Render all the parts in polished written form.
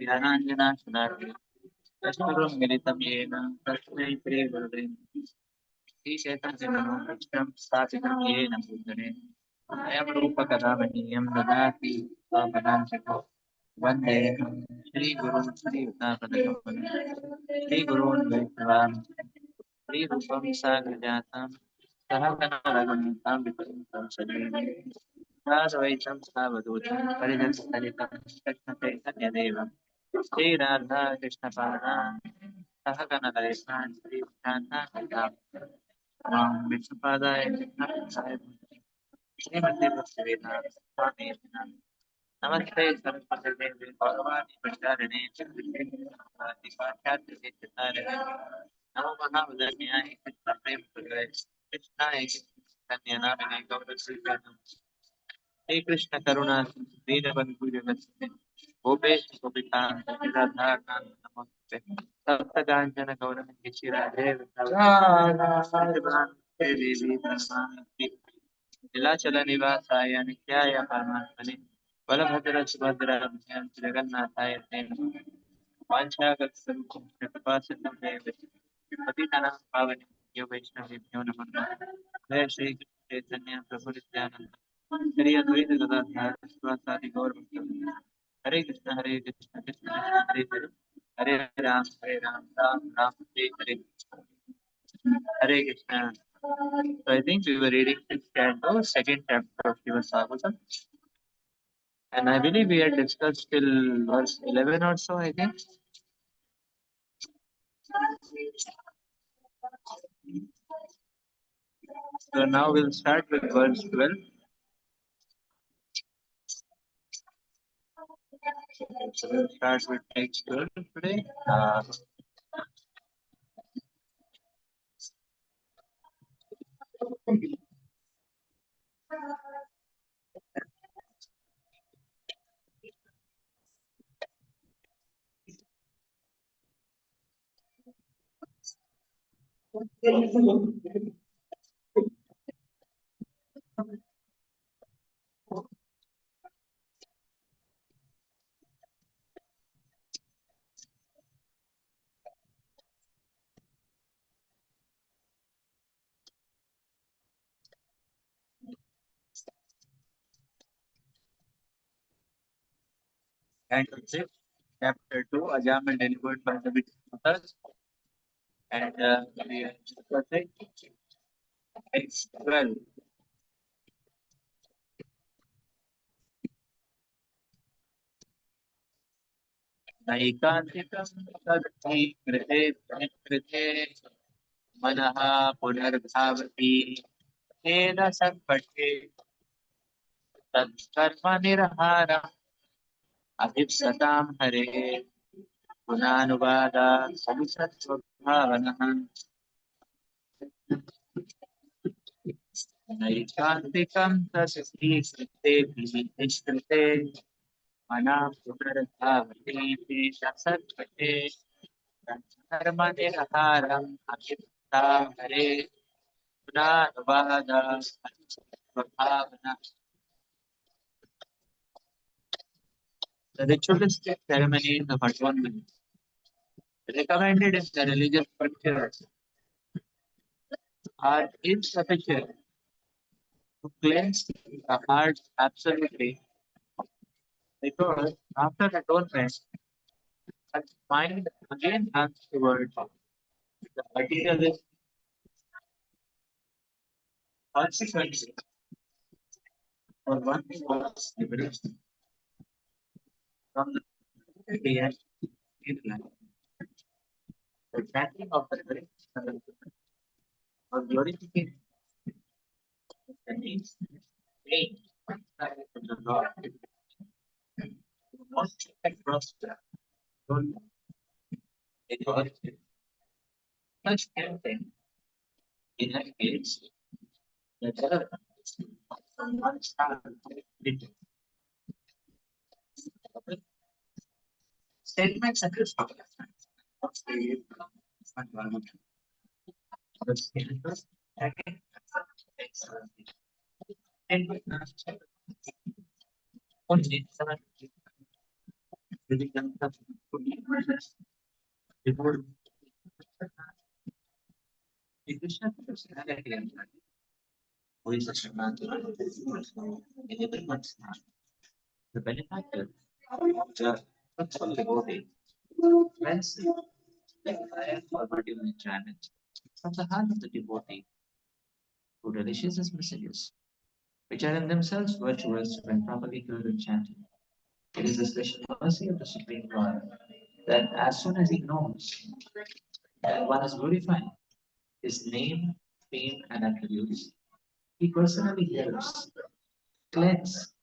ध्यानाञ्जनाशनार्थे कस्तुरं मिलितं येन तस्मै श्रीगुरवे श्रीचैतन्यमनोभीष्टं स्थापितं येन भूतले अयं रूपकदा मह्यं ददाति स्वपदांशको वन्देऽहं श्रीगुरुं श्रीयुतापदकमलं श्रीगुरून् वैष्णवान् श्रीरूपं साग्रजातं सहगणा रघुनाथां विपुलं सजीवं साद्वैतं सावधूतं परिजनसहितं कृष्णचैतन्यदेवं श्रीराधा कृष्णपादान् सहगणलयितान् श्रीविशाखान्वितां विष्णुपादाय कृष्णपादाय श्रीमते भक्तिवेदान्त स्वामी नमस्ते सरस्वती देवी गौरवाणी प्रचारिणे चतुर्दिशाचार्य नमो महावदन्याय कृष्ण प्रेम प्रदाय कृष्णाय कन्या नामिने गौरश्री हे कृष्ण करुणा दीनबंधु जगत गोपेश गोपिकांत राधा कांत नमस्ते सप्त कांचन गौरम किशिराधे देवी प्रणमामि नीलाचल निवासाय नित्याय परमात्मने बलभद्र सुभद्र जगन्नाथाय ते नमः वाञ्छाकल्पतरुभ्यश्च कृपासिन्धुभ्येव पतितनां पावनेभ्यो वैष्णवेभ्यो नमो नमः जय श्री कृष्ण चैतन्य प्रभु नित्यानंद श्री अद्वैत गदाधर शिवासादि गौर भक्तवृंद हरे Krishna Krishna Krishna Hare Hare Hare Ram Ram Ram Hare Hare Hare Krishna. So I think we were reading this canto, second chapter of Shiva Sagotam, and I believe we had discussed till verse 11 or so, I think. So now we'll start with verse 12. So we'll start with text 12 today. Canto 6, chapter 2, Ajama delivered by the Vittas, and we are discussing text 12. नैकान्तिकं तद्धि कृते कृते मनः पुनर्भावति तेन संपठे तत्कर्म निरहारम् अभिप्सतां हरे गुणानुवादा सविसत्स्वभावनः नैकान्तिकं तद्धि कृते निष्कृते मनः पुनर्भावति तेन संपठे तत्कर्म निरहारम् अभिप्सतां हरे गुणानुवादा सविसत्स्वभावनः. The ritualistic ceremonies of atonement recommended in the religious scriptures are insufficient to cleanse the heart absolutely, because after atonement, the mind again turns towards the materialist consequences for one who was liberated from the reality in life. The chanting of the great or glorification contains pain from the Lord. Most across the world, such campaign indicates the development of unstable statements and responses of the environment. The status again The benefactor, the truthful devotee, cleanses the fire for material enjoyment from the heart of the devotee who relishes his messages, which are in themselves virtuous when properly heard and chanted. It is the special mercy of the Supreme Lord that as soon as he knows that one is glorifying his name, fame, and attributes, he personally helps cleanse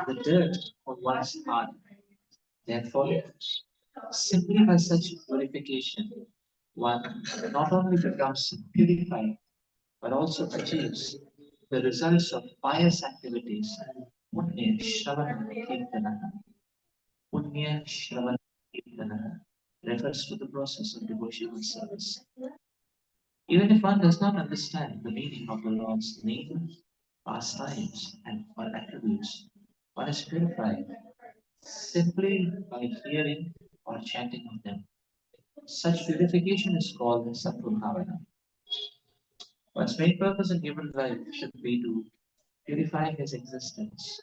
the dirt of one's heart. Therefore, simply by such purification, one not only becomes purified but also achieves the results of pious activities. Punya Shravana Kirtana. Punya Shravana Kirtana refers to the process of devotional service. Even if one does not understand the meaning of the Lord's name, pastimes, and or attributes, one is purified simply by hearing or chanting of them. Such purification is called Sattva Bhavana. One's main purpose in human life should be to purify his existence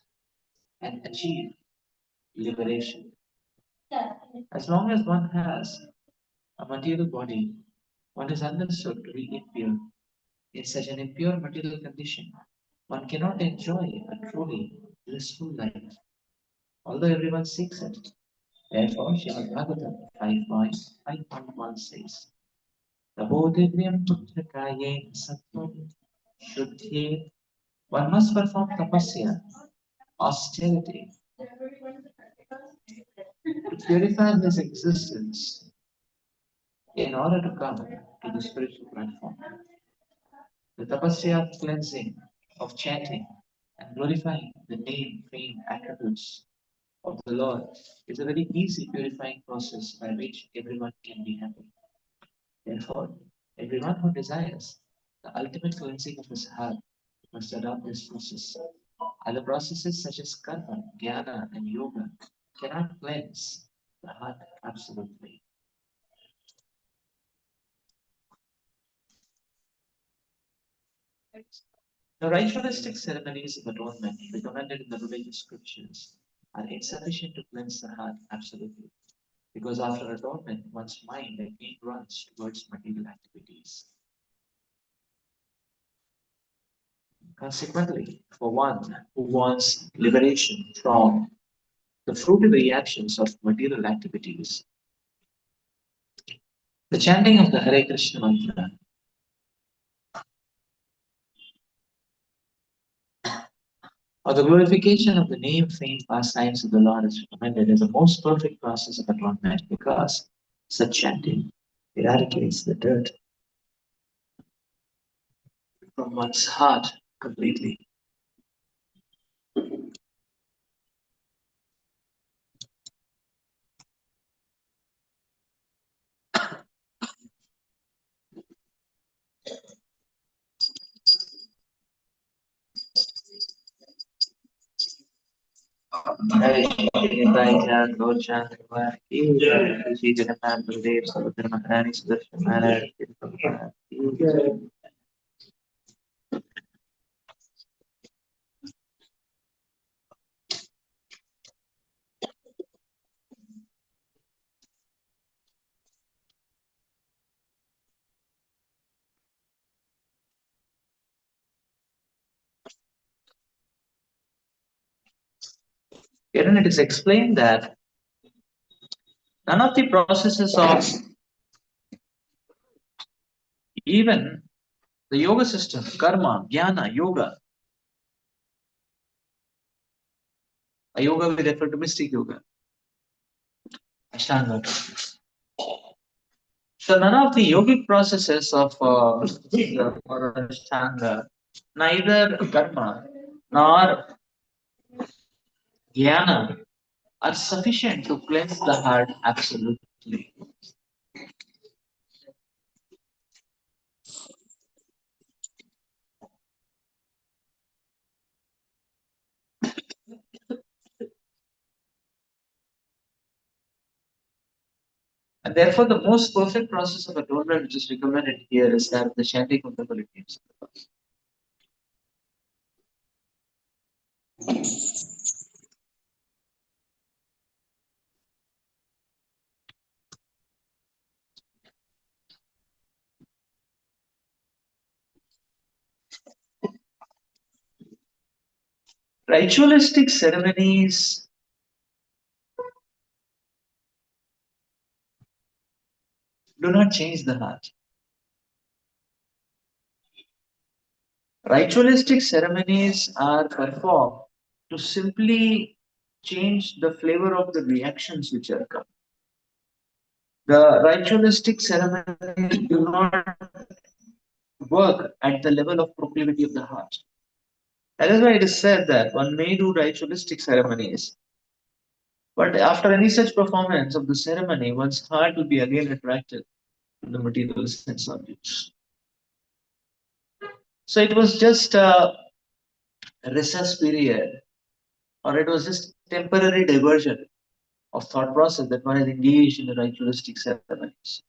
and achieve liberation. As long as one has a material body, one is understood to be impure. In such an impure material condition, one cannot enjoy a truly blissful life, although everyone seeks it. Therefore, Srimad Bhagavatam 5.5.1 says, Tabodhivyam putrakayen sattvam shuddhye. One must perform tapasya, austerity, to purify his existence in order to come to the spiritual platform. The tapasya of cleansing, of chanting, and glorifying the name, fame, attributes of the Lord is a very easy purifying process by which everyone can be happy. Therefore, everyone who desires the ultimate cleansing of his heart must adopt this process. Other processes such as karma, jnana, and yoga cannot cleanse the heart absolutely. The ritualistic ceremonies of atonement recommended in the religious scriptures are insufficient to cleanse the heart absolutely, because after atonement, one's mind again runs towards material activities. Consequently, for one who wants liberation from the fruitive reactions of material activities, the chanting of the Hare Krishna mantra or the glorification of the name, fame, pastimes of the Lord is recommended as the most perfect process of atonement because such chanting eradicates the dirt from one's heart completely. Jai Shri Nitai Jai Gauchan Kumar Ki Jai Shri Jagannath Baladev Subhadra Maharani Sudarshan Maharaj Ki Jai. Herein it is explained that none of the processes of even the yoga system, karma, jnana, yoga, a yoga we refer to mystic yoga, Ashtanga. So none of the yogic processes of yoga or Ashtanga, neither karma nor jnana are sufficient to cleanse the heart absolutely. And therefore, the most perfect process of atonement which is recommended here is that the chanting of the holy names. Ritualistic ceremonies do not change the heart. Ritualistic ceremonies are performed to simply change the flavor of the reactions which are coming. The ritualistic ceremonies do not work at the level of proclivity of the heart. That is why it is said that one may do ritualistic ceremonies, but after any such performance of the ceremony, one's heart will be again attracted to the material sense objects. So it was just a recess period, or it was just temporary diversion of thought process that one is engaged in the ritualistic ceremonies.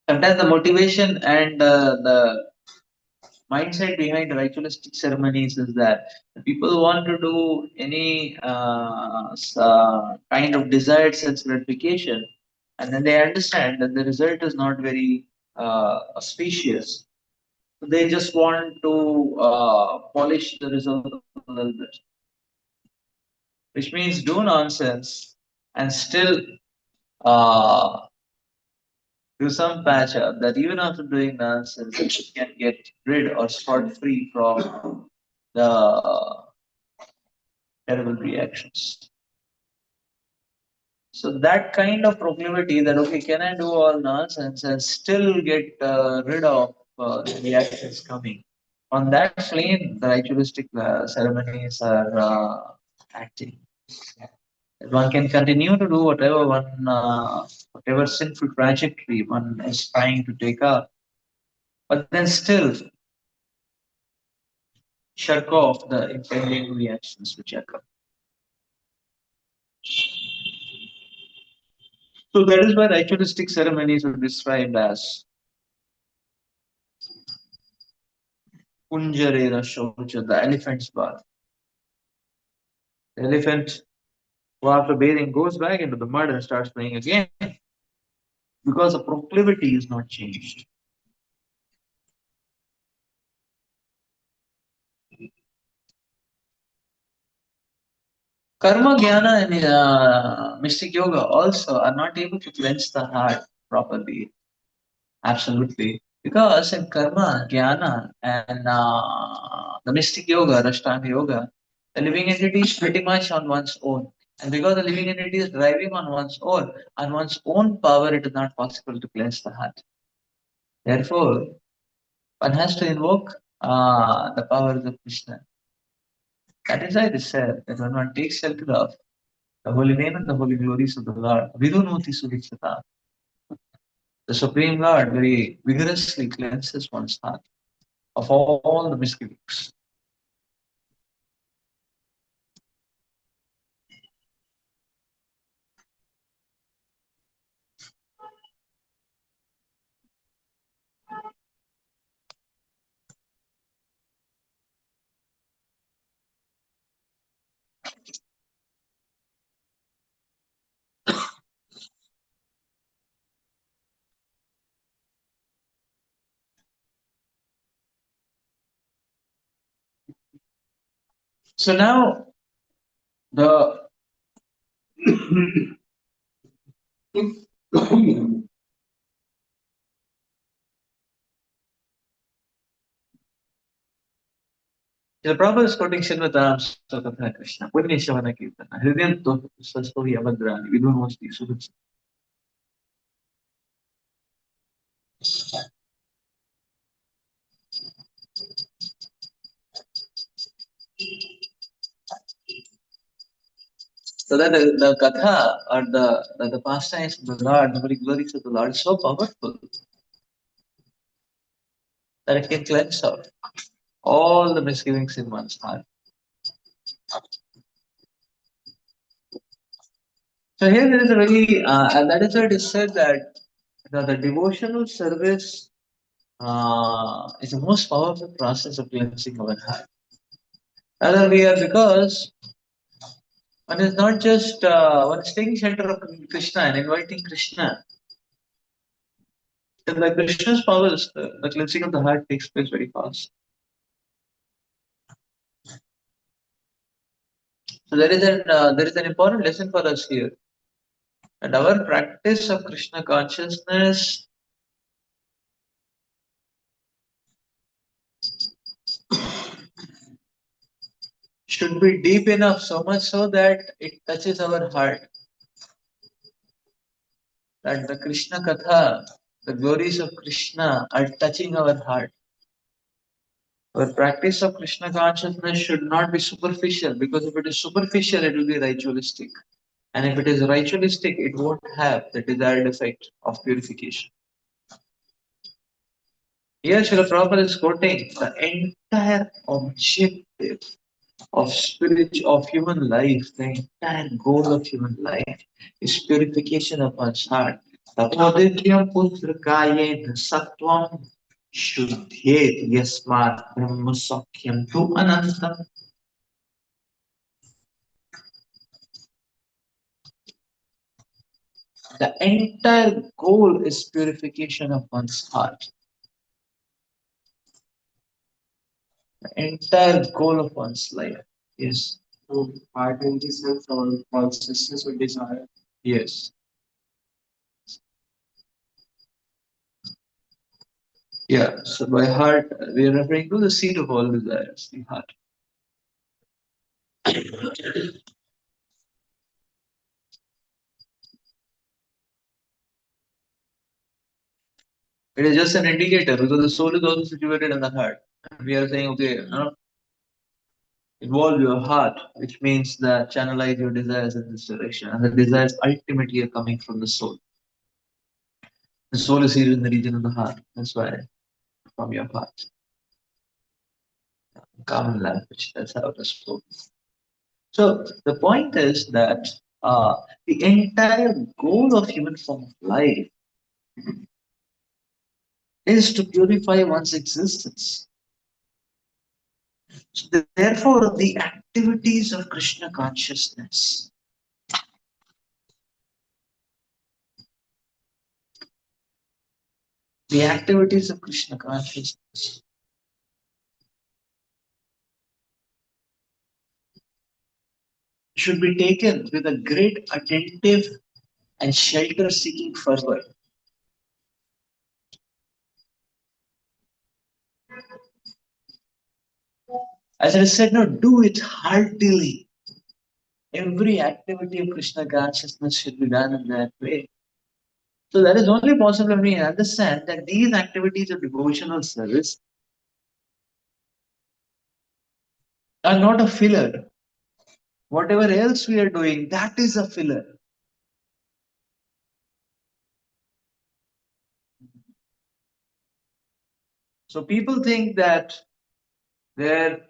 Sometimes the motivation and the mindset behind ritualistic ceremonies is that people want to do any kind of desired sense gratification, and then they understand that the result is not very auspicious. So they just want to polish the result a little bit, which means do nonsense and still uh, do some patch up that even after doing nonsense, you can get rid or spot free from the terrible reactions. So that kind of proclivity that okay, can I do all nonsense and still get rid of the reactions coming? On that flame, the ritualistic ceremonies are acting. One can continue to do whatever sinful trajectory one is trying to take up, but then still shirk off the impending reactions which are coming. So that is why ritualistic ceremonies are described as Kunjarera Shaucha, the elephant's bath. The elephant, who after bathing goes back into the mud and starts playing again because the proclivity is not changed. Karma, Jnana, and mystic yoga also are not able to cleanse the heart properly. Absolutely. Because in karma, jnana, and the mystic yoga, Ashtanga yoga, the living entity is pretty much on one's own. And because the living entity is driving on one's own power, it is not possible to cleanse the heart. Therefore, one has to invoke the powers of Krishna. That is why it is said that when one takes shelter of the holy name and the holy glories of the Lord, Vidunoti Sudhikshata, the Supreme Lord very vigorously cleanses one's heart of all the misgivings. So now the the Prabhupada is quoting Srimad Sukatha Krishna, Punya Shavana Kirtana, Hridayam to Sastovi Abhadrani, Vidunvasti Sudhikshata. So that the katha or the pastimes of the Lord, the very glories of the Lord is so powerful that it can cleanse out all the misgivings in one's heart. So here there is a very, and that is why it is said that the devotional service is the most powerful process of cleansing our heart. Rather, we are because one is not just one is taking shelter of Krishna and inviting Krishna. And by Krishna's powers, the cleansing of the heart takes place very fast. So there is an important lesson for us here. And our practice of Krishna consciousness should be deep enough, so much so that it touches our heart. That the Krishna Katha, the glories of Krishna are touching our heart. Our practice of Krishna consciousness should not be superficial, because if it is superficial, it will be ritualistic. And if it is ritualistic, it won't have the desired effect of purification. Here, Srila Prabhupada is quoting the entire objective of human life, the entire goal of human life is purification of one's heart. Tapodityam putrakayen sattvam shuddhyet yasmat brahma sakyam tu anantam. The entire goal is purification of one's heart. The entire goal of one's life. Yes. So, heart in the sense or consciousness or desire. Yes. Yeah. So by heart, we are referring to the seat of all desires, the heart. It is just an indicator because the soul is also situated in the heart. We are saying, okay, involve your heart, which means that channelize your desires in this direction. And the desires ultimately are coming from the soul. The soul is here in the region of the heart. That's why from your heart. Common language, that's how it is spoken. So the point is that the entire goal of human form of life is to purify one's existence. So therefore, the activities of Krishna consciousness the activities of Krishna consciousness should be taken with a great attentive and shelter seeking fervor. As I said, no, do it heartily. Every activity of Krishna consciousness should be done in that way. So that is only possible when we understand that these activities of devotional service are not a filler. Whatever else we are doing, that is a filler. So people think that their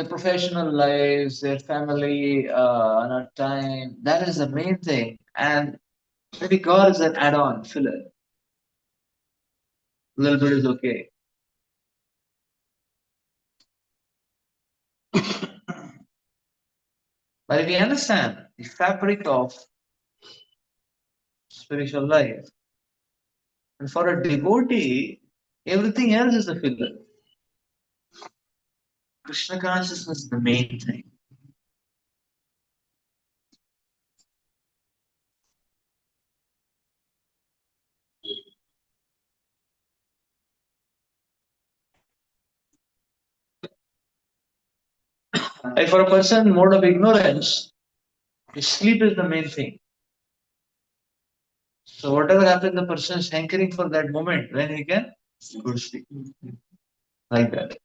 professional lives, their family, not time, that is the main thing. And maybe God is an add-on filler. A little bit is okay. But if you understand the fabric of spiritual life, and for a devotee, everything else is a filler. Krishna consciousness is the main thing. Like for a person mode of ignorance, sleep is the main thing. So whatever happens, the person is hankering for that moment when he can go to sleep. Like that.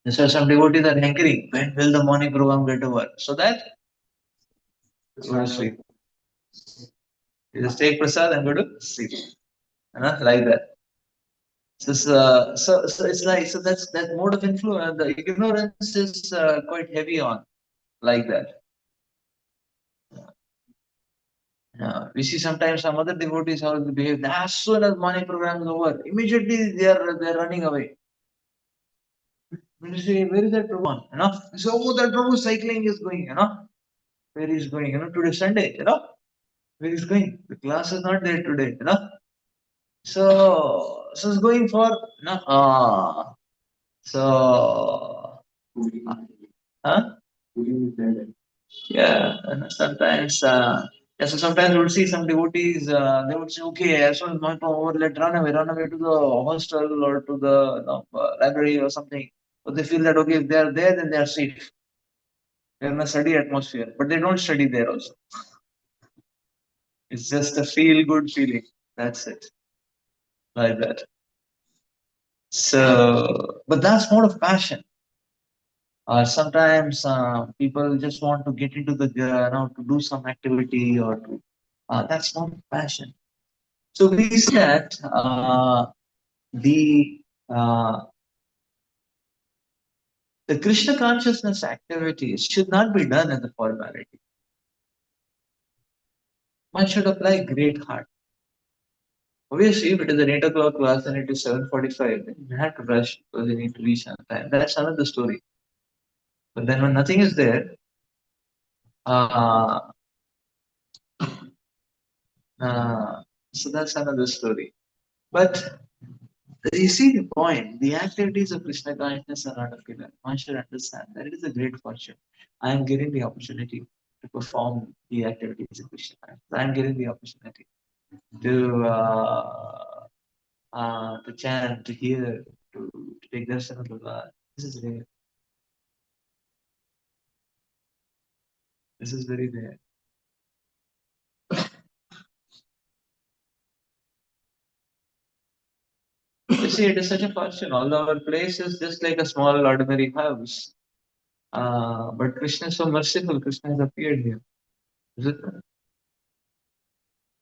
So some devotees are hankering, when will the morning program get over? So that go to sleep. You just take prasad and go to sleep. Like that. So it's like so that's that mode of influence. The ignorance is quite heavy on like that. We see sometimes some other devotees how they behave. As soon as morning program is over, immediately they're running away. You say, where is that Prabhu? So oh, that Prabhu cycling is going. Where he's going. Today Sunday. Where he's going. The class is not there today. So it's going for. So. Huh? Yeah, and sometimes, yeah, so sometimes we'll see some devotees, they would say, okay, as soon as my over, let run away to the hostel or to the library or something. But they feel that, okay, if they are there, then they are safe. They're in a study atmosphere, but they don't study there also. It's just a feel good feeling. That's it. Like that. So, but that's more of passion. Sometimes people just want to get into the, to do some activity or to, that's not passion. So we see that the uh, the Krishna consciousness activities should not be done as a formality. One should apply great heart. Obviously, if it is an 8 o'clock class and it is 7:45, then you have to rush because you need to reach on time. That's another story. But then when nothing is there, uh, so that's another story. But you see the point. The activities of Krishna consciousness are not a pillar. One should understand that it is a great fortune. I am getting the opportunity to perform the activities of Krishna consciousness. I am getting the opportunity to chant, to hear, to take darshan of the Lord. This is rare. This is very rare. You see, it is such a fortune. Although our place is just like a small ordinary house. But Krishna is so merciful. Krishna has appeared here. Is it?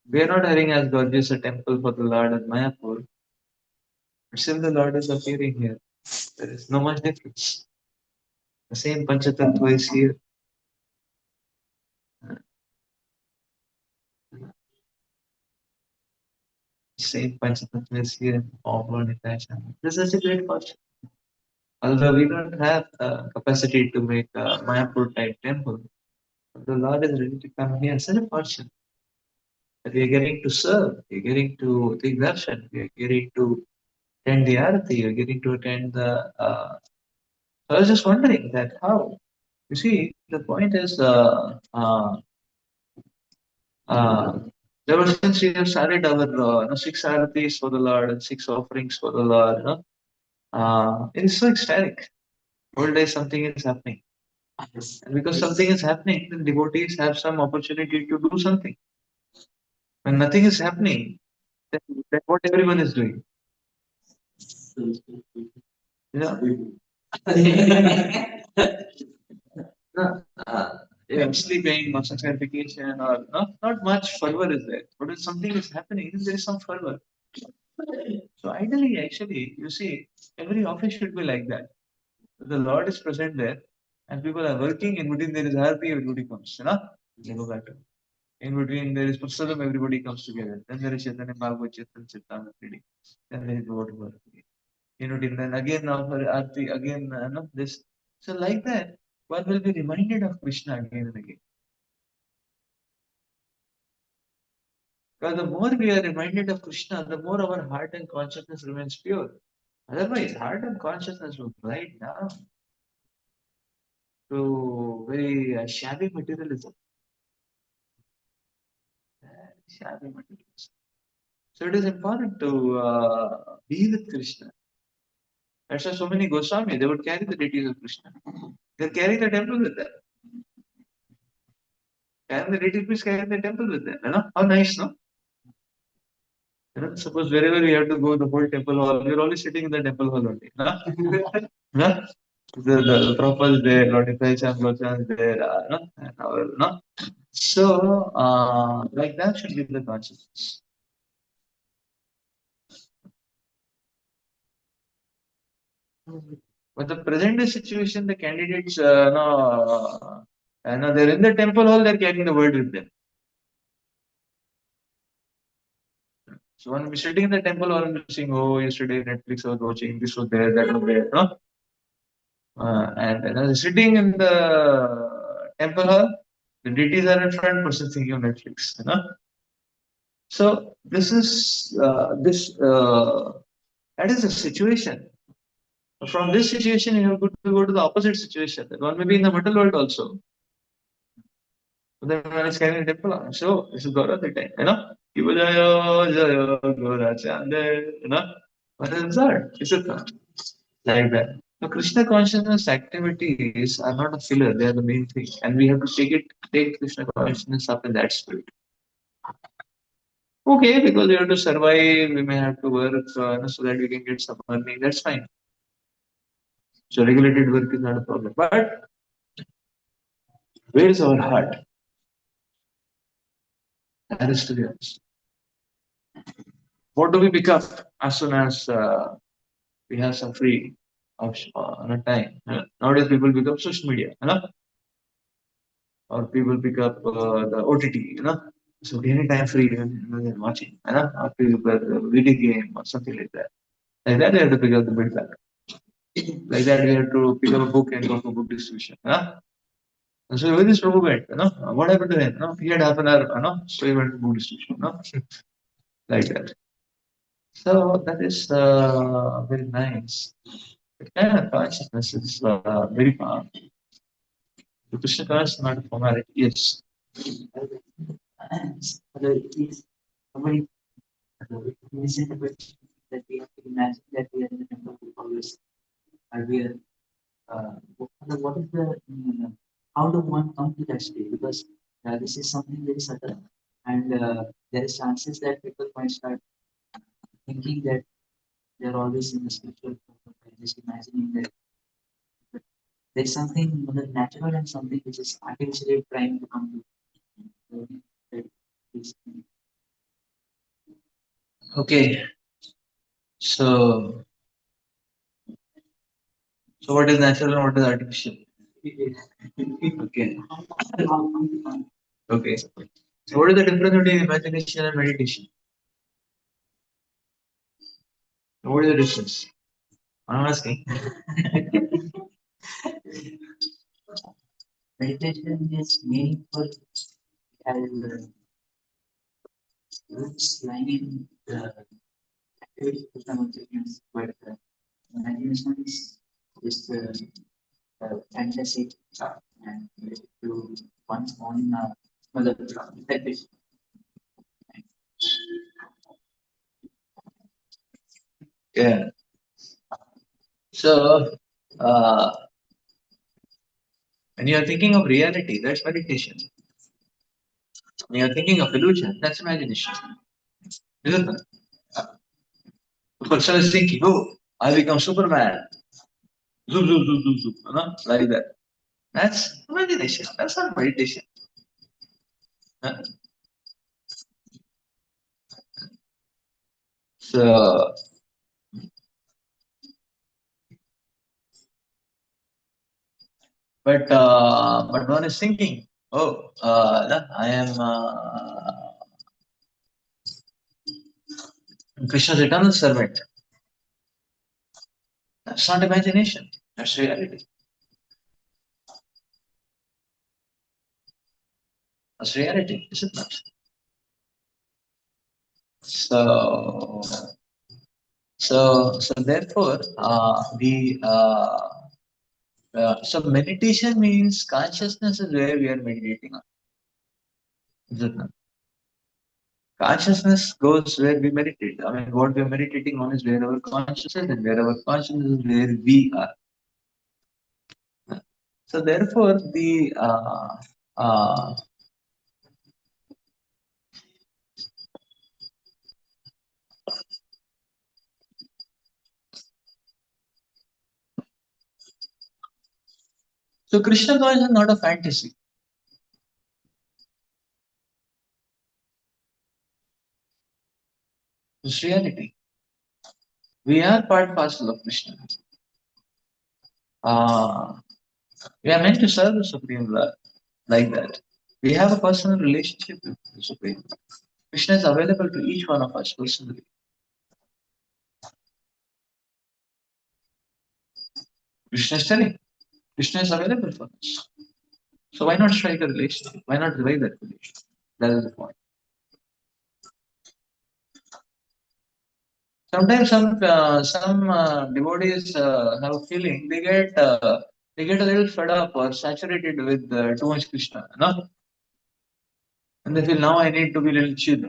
We are not having as gorgeous a temple for the Lord at Mayapur, but still the Lord is appearing here. There is no much difference. The same Panchatattva is here. Same Panchatattva is here. All Nitya. This is a great fortune. Although we don't have the capacity to make a Mayapur type temple, but the Lord is ready to come here. Such a fortune that we are getting to serve, we are getting to take darshan, we are getting to attend the arati, we are getting to attend the. I was just wondering that how. You see, the point is, uh, ever since we have started our six aratis for the Lord and six offerings for the Lord, it is so ecstatic. All day something is happening. And because something is happening, then devotees have some opportunity to do something. When nothing is happening, then what everyone is doing. Yeah. Yeah, sleeping, much sacrification, or not much fervor is there. But if something is happening, then there is some fervor. So ideally, actually, you see, every office should be like that. The Lord is present there, and people are working. In between, there is Harati, everybody comes. They go back to. In between, there is Prasadam, everybody comes together. Then there is Chaitanya Bhagavad, Chaitanya Chittana reading. Then there is Lord work. In between, then again, after Arati, again, this. So, like that, one will be reminded of Krishna again and again. Because the more we are reminded of Krishna, the more our heart and consciousness remains pure. Otherwise, heart and consciousness will glide down to very shabby materialism. Shabby materialism. So it is important to be with Krishna. That's why so many Goswami, they would carry the deities of Krishna. They're carrying the temple with them. Carrying the deities, please carry the temple with them. How nice, no? Suppose wherever we have to go, the whole temple hall, we're only sitting in the temple hall only. No? The Prabhupada is there, Lord Nityananda Prabhupada is there, and our, So, like that should be the consciousness. But the present day situation, the candidates, they're in the temple hall, they're carrying the word with them. So when we're sitting in the temple hall and saying, oh, yesterday Netflix I was watching, this was there, that was there, no? And sitting in the temple hall, the deities are in front, person thinking of Netflix, So this is that is a situation. From this situation, you have to go to the opposite situation. That one may be in the middle world also. But then when it's carrying a temple, so this is Gaura the time, People Jayo, Jayo, Gaura Chande, What is that? Is it not? Like that. So Krishna consciousness activities are not a filler, they are the main thing. And we have to take Krishna consciousness up in that spirit. Okay, because we have to survive, we may have to work so that we can get some earning, that's fine. So regulated work is not a problem. But where is our heart? That is to be honest. What do we pick up as soon as we have some free of time? Nowadays, people pick up social media, or people pick up the OTT, So anytime free, they're watching, or people play a video game or something like that. Like that, we have to pick up the big bag. Like that, we have to pick up a book and go for book distribution. And so with this Prabhu what happened to him? He had half an hour, so he went to book distribution, like that. So that is very nice. The kind of consciousness is very powerful. The Krishna consciousness is not a formality. Yes. Is somebody isn't a question that we have to imagine that we are in the temple of always are we are what is the how do one come to that state? Because this is something very subtle, and there is chances that people might start thinking that they're always in the spiritual form by just imagining that there's something natural and something which is artificially trying to come to. Okay, so what is natural and what is artificial? Okay. Okay. So what is the difference between imagination and meditation? What is the difference? I'm asking. Meditation is meaningful as roots lying in the activity of consciousness, but imagination is just fantasy and to one's own perspective. Yeah. So, when you are thinking of reality, that's meditation. When you are thinking of illusion, that's imagination. Isn't it? The person is thinking, oh, I become Superman. Zoom, zoom, zoom, zoom, zoom. Like that. That's imagination. That's not meditation. So, but one is thinking, oh, I am Krishna's eternal servant. That's not imagination. That's reality. That's reality, is it not? So, so therefore, so meditation means consciousness is where we are meditating on. Is it not? Consciousness goes where we meditate. I mean, what we are meditating on is where our consciousness is, and where our consciousness is where we are. So therefore, uh, So Krishna consciousness is not a fantasy. It's reality. We are part and parcel of Krishna. Uh, we are meant to serve the Supreme Lord like that. We have a personal relationship with the Supreme Lord. Krishna is available to each one of us personally. Krishna is telling, Krishna is available for us. So why not strike a relationship? Why not revive that relationship? That is the point. Sometimes some devotees have a feeling they get a little fed up or saturated with too much Krishna, no? And they feel now I need to be a little chill.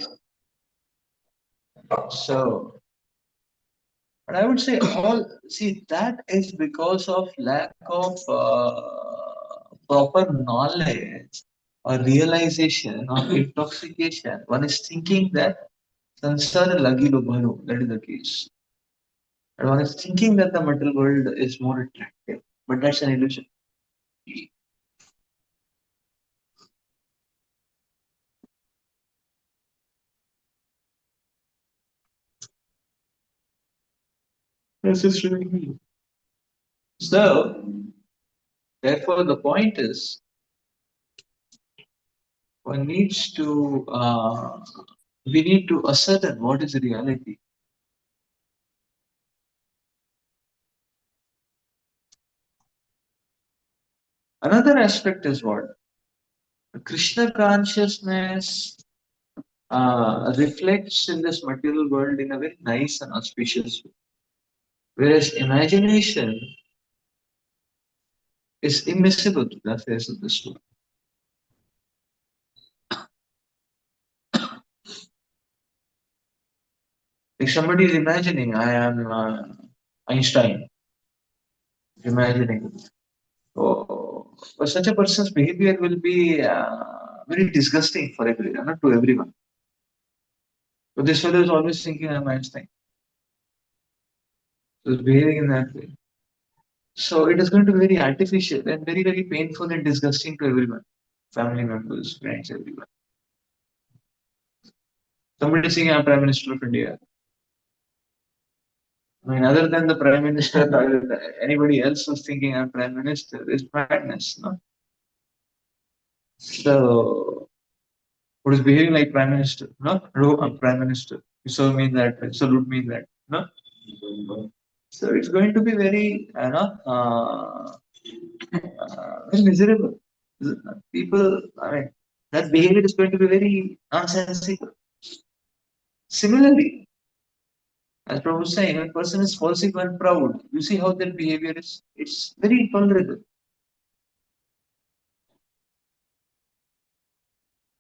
So, but I would say all see that is because of lack of proper knowledge or realization or intoxication. One is thinking that sansar lagi lo bhalo. That is the case. And one is thinking that the material world is more attractive, but that's an illusion. Yes, it's really. So, therefore, the point is one needs to we need to ascertain what is reality. Another aspect is what Krishna consciousness reflects in this material world in a very nice and auspicious way, whereas imagination is immiscible to the face of this world. If somebody is imagining, I am Einstein, imagining. So, such a person's behavior will be very disgusting for everyone, not to everyone. But this fellow is always thinking I'm Einstein. So he's behaving in that way. So it is going to be very artificial and very, very painful and disgusting to everyone. Family members, friends, everyone. Somebody saying I'm Prime Minister of India. I mean, other than the Prime Minister, anybody else who's thinking I'm Prime Minister is madness, no? So what is behaving like Prime Minister? No, no, I'm Prime Minister. You so mean that, salute me that. No? So it's going to be very, very miserable. People, I mean, that behavior is going to be very nonsensical. Similarly, as Prabhu was saying, when a person is falsely and proud, you see how their behavior is. It's very intolerable.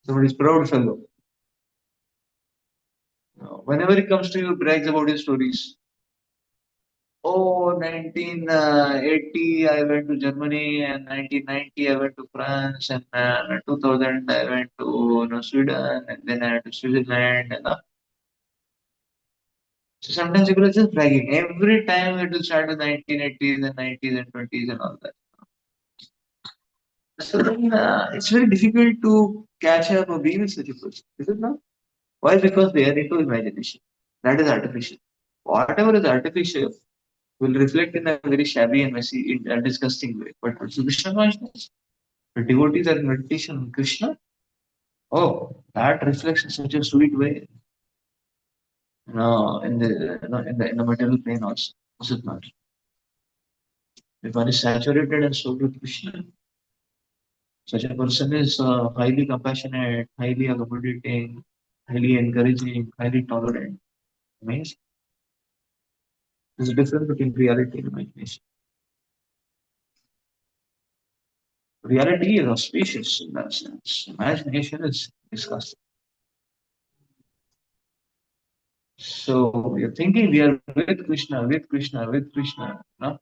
Somebody is proud fellow. Whenever he comes to you, brags about his stories. Oh, 1980, I went to Germany, and 1990, I went to France, and 2000, I went to Sweden, and then I went to Switzerland. So sometimes people are just bragging. Every time it will start with 1980s and 90s and 20s and all that. So then it's very difficult to catch up or be with such a person. Is it not? Why? Because they are into imagination. That is artificial. Whatever is artificial will reflect in a very shabby and messy, disgusting way. But also Krishna consciousness, the devotees are in meditation on Krishna. Oh, that reflects in such a sweet way. No, in the material plane also. Is it not? If one is saturated and soaked with Krishna, such a person is highly compassionate, highly accommodating, highly encouraging, highly tolerant. Amazing. There's a difference between reality and imagination. Reality is auspicious in that sense. Imagination is disgusting. So you're thinking we are with Krishna, with Krishna, with Krishna. No,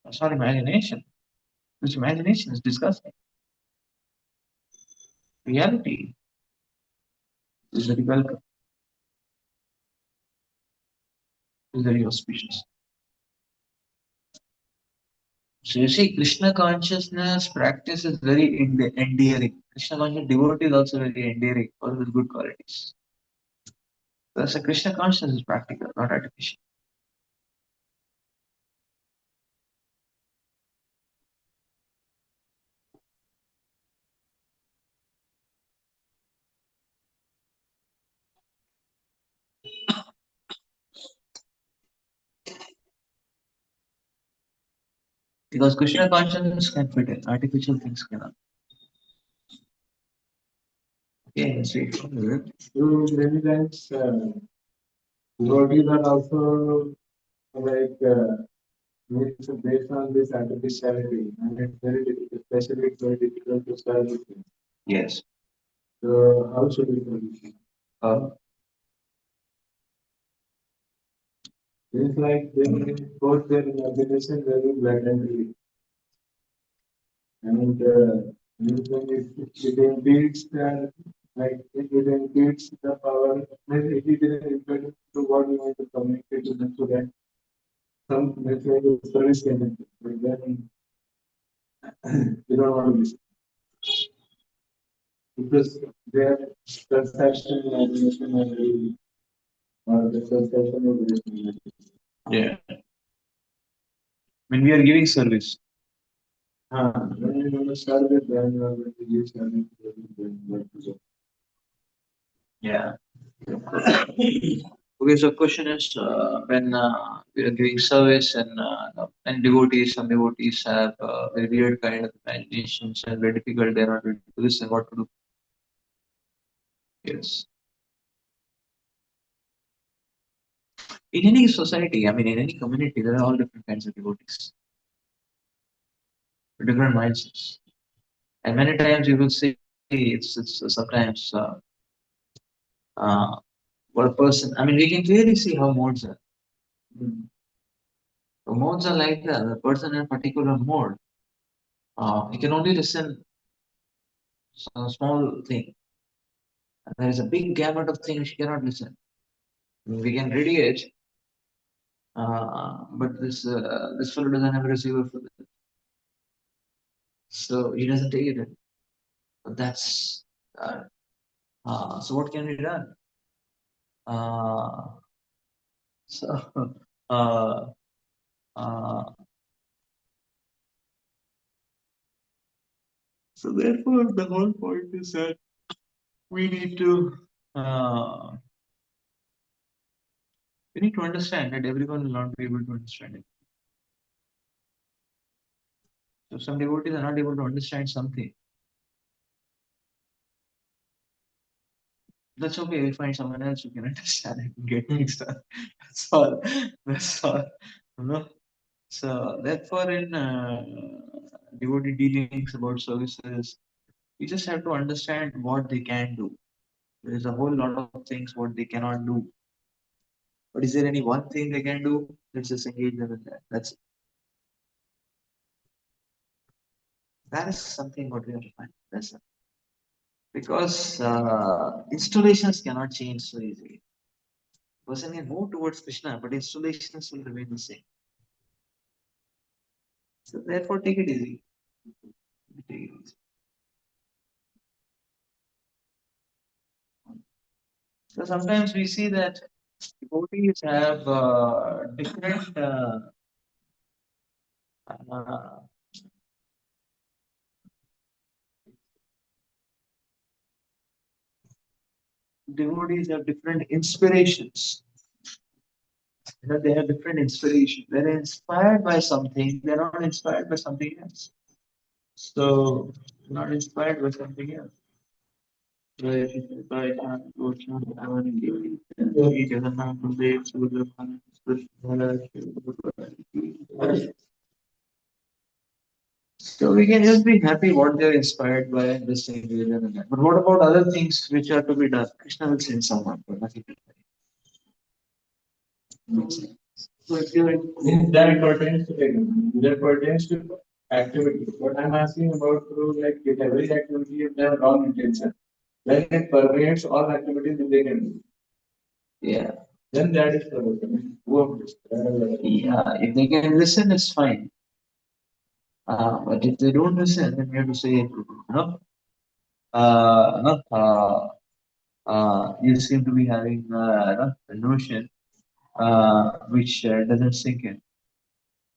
that's not imagination. This imagination is disgusting. Reality is very welcome, is very auspicious. So you see, Krishna consciousness practice is very endearing. Krishna conscious devotee is also very endearing, all with good qualities. Thus, a Krishna consciousness is practical, not artificial. Because Krishna consciousness can fit in, artificial things cannot. Okay, let's see. So many times devotees are also like it's based on this artificiality, and it's very difficult, especially it's very difficult to start with it. Yes. So how should we position? Uh, It's like they put their imagination very blatantly, and usually it impedes the like it impedes the power. Maybe it is impeding to what you want to communicate to them, so that some let's say the service can happen, but then you don't want to listen because their perception imagination are very or the perception of very yeah. When we are giving service. when you want to start with them, you are going to use service to Yeah. Okay, so question is when we are giving service and devotees, some devotees have very weird kind of imaginations and very difficult. They are not able to listen. What to do? Yes. In any society, I mean, in any community, there are all different kinds of devotees, different mindsets, and many times you will see it's sometimes uh, what a person. I mean, we can clearly see how modes are. The modes are like that. The person in a particular mode, he can only listen a small thing. And there is a big gamut of things he cannot listen. We can radiate, but this fellow doesn't have a receiver for that, so he doesn't take it in. But that's so. What can be done? Uh, so uh, uh, so therefore, the whole point is that we need to uh, we need to understand that everyone will not be able to understand it. So some devotees are not able to understand something. That's okay. We'll find someone else who can understand it and get things done. That's all. That's all. You know? So therefore, in devotee dealings about services, you just have to understand what they can do. There is a whole lot of things what they cannot do. But is there any one thing they can do? Let's just engage them in that. That is something what we have to find. That's it. Because installations cannot change so easily. Person can move towards Krishna, but installations will remain the same. So therefore, take it easy. Take it easy. So sometimes we see that devotees have different uh, devotees have different inspirations. You know, they have different inspiration. They're inspired by something. They're not inspired by something else. So not inspired by something else. So we can just be happy what they're inspired by and just engage them in that. But what about other things which are to be done? Krishna will send someone for nothing. So if you that pertains to activity. What I'm asking about through like if every activity is done wrong intention, when it permeates all activities that they can do, Yeah. then that is perversion. Yeah, if they can listen, it's fine. But if they don't listen, then we have to say, you seem to be having a notion which doesn't sink in.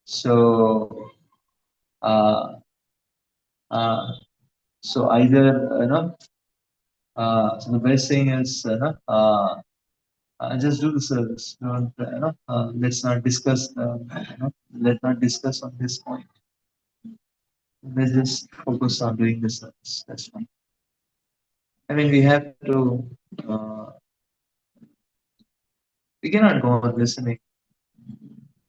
So, uh, uh, so either so the best thing is just do the service. Don't let's not discuss. Let's not discuss on this point. Let's just focus on doing the service. That's fine. I mean, we have to. Uh, we cannot go on listening,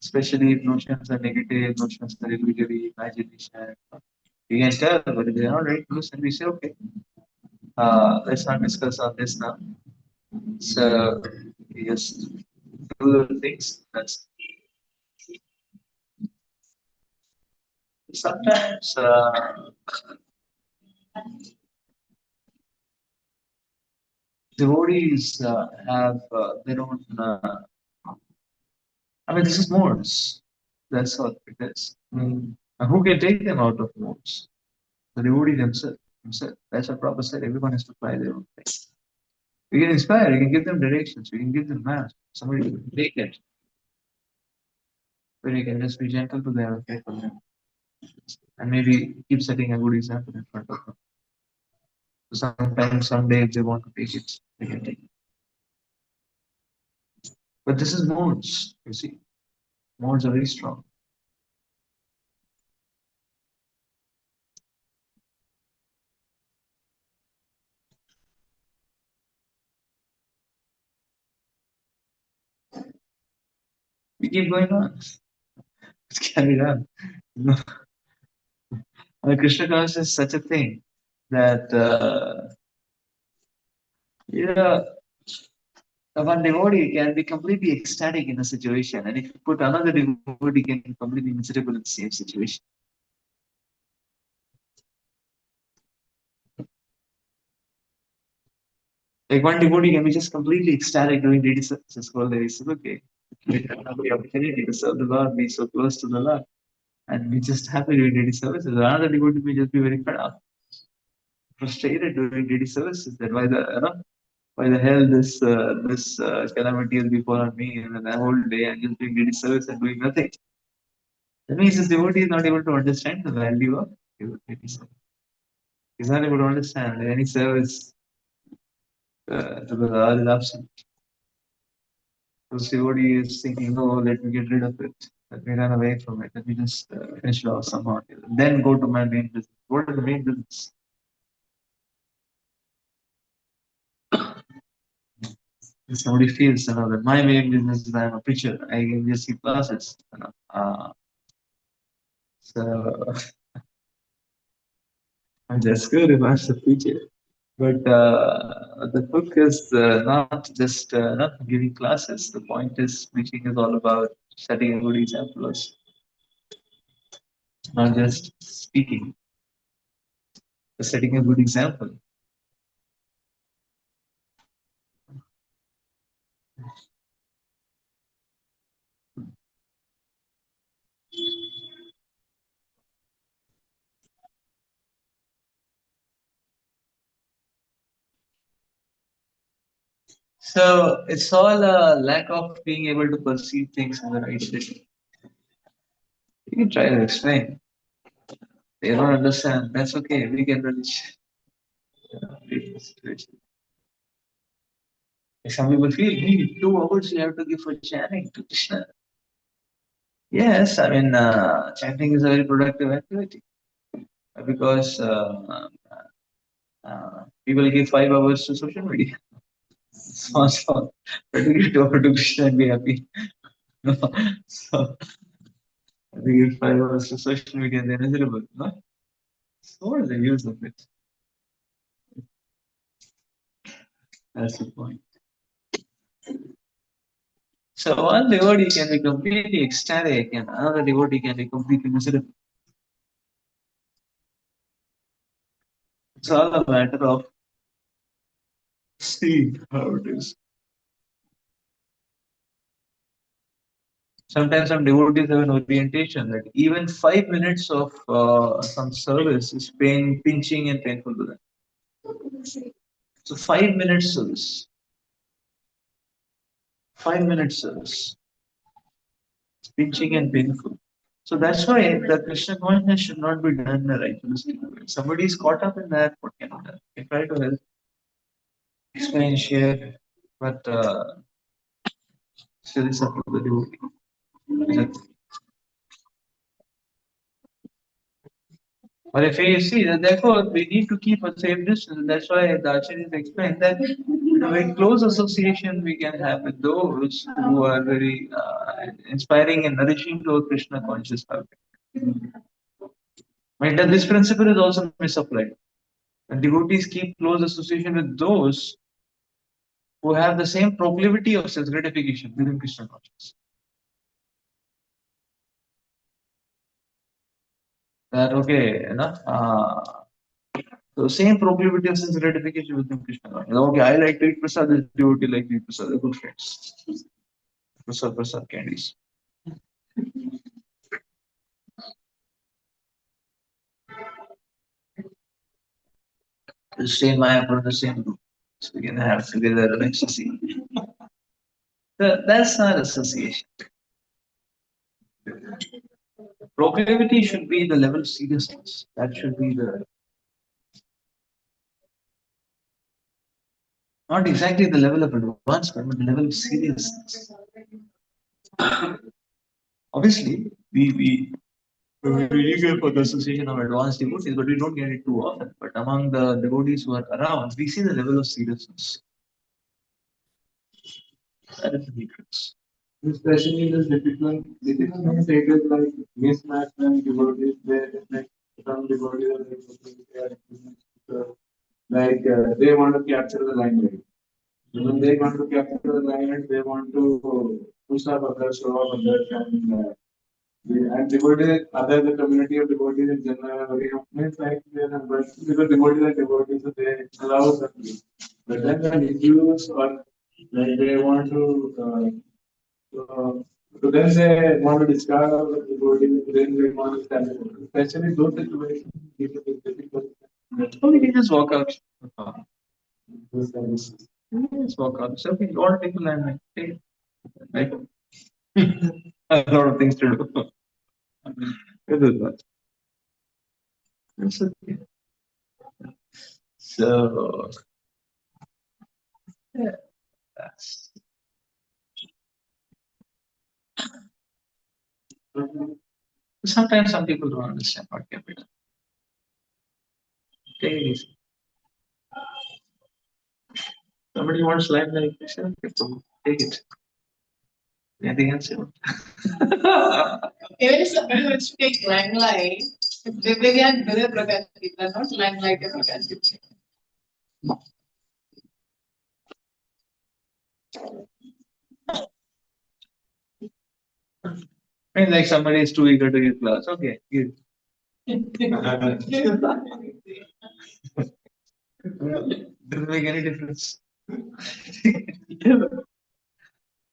especially if notions are negative, notions are illusory, imagination. We can tell, but if they're not ready to listen, we say, okay, let's not discuss on this now. So, we just do the things. That's sometimes devotees have their own. I mean, this is modes. That's what it is. Who can take them out of modes? The devotee themselves. That's what Prabhupada said. Everyone has to try their own thing. We can inspire. We can give them directions. We can give them maps. Somebody will take it. But we can just be gentle to them and pray for them. And maybe keep setting a good example in front of them. So sometimes, someday, if they want to take it, they can take it. But this is modes, you see. Modes are very strong. We keep going on. It can be done. No. Krishna consciousness is such a thing that yeah, one devotee can be completely ecstatic in a situation, and if you put another devotee, can be completely miserable in the same situation. Like one devotee can be just completely ecstatic doing daily services all day. So okay, we have the opportunity to serve the Lord, be so close to the Lord, and be just happy doing daily services. Another devotee may just be very fed up, frustrated doing daily services. That why the hell this calamity has befallen me, and then the whole day I'm just doing daily service and doing nothing. That means this devotee is not able to understand the value of daily service. He's not able to understand that any service to the Lord is absent. So devotee is thinking, oh, let me get rid of it. Let me run away from it. Let me just finish it off somehow. Then go to my main business. What is the main business? If somebody feels that my main business is I'm a preacher, I can just give classes. So that's good if I'm a preacher. But the book is not just not giving classes. The point is, preaching is all about setting a good example, not just speaking, but setting a good example. So it's all a lack of being able to perceive things in the right way. You can try to explain. They don't understand. That's okay. We can reach the situation. Some people feel, hey, 2 hours you have to give for chanting to Krishna. Yes, I mean, chanting is a very productive activity because people give 5 hours to social media. So, but to get over to Krishna and be happy. No. So, they give 5 hours to social media and they're miserable. No? So, what is the use of it? That's the point. So, one devotee can be completely ecstatic and another devotee can be completely miserable. It's all a matter of seeing how it is. Sometimes some devotees have an orientation that even 5 minutes of some service is pinching and painful to them. So 5 minutes service, 5 minutes service, it's pinching and painful. So that's why the Krishna consciousness should not be done in a ritualistic way. If somebody is caught up in that, what can be done? You try to help, explain, share, but still it's up to the devotee. But if you see, therefore we need to keep a safe distance. That's why the Acharyas explained that a very close association we can have with those who are very inspiring and nourishing to a Krishna conscious heart. Right? That this principle is also misapplied. And devotees keep close association with those who have the same proclivity of self gratification within Krishna consciousness. That okay, so same proclivity of sense gratification within Krishna consciousness. Okay, I like to eat prasad, this devotee like to eat prasad, they're good friends. Prasad candies. Stay in Mayapur in the same group. So we can have together an ecstasy. That's not association. Proclivity should be the level of seriousness. That should be the not exactly the level of advancement, but the level of seriousness. Obviously, we really go for the association of advanced devotees, but we don't get it too often. But among the devotees who are around, we see the level of seriousness. That is the difference. Especially the difficult stages like mismatch and devotees, like some devotees they want to capture the limelight. When they want to capture the limelight, they want to push up others, show up others, and devotees, other the community of devotees in general are very means like they are because devotees are devotees, so they allow them. But then when issues or like they want to. So then they want to discard all the devotees, then they want to stand it. Especially those situations, it is difficult. Or we can just walk out. Those kinds of- Just walk out. So we want to take a land, take it. Right? A lot of things to do. It is that. It's okay. So, yeah, that's. Sometimes some people don't understand what can be done. Take it easy. Somebody wants life like this, take it. Anything else you want? Even if somebody wants to take limelight, they can do the Prakash Gita, not limelight of Prakash Gita. I mean, like somebody is too eager to give class. Okay, give. Doesn't make any difference.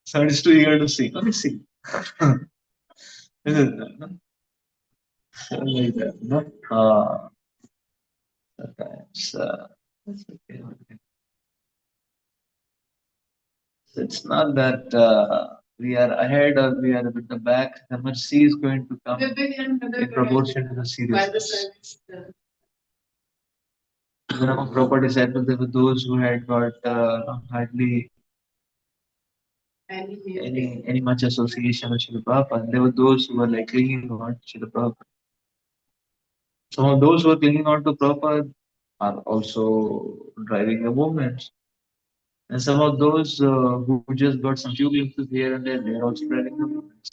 Somebody is too eager to sing. Okay, sing. Isn't that, no? Something like that, no? Sometimes, that's okay. So it's not that we are ahead or we are a bit back. The mercy is going to come in proportion to the seriousness. Even among proper disciples, there were those who had got hardly any much association with Srila Prabhupada. And there were those who were like clinging on to Srila Prabhupada. Some of those who are clinging on to Prabhupada are also driving the movement. And some of those who just got some few glimpses here and there, they are also driving the movement.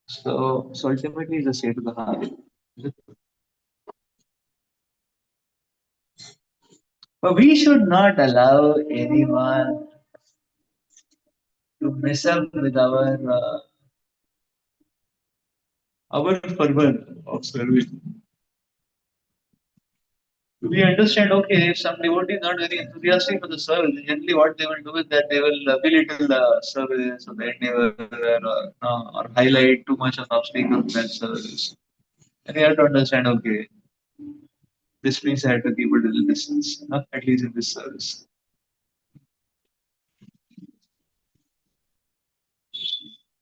So ultimately, it's a state of the heart. But we should not allow anyone to mess up with our fervor of service. We understand, okay, if some devotee is not very enthusiastic for the service, generally what they will do is that they will belittle the service or the endeavor or highlight too much of obstacles in that service. And we have to understand, okay, this means I have to keep a little distance, at least in this service.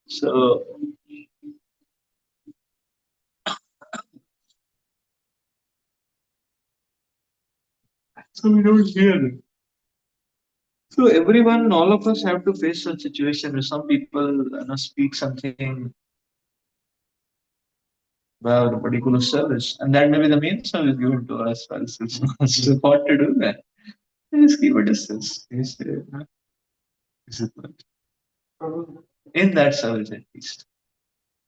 So, so we don't hear. So everyone, all of us have to face such situation where some people speak something about a particular service, and that may be the main service given to us. So what to do then? Just keep a distance. Is it not? In that service at least.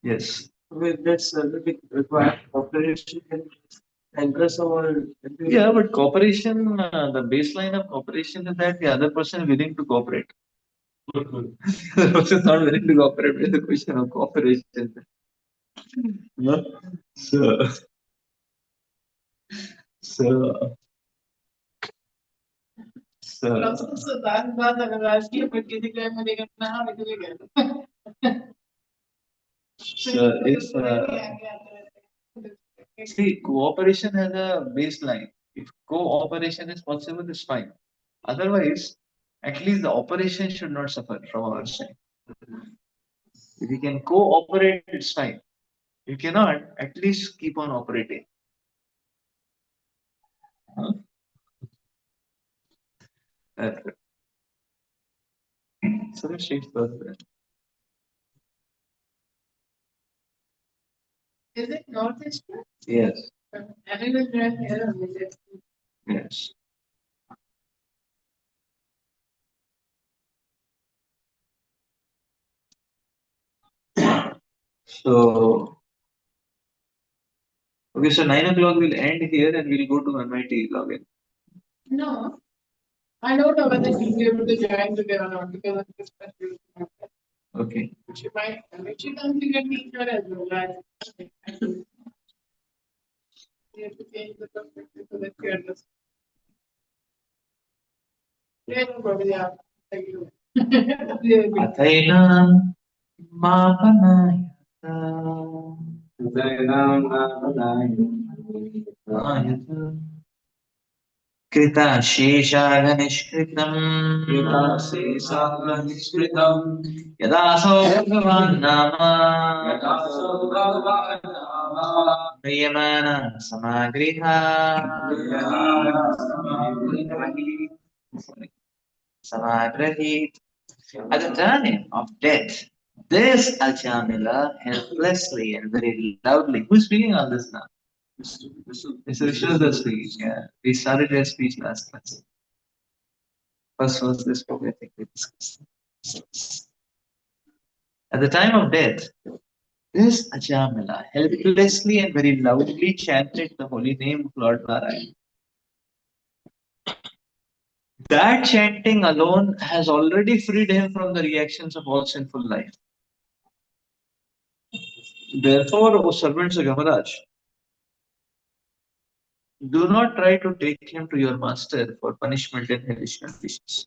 Yes. With that service require cooperation and anchor someone. Yeah, but cooperation, the baseline of cooperation is that the other person is willing to cooperate. The other person is not willing to cooperate with the question of cooperation. No? So, so, so, So that's why the राजकीय प्रकृति का मैंने करना है निकल गया so if see, cooperation has a baseline. If cooperation is possible, it's fine. Otherwise, at least the operation should not suffer from our side. If you can cooperate, it's fine. You cannot, at least keep on operating. Huh? That's it. So let's change the Is it northeast? Yes, Anyway, right here only. yes. So, okay, so 9 o'clock will end here and we'll go to MIT login. No, I don't know whether she'll be able to join today or not because of this special. Okay. She might, she comes to get teacher as well. Right? You have to change the perspective so that you understand. Yeah, no problem. Yeah, thank you. Athainam Mapanayata Krita Sheshaga Nishkritam Yadaso Bhagavan Nama Priyamana Samagriha Samagrahi. At the time of death, this Ajamila helplessly and very loudly. Who's speaking on this now? It's Rishabh speech. Yeah, we started their speech last class. First was this book, I think we discussed. At the time of death, this Ajamila helplessly and very loudly chanted the holy name of Lord Narayan. That chanting alone has already freed him from the reactions of all sinful life. Therefore, O servants of Yamaraj, do not try to take him to your master for punishment in hellish conditions.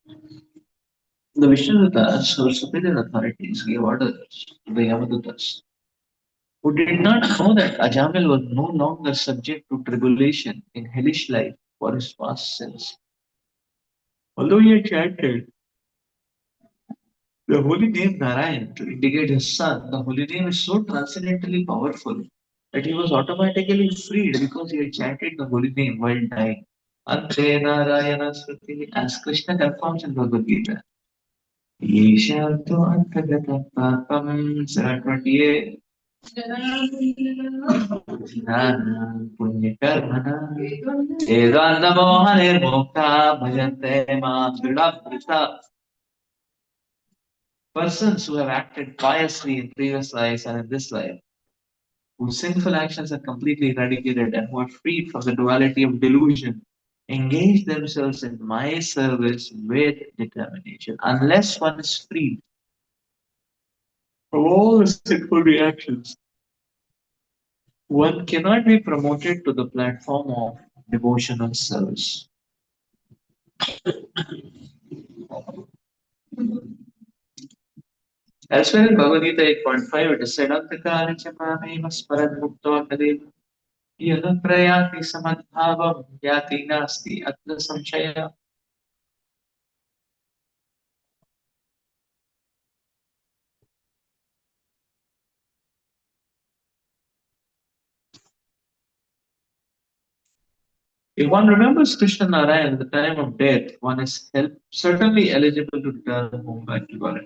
The Vishnudutas, or superior authorities, gave orders to the Yamadutas, who did not know that Ajamil was no longer subject to tribulation in hellish life for his past sins. Although he had chanted the holy name Narayan to indicate his son, the holy name is so transcendently powerful that he was automatically freed because he had chanted the holy name while dying. Ante Narayana Sruti, as Krishna confirms in Bhagavad Gita. Yeshanto Antagata Papam 728 Jnana Punyakarmana Edandamohanir Mokta Bhajante Ma Sridhaprita. Persons who have acted piously in previous lives and in this life, whose sinful actions are completely eradicated and who are freed from the duality of delusion, engage themselves in my service with determination. Unless one is freed from all the sinful reactions, One cannot be promoted to the platform of devotional service. Elsewhere in Bhagavad Gita 8.5, it is said, Antakali chamameva smaran mukta kadeva yada prayati samadbhavam yati nasti atra samshaya. If one remembers Krishna Narayan at the time of death, one is certainly eligible to return home back to God.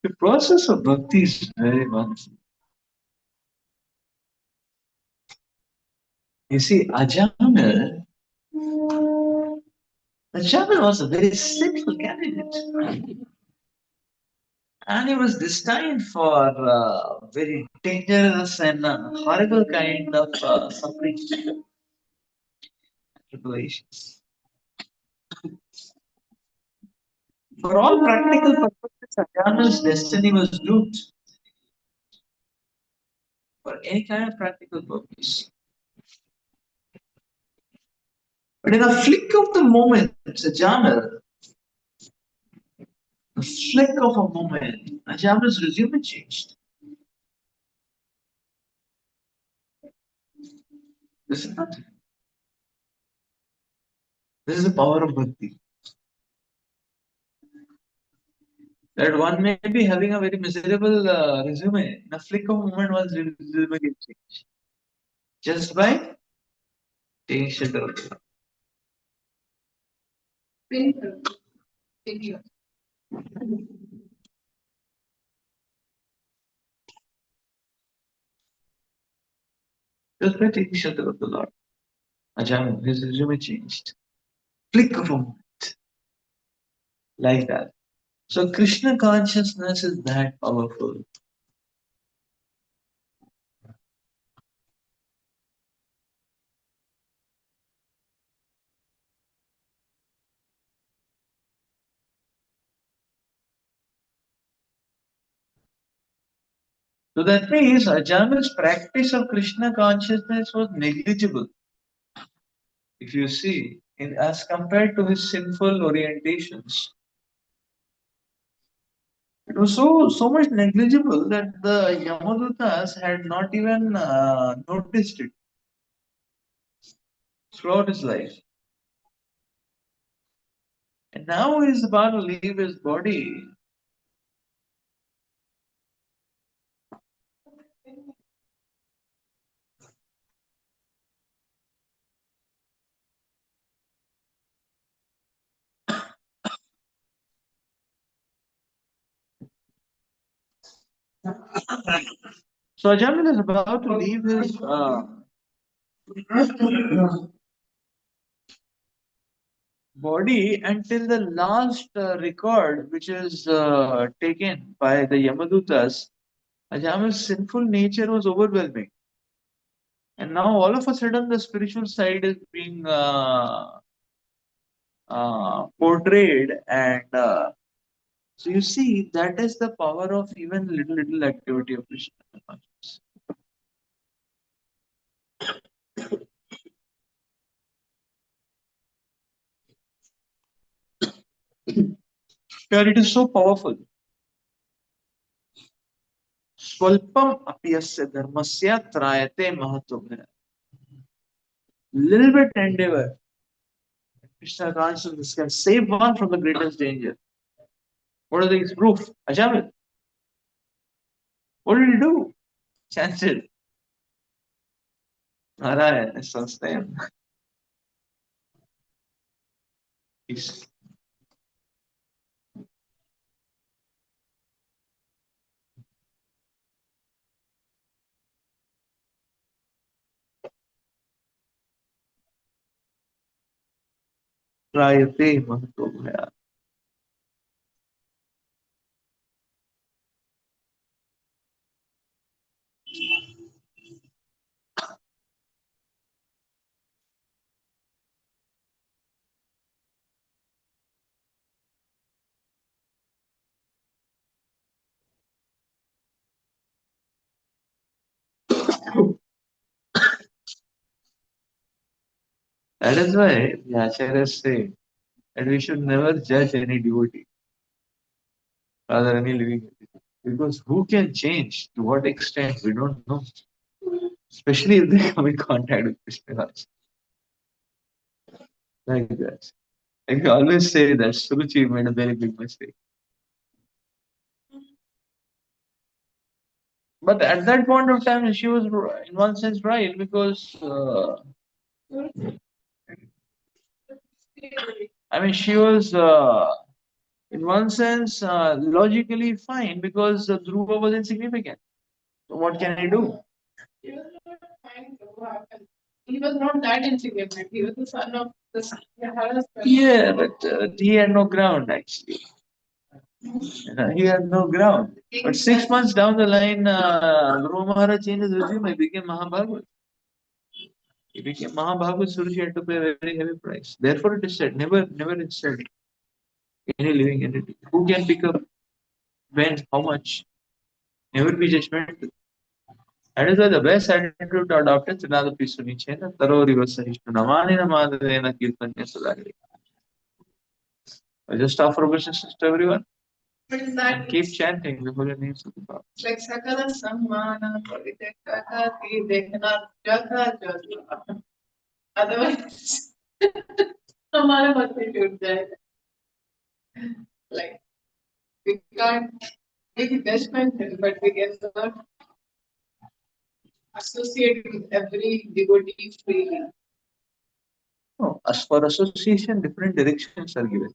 The process of bhakti is very wonderful. You see, Ajamil was a very simple candidate. And he was destined for very dangerous and horrible kind of suffering tribulations. For all practical purposes, Ajamil's destiny was doomed for any kind of practical purpose. But in a flick of the moment, Ajamil, a flick of a moment, Ajamil's resume changed. This is not. This is the power of bhakti. That one may be having a very miserable resume. In a flick of a moment, one's resume gets changed. Just by taking shelter of the Lord. Thank you. Just by taking shelter of the Lord. Ajahn, his resume changed. Flick of a moment. Like that. So Krishna consciousness is that powerful. So that means Ajah's practice of Krishna consciousness was negligible. If you see, as compared to his sinful orientations, it was so much negligible that the Yamadutas had not even noticed it throughout his life. And now he is about to leave his body. So Ajamil is about to leave his body until the last record, which is taken by the Yamadutas. Ajamil's sinful nature was overwhelming. And now all of a sudden the spiritual side is being portrayed, and so you see that is the power of even little activity of Krishna consciousness. Here it is so powerful. Swalpam apyasya dharmasya trayate mahatobhaya. Little bit endeavor, Krishna consciousness can save one from the greatest danger. What are these proof? Ajamil. What did he do? Chanted. Narayan is sustained. Peace. त्रायते Mahato भयात्. That is why the acharyas say that we should never judge any devotee, rather any living entity. Because who can change? To what extent? We don't know. Especially if they come in contact with Krishna consciousness. Like that. Like we always say that Suruchi made a very big mistake. But at that point of time, she was in one sense right because I mean she was in one sense logically fine because Dhruva was insignificant. So what can I do? He was not trying to happen. He was not that insignificant. He was the son of the husband. Yeah, but he had no ground actually. He had no ground. But 6 months down the line, Dhruva Maharaj changed his resume, became Mahabhagavad. He became Mahabhagavad. Suruchi had to pay a very heavy price. Therefore, it is said, never insult any living entity. Who can pick up when, how much? Never be judgmental. That is why the best attitude to adopt is Trinadapi Sunichena, Tarori Vasahishnu, Namani Namadena Kirtanya Sadari. I just offer obeisances to everyone. But in that And keep chanting the holy names of the Lord. like Sakala Sammana Pavitakati Dekhna Jatha Jatha. Otherwise, हमारा मत पे टूट जाएगा. Like we can't make judgment, but we cannot associate with every devotee freely. No, as for association, different directions are given.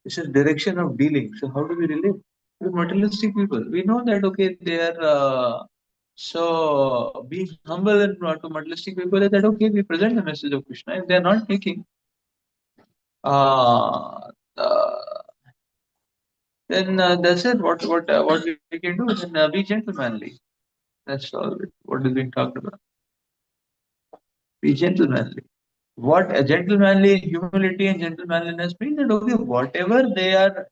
This is direction of dealing. So how do we relate with materialistic people? We know that okay, they are so being humble and to materialistic people is that okay, we present the message of Krishna. If they are not taking, uh, uh, then that's it. What we can do? Then be gentlemanly. That's all. What is being talked about. Be gentlemanly. What a gentlemanly humility and gentlemanliness means that okay, whatever they are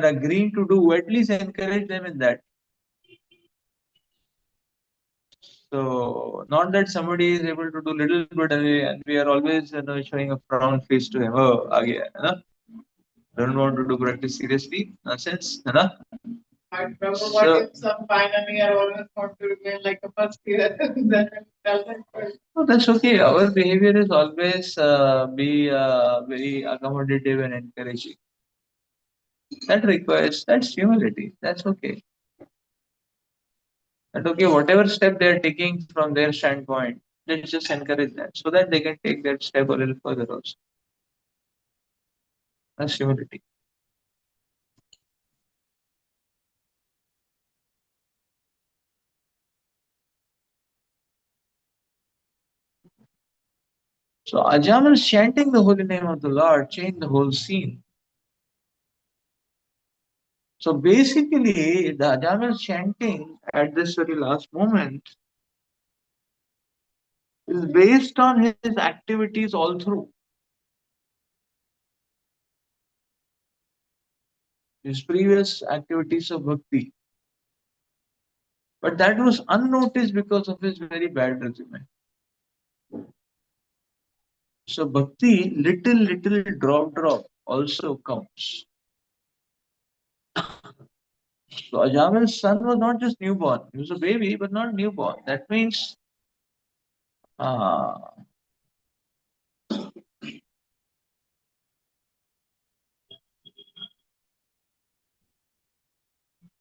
agreeing to do, at least encourage them in that. So not that somebody is able to do little bit and we are always showing a frown face to him. Oh, again, don't want to do practice seriously. Nonsense, But Prabhu, what if some final year always want to remain like a first year? Then doesn't work. No, that's okay. Our behavior is always be very accommodative and encouraging. That's humility. That's okay. And okay, whatever step they are taking from their standpoint, let's just encourage that so that they can take that step a little further also. That's humility. So Ajamal chanting the holy name of the Lord changed the whole scene. So basically, the Ajamal chanting at this very last moment is based on his activities all through. His previous activities of bhakti. But that was unnoticed because of his very bad resume. So bhakti, little drop also counts. So Ajamal's son was not just newborn. He was a baby, but not newborn. That means uh,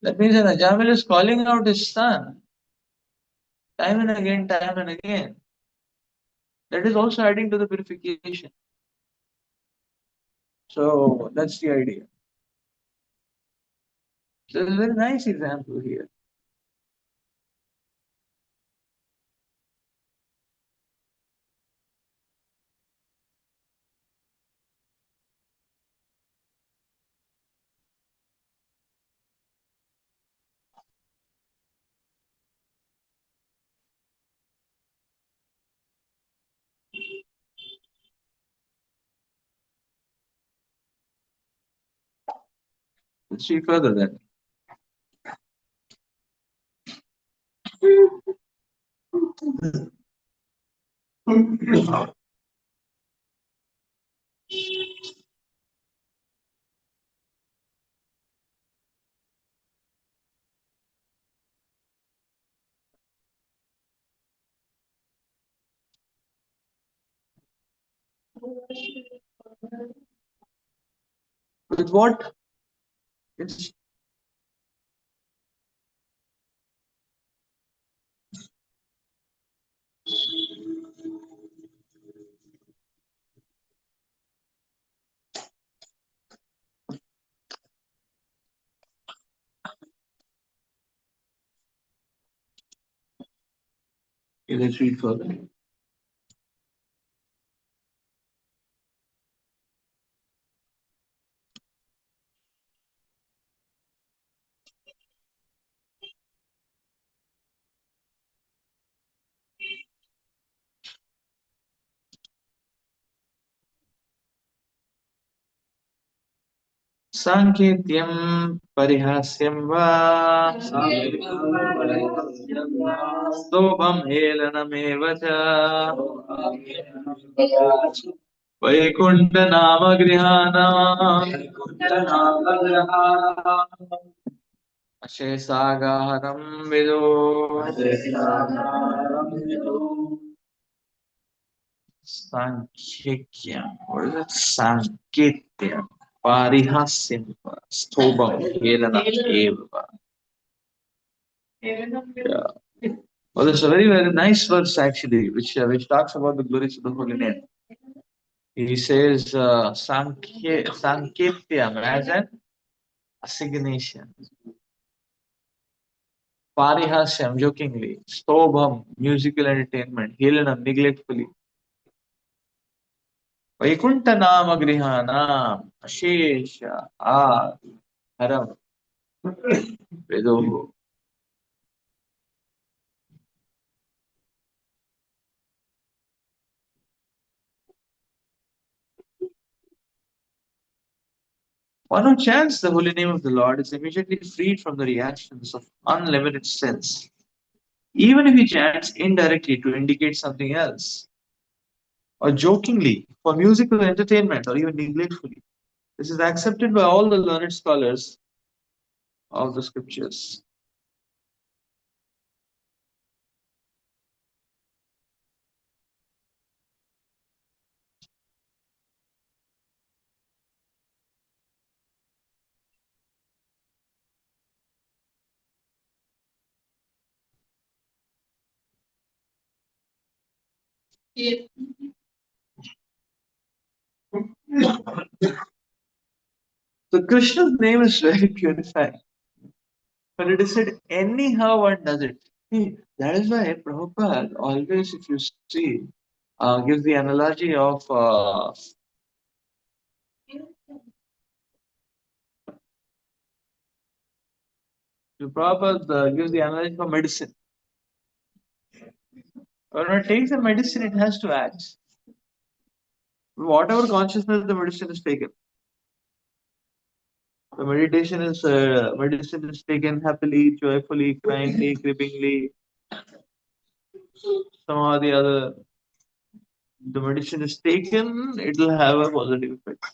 that means that Ajamal is calling out his son time and again. That is also adding to the purification. So that's the idea. So it's a very nice example here. Let's read further then. With what? It's okay, let's read further. Sanketyam parihasyam va stobham helanameva cha Vaikunta nama grihana Ashesagaharam vido Sankhyakyam. What is it? Sanketyam parihasyam va stobham helanameva. Yeah. Well, it's a very, very nice verse actually, which talks about the glories of the holy name. He says Sanketyam as an assignation, Parihasyam jokingly, Stobham musical entertainment, Helanam neglectfully, Vaikunta Nama Grihanam, Ashesha, Haram, Vedoho. One who chants the holy name of the Lord is immediately freed from the reactions of unlimited sense, even if he chants indirectly to indicate something else, or jokingly for musical entertainment, or even neglectfully. This is accepted by all the learned scholars of the scriptures. So Krishna's name is very purifying, but it is said anyhow one does it. See, that is why Prabhupada always, if you see, gives the analogy of Prabhupada gives the analogy for medicine. When one takes the medicine, it has to act. Whatever consciousness the medicine is taken. The medicine is taken happily, joyfully, kindly, creepingly, somehow or the other. The medicine is taken, it will have a positive effect.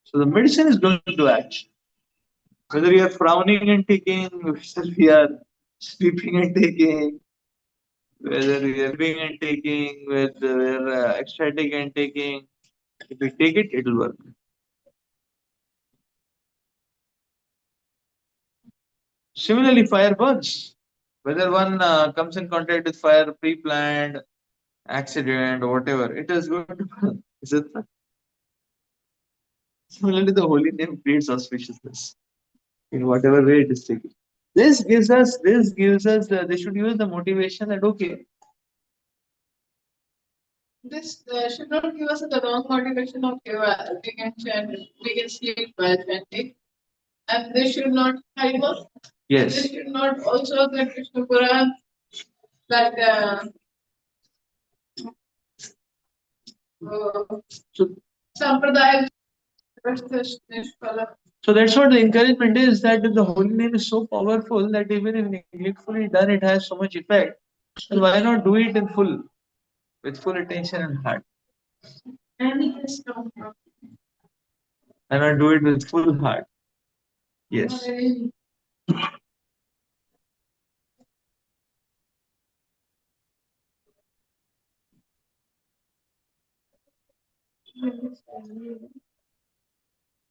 So the medicine is going to act. Whether we are frowning and taking, whether we are sleeping and taking, whether we are sleeping and taking, whether we are ecstatic and taking, if we take it, it will work. Similarly, fire burns. Whether one comes in contact with fire, pre-planned, accident, or whatever, it is going to burn. Is it not? Similarly, the holy name creates auspiciousness in whatever way it is taken. This gives us, they should use the motivation that, okay, This should not give us the wrong motivation of we can chant, we can sleep while chanting, and this should not help us. Yes. This should not also the Krishna Puran that So, Sampradaya versus Nishpala. so that's what the encouragement is, that the holy name is so powerful that even if neglectfully done, it has so much effect. So why not do it in full, with full attention and heart? And it is from Why not do it with full heart? Yes.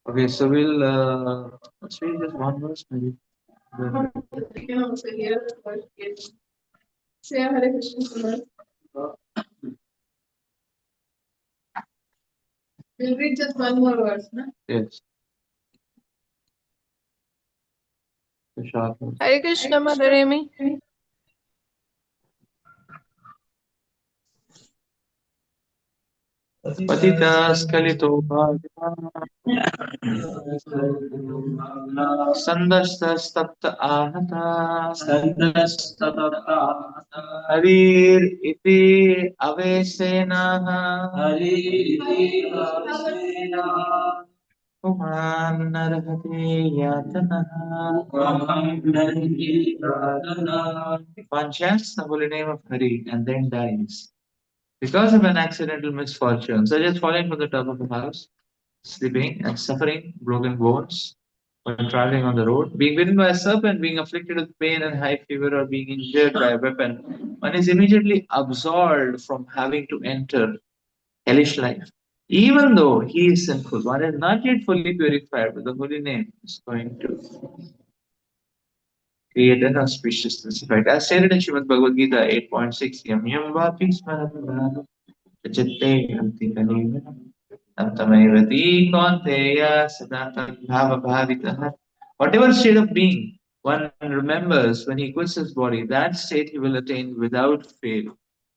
Okay, so we'll let's read just one verse maybe. We can also hear the first case. Say Hare Krishna Kumar. We'll read just one more verse, no? Yes. Hare Krishna, Mother Amy. पतितस्खलितो सन्दस्तप्त आहता हरिरिति अवेसेनाः पुमान्नर्हति यातनः. If one chants the holy name of Hari and then dies because of an accidental misfortune, such as falling from the top of a house, sleeping and suffering broken bones when traveling on the road, being bitten by a serpent, being afflicted with pain and high fever, or being injured by a weapon, one is immediately absolved from having to enter hellish life. Even though he is sinful, one is not yet fully purified, but the holy name is going to create an auspiciousness effect. As stated in Srimad Bhagavad Gita 8.6, Yam Yam Vapi Smaranam Chachitte Anti Kanina Antamayavati Konteya Sada Bhava Bhavitah. Whatever state of being one remembers when he quits his body, that state he will attain without fail.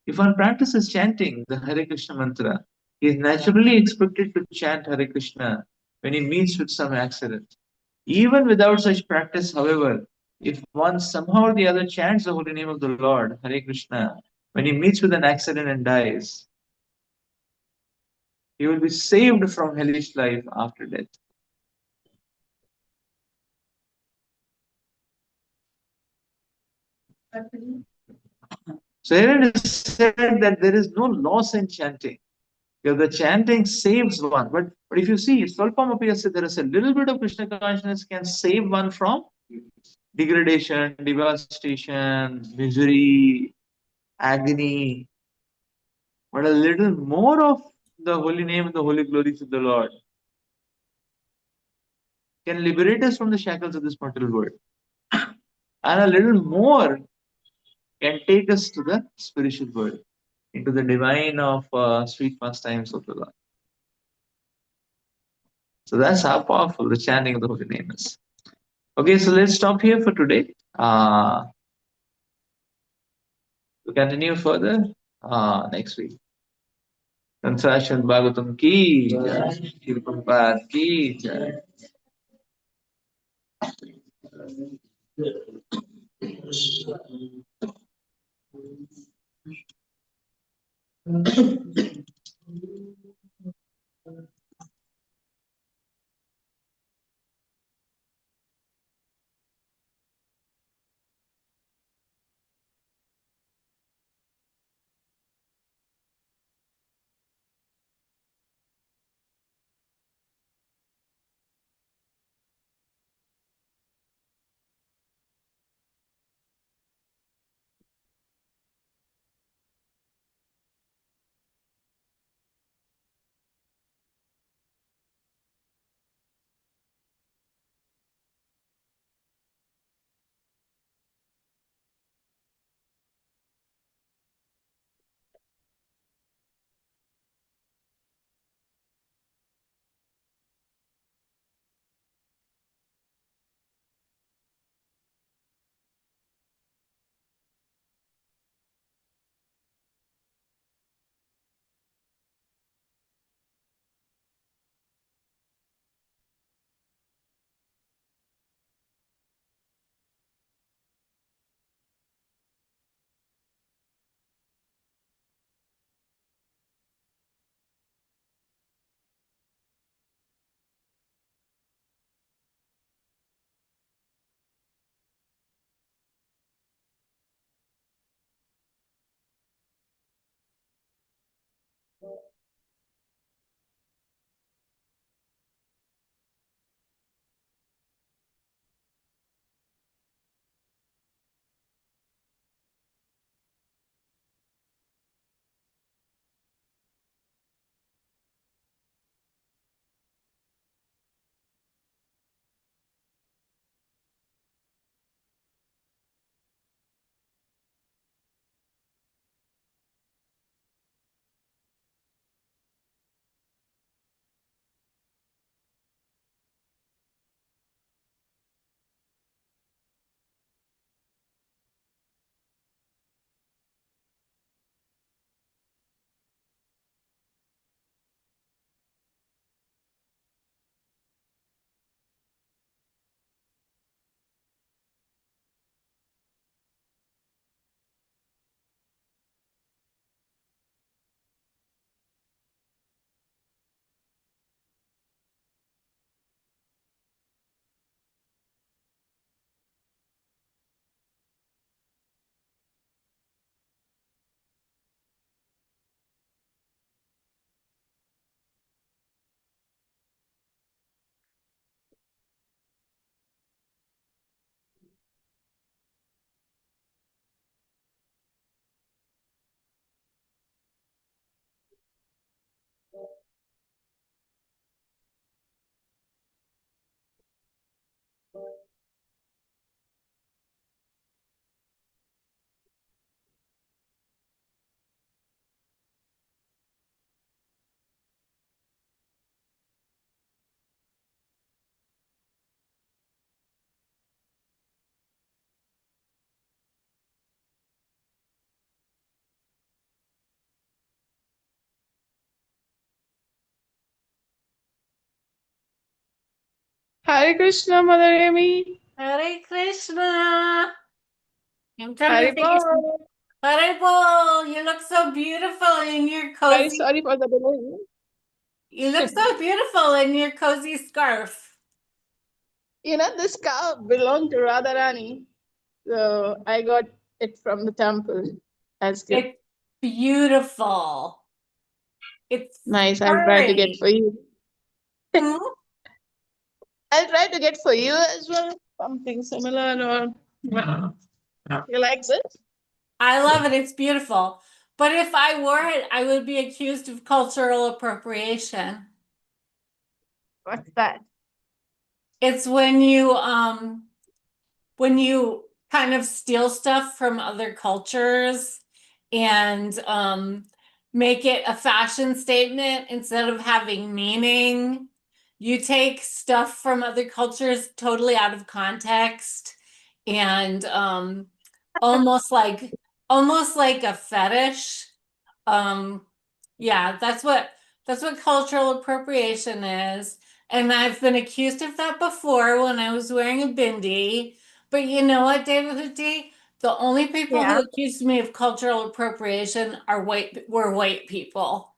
If one practices chanting the Hare Krishna mantra, he is naturally expected to chant Hare Krishna when he meets with some accident. Even without such practice, however, if one somehow or the other chants the holy name of the Lord, Hare Krishna, when he meets with an accident and dies, he will be saved from hellish life after death. So here it is said that there is no loss in chanting. Because the chanting saves one. But if you see, Swalpam appears there is a little bit of Krishna consciousness can save one from degradation, devastation, misery, agony. But a little more of the holy name and the holy glories of the Lord can liberate us from the shackles of this mortal world. And a little more can take us to the spiritual world, into the divine of sweet pastimes of the Lord. So that's how powerful the chanting of the holy name is. Okay, so let's stop here for today. We'll continue further next week. Concession Bhagavatam ki jai, Srila Prabhupada ki jai. Hare Krishna, Mother Amy. Hare Krishna. I'm trying Hare to think. Bol. Hare Bol, you look so beautiful in your Very cozy. sorry for the delay. You look so beautiful in your cozy scarf. You know, this cow belonged to Radharani. So I got it from the temple as gift. It's beautiful. It's Nice. I'll try to get furry. for you. Hmm? I'll try to get for you as well. Something similar or you like this? I love it. It's beautiful. But if I wore it, I would be accused of cultural appropriation. What's that? It's when you kind of steal stuff from other cultures and make it a fashion statement instead of having meaning. You take stuff from other cultures totally out of context and almost like a fetish. Yeah, that's what cultural appropriation is. And I've been accused of that before when I was wearing a bindi. But you know what, David Hutti? The only people who Yeah. accused me of cultural appropriation were white people.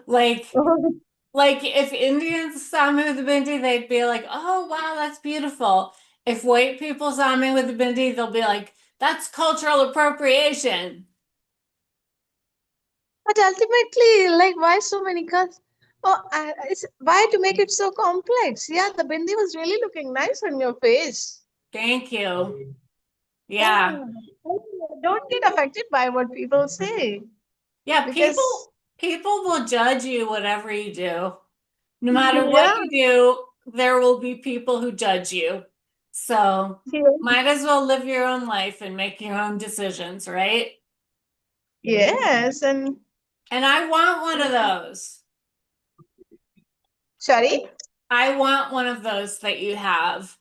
Like if Indians saw me with a bindi, they'd be like, "Oh wow, that's beautiful." If white people saw me with a bindi, they'll be like, "That's cultural appropriation." But ultimately, like, why so many colors? Oh, why to make it so complex? Yeah, the bindi was really looking nice on your face. Thank you. Yeah. Don't get affected by what people say. Yeah, Because people will judge you whatever you do. No matter what yeah, you do, there will be people who judge you. So might as well live your own life and make your own decisions, right? yes, and And I want one of those. sorry. I want one of those that you have.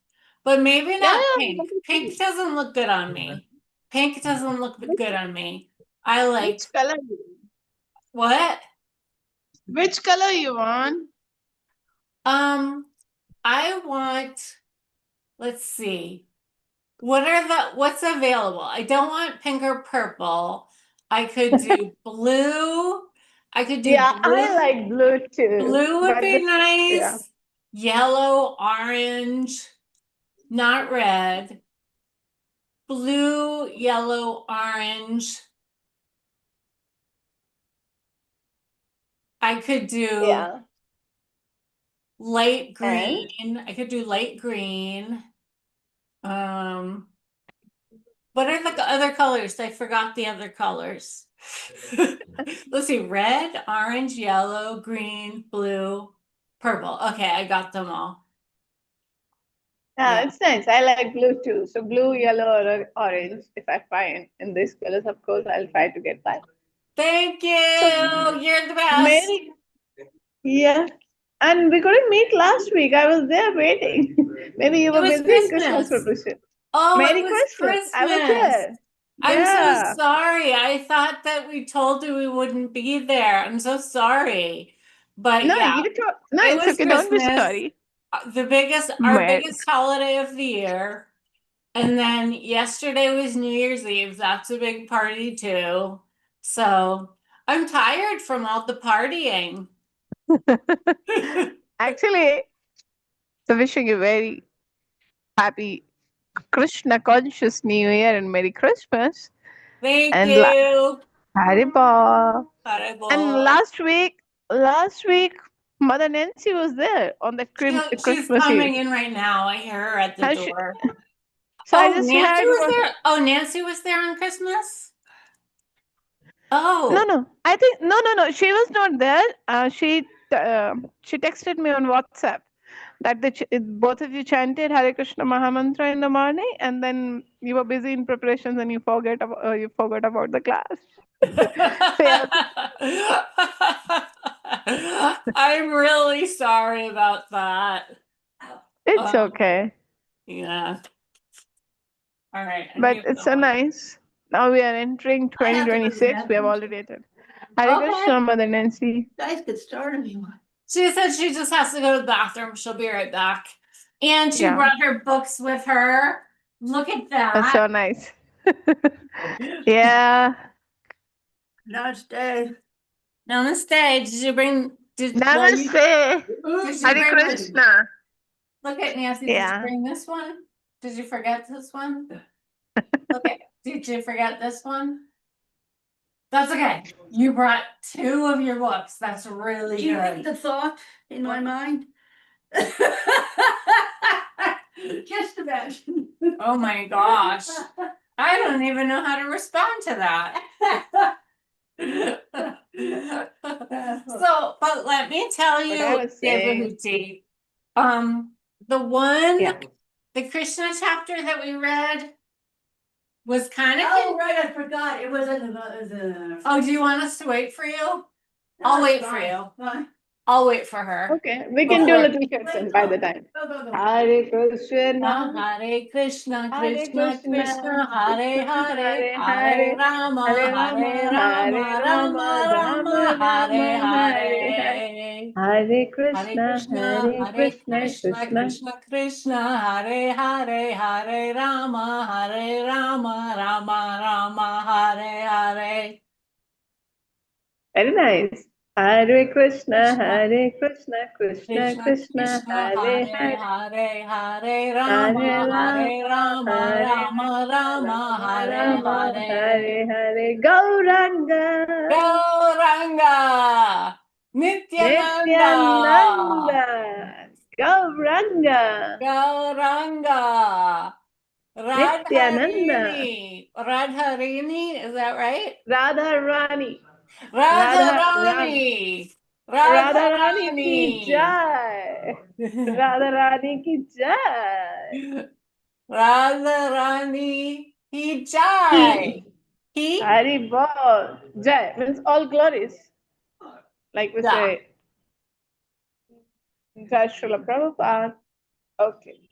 But maybe not pink. Pink doesn't look good on me. Pink doesn't look good on me. I like Which color? what? Which color you want? I want, let's see. What's available? I don't want pink or purple. I could do blue. I could do Yeah, blue. I like blue too. Blue would but be the- nice. yeah. Yellow, orange, not red. Blue, yellow, orange. I could do Yeah. light And? green. I could do light green. What are the other colors? I forgot the other colors. Let's see, red, orange, yellow, green, blue, purple. Okay, I got them all. Yeah, Yeah. it's nice. I like blue too. So blue, yellow, or orange. If I find in these colors, of course, I'll try to get that. Thank you. So, You're the best. Mary, yeah. And we couldn't meet last week. I was there waiting. Maybe you It were was busy in Christmas Christmas. preparation. Oh, Merry it was Christmas. I was Christmas. there. I'm so Yeah. sorry. I thought that we told you we wouldn't be there. I'm so sorry. But No, yeah, no, it it's was okay. Don't be Christmas. sorry. Our Merry. biggest holiday of the year. And then yesterday was New Year's Eve. That's a big party too. So I'm tired from all the partying. Actually, so wishing you very happy Krishna conscious New Year and Merry Christmas. Thank And you. Haribo. And Haribo. last week, Mother Nancy was there on the She's Christmas coming Eve. in right now. I hear her at the Has she- door. So I Oh, just Nancy heard. was there. Oh, Nancy was there on Christmas. No, Oh, no. I think no. She was not there. She texted me on WhatsApp that both of you chanted Hare Krishna Mahamantra in the morning, and then you were busy in preparations and you forgot about the class. So yeah, I'm really sorry about that. it's okay. Yeah. All right. I But need it's so someone. nice. Now we are entering I have to go to the 2026. We have bathroom. already entered. Hare Krishna, Mother Nancy. Guys, get started if you want. She said she just has to go to the bathroom. She'll be right back. And she Yeah. brought her books with her. Look at That's that. so nice. Yeah. Namaste. Namaste. Did you bring Namaste. Did you Hare bring Krishna. Look at Nancy. Did Yeah. you bring this one? Did you forget this one? Okay. Did you forget this one? That's okay. You brought 2 of your books. That's really Do you read good. the thought in my mind? Just imagine. Oh my gosh. I don't even know how to respond to that. So, but let me tell But I you, was saying, Devahuti, the one, yeah. the Krishna chapter that we read was kind of. Oh, right, I forgot. It wasn't the. Oh, do you want us to wait for you? I'll wait for you. Fine. I'll wait for her. Okay, we can do a little kirtan by the time. Go. Hare Krishna. Hare Krishna, Hare Krishna Krishna, Krishna, Hare Hare, Hare Hare Hare, Rama, Hare Hare Rama, Rama, Hare Rama Rama, Rama, Rama Hare Rama, Hare Hare. Hare. Hare Hare Krishna, Krishna, Hare Hare Krishna, Krishna, Krishna. Krishna Krishna, Hare Hare, Hare Rama, Hare Rama, Rama Rama, Hare Hare. Very nice. Hare Krishna, Krishna. Hare Krishna, Krishna Krishna Krishna, Krishna, Hare Hare Hare. Hare, Hare Hare Rama, Rama, Hare Rama, Hare Rama Rama, Rama, Hare Rama, Hare. Hare Hare. Gauranga, Gauranga, Nityananda, Nityananda, Gauranga, Gauranga, Nityananda, Radharini, Radharini, is that right? Radha Rani, Radharani, Radharani ki Radharani, jai, Radharani ki jai. Radharani, he jai. He Hari Bol. Jai means all glories. Like we Yeah. say, Jai Srila Prabhupada. Okay.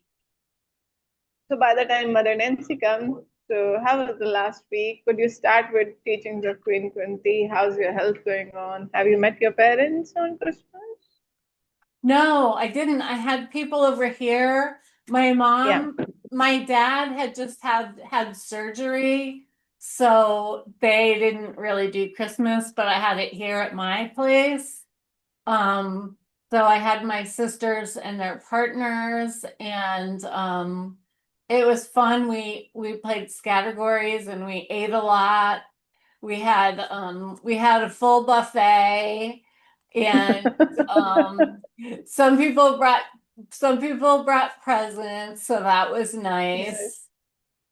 So by the time Mother Nancy comes, so how was the last week? Could you start with teachings of Queen Kunti? How's your health going on? Have you met your parents on Christmas? No, I didn't. I had people over here. My mom, my dad had just had surgery, so they didn't really do Christmas, but I had it here at my place. So I had my sisters and their partners, and it was fun. We played categories and we ate a lot. We had a full buffet, and some people brought presents, so that was nice.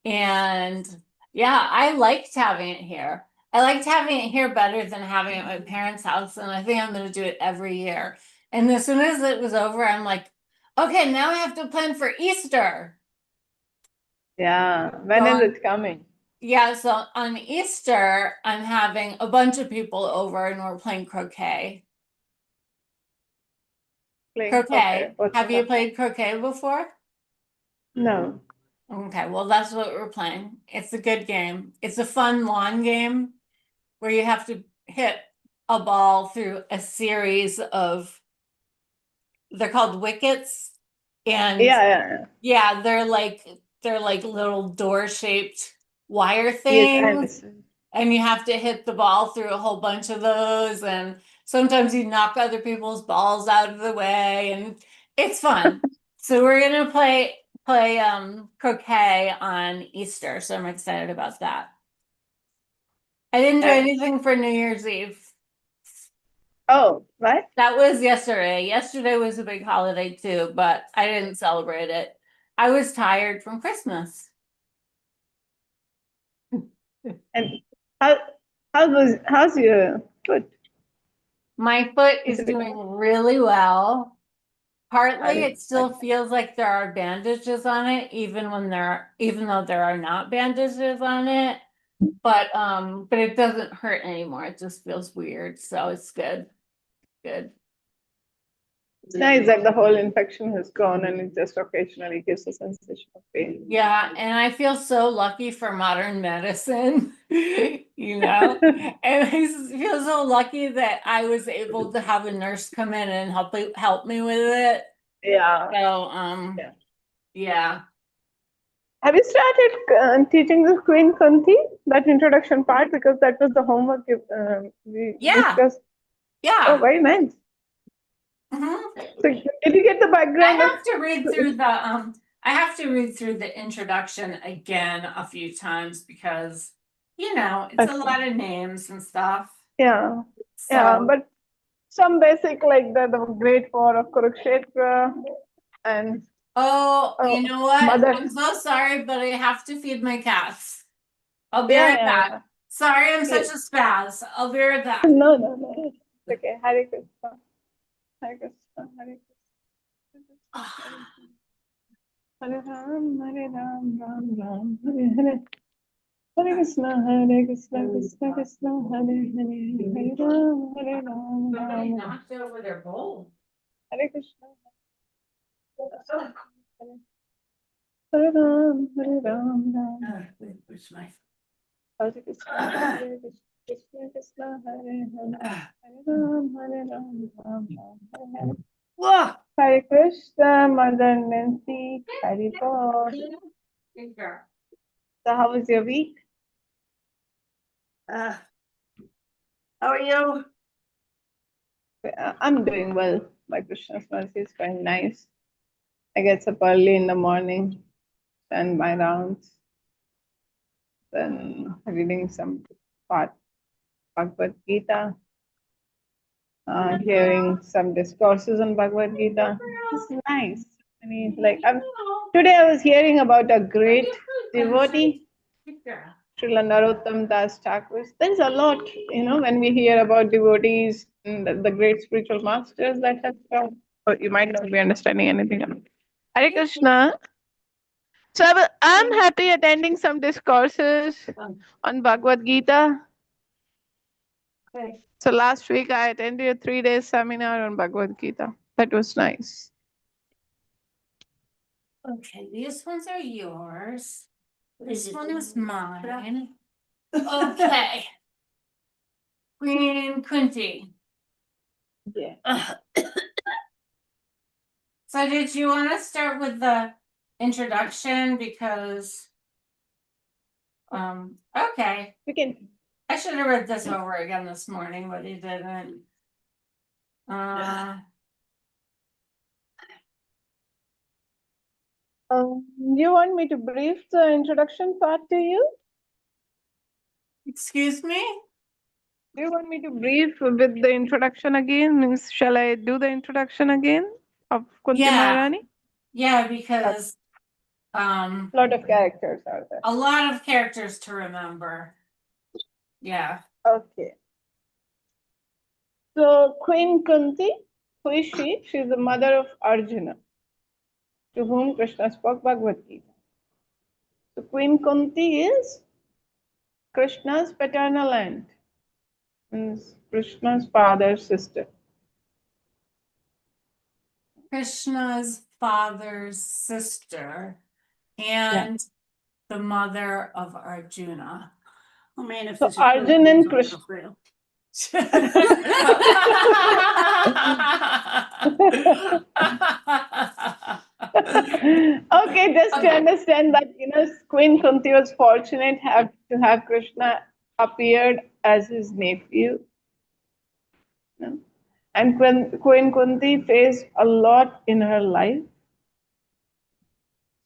And yeah, I liked having it here. I liked having it here better than having it at my parents' house, and I think I'm going to do it every year. And as soon as it was over, I'm like, okay, now I have to plan for Easter. Yeah. When is it coming? Yeah, so on Easter, I'm having a bunch of people over and we're playing croquet. Croquet. What's Have you that? played croquet before? No. Okay, well, that's what we're playing. It's a good game. It's a fun lawn game where you have to hit a ball through a series of, they're called wickets. And Yeah. they're like little door-shaped wire Yes, I things. understand. And you have to hit the ball through a whole bunch of those, and sometimes you knock other people's balls out of the way, and it's fun. So we're gonna play croquet on Easter, so I'm excited about that. I didn't do Nice. anything for New Year's Eve. Oh, right? That was yesterday. Yesterday was a big holiday too, but I didn't celebrate it. I was tired from Christmas. And how's your foot? My foot is Is it doing really well. Partly, I- it still feels like there are bandages on it, even though there are not bandages on it. But it doesn't hurt anymore. It just feels weird, so it's good. Good. It's nice that the whole infection has gone and it just occasionally gives a sensation of pain. Yeah, and I feel so lucky for modern medicine, you know? And I feel so lucky that I was able to have a nurse come in and help me with it. Yeah. So, Yeah. yeah. Have you started teaching the Queen Kunti, that introduction part? Because that was the homework we Yeah. discussed. Yeah. Oh, very nice. Mhm. So did you get the I background of have to read through the introduction again a few times because it's a Okay. lot of names and stuff. Yeah, So yeah, but some basic like the Great War of Kurukshetra and you know what? Mother. I'm so sorry, but I have to feed my cats. I'll be Yeah, right yeah, back. Sorry, I'm such Yeah. a spaz. I'll be right back. No, no, no. It's okay. Hare Krishna. Hare Krishna. Hare Krishna. Hare Ram, Hare Ram, Ram Ram, Hare Hare. Hare Krishna, Krishna Krishna, Hare Hare. Hare Ram, Hare Ram, Somebody Ram Ram. knocked over their bowl. Hare Krishna. Hare Ram, Hare Ram, Ram. Where's my? Hare Krishna, Hare Krishna, Krishna Hare Hare. Hare Ram, Hare Ram, Ram Ram, Hare Hare. Whoa! Hare Krishna, Mother Nancy, Hare Paul. Good girl. So how was your week? How are you? I'm doing well. By Krishna's mercy is very nice. I get up early in the morning, done my rounds, then reading some part Bhagavad Gita, hearing some discourses on Bhagavad Gita. It's nice. I mean, like today I was hearing about a great devotee, Good girl. Srila Narottam Das Thakur. There's a lot, when we hear about devotees and the great spiritual masters that have come. Oh, you might not be understanding anything. Hare Krishna. So I'm happy attending some discourses on Bhagavad Gita. Okay. So last week I attended a 3-day seminar on Bhagavad Gita. That was nice. Okay, these ones are yours. Is This it one is the- mine. Okay. Queen Kunti. Yeah. So did you want to start with the introduction? Because okay. We can. I should have read this over again this morning, but you didn't. You want me to brief the introduction part to you? Excuse me? Do you want me to brief with the introduction again? Means, shall I do the introduction again of Kunti Yeah. Maharani? Yeah, because A lot of characters are there. a lot of characters to remember. Yeah. Okay. So Queen Kunti, who is she? She is the mother of Arjuna, to whom Krishna spoke Bhagavad Gita. So Queen Kunti is Krishna's paternal aunt, means Krishna's father's sister. Krishna's father's sister and the mother of Arjuna. Oh man, if So this is Arjun and I'm gonna fail. Okay, just to understand that, Queen Kunti was fortunate to have Krishna appeared as his nephew. And Queen Kunti faced a lot in her life.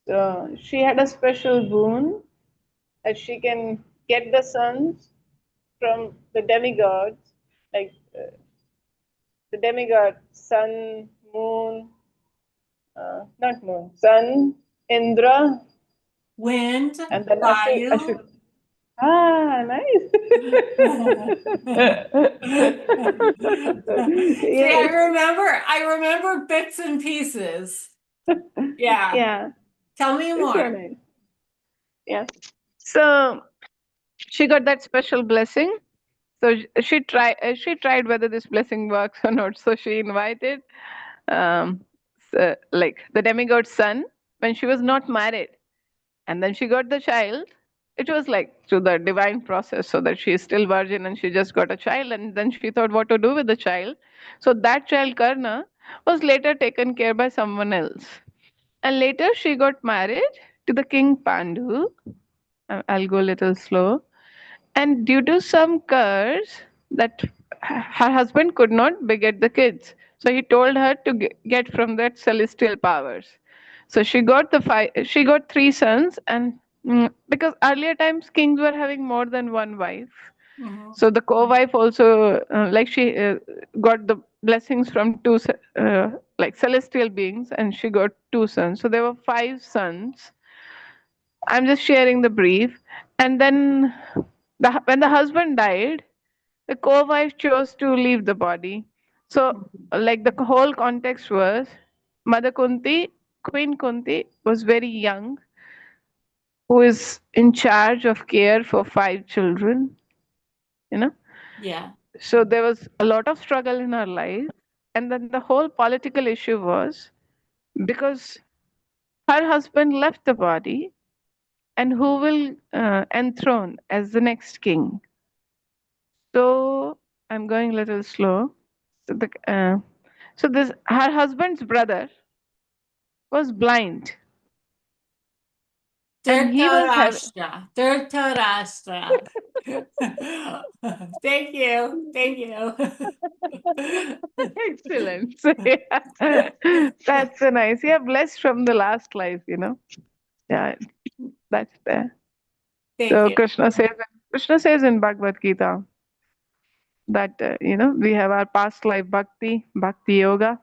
So she had a special boon that she can get the sons from the demigods, like the demigod, sun, moon, not moon, sun, Indra, Wind, and then Vayu. Ashur. Ah, nice. See, I remember bits and pieces. Yeah. Yeah. Tell me It's more. so nice. Yeah. So she got that special blessing. So she tried whether this blessing works or not. So she invited like the demigod's son when she was not married. And then she got the child. it was like through the divine process, so that she is still virgin and she just got a child, and then she thought what to do with the child. So that child, Karna, was later taken care by someone else. And later she got married to the king Pandu. I'll go a little slow. And due to some curse, that her husband could not beget the kids. So he told her to get from that celestial powers. So she got three sons, and because earlier times kings were having more than one wife. Mhm. So the co-wife also, like she got the blessings from two like celestial beings, and she got two sons. So there were five sons. I'm just sharing the brief. And then when the husband died, the co-wife chose to leave the body. So like the whole context was Mother Kunti, Queen Kunti was very young, who is in charge of care for five children, you know. Yeah. So there was a lot of struggle in her life. And then the whole political issue was because her husband left the body, and who will enthrone as the next king. So I'm going a little slow. So, so this her husband's brother was blind, and he was having. Dhritarashtra. Dhritarashtra. Thank you. Thank you. Excellent. So, yeah. That's so nice. Yeah, blessed from the last life, you know. Yeah, that's there. Thank So you. Krishna says in Bhagavad Gita that we have our past life bhakti yoga.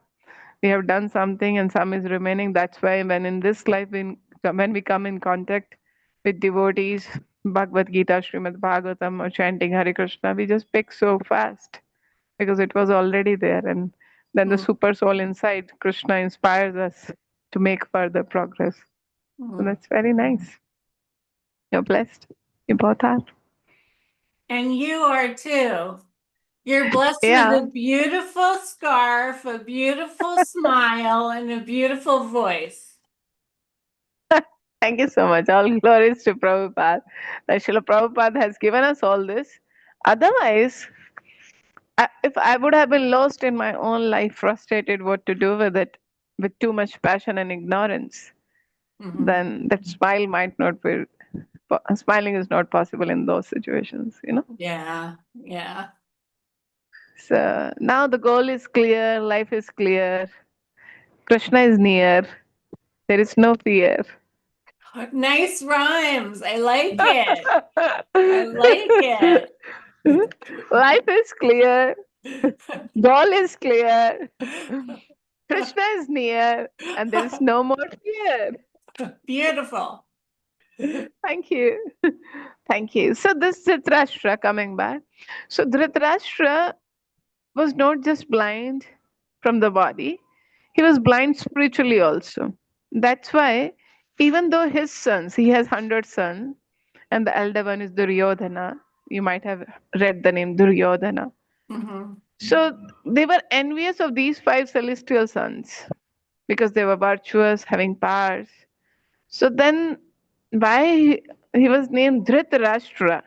We have done something and some is remaining. That's why when in this life, when we come in contact with devotees, Bhagavad Gita, Srimad Bhagavatam, or chanting Hare Krishna, we just pick so fast because it was already there. And then the Mm. super soul inside, Krishna, inspires us to make further progress. So Mm. that's very nice. You're blessed. You both are. And you are too. You're blessed Yeah. with a beautiful scarf, a beautiful smile, and a beautiful voice. Thank you so much. All glories to Prabhupada. That Srila Prabhupada has given us all this. Otherwise, if I would have been lost in my own life, frustrated what to do with it, with too much passion and ignorance, Mhm. then that smile might not be, smiling is not possible in those situations, you know. Yeah. Yeah. So now the goal is clear, life is clear, Krishna is near, there is no fear. Nice rhymes. I like it. I like it. Life is clear, goal is clear, Krishna is near, and there is no more fear. Beautiful. Thank you. Thank you. So this Dhritarashtra coming back. So Dhritarashtra was not just blind from the body, he was blind spiritually also. That's why even though his sons, he has 100 sons, and the elder one is Duryodhana. You might have read the name Duryodhana. Mm-hmm. So they were envious of these five celestial sons because they were virtuous, having powers. So then, why he was named Dhritarashtra?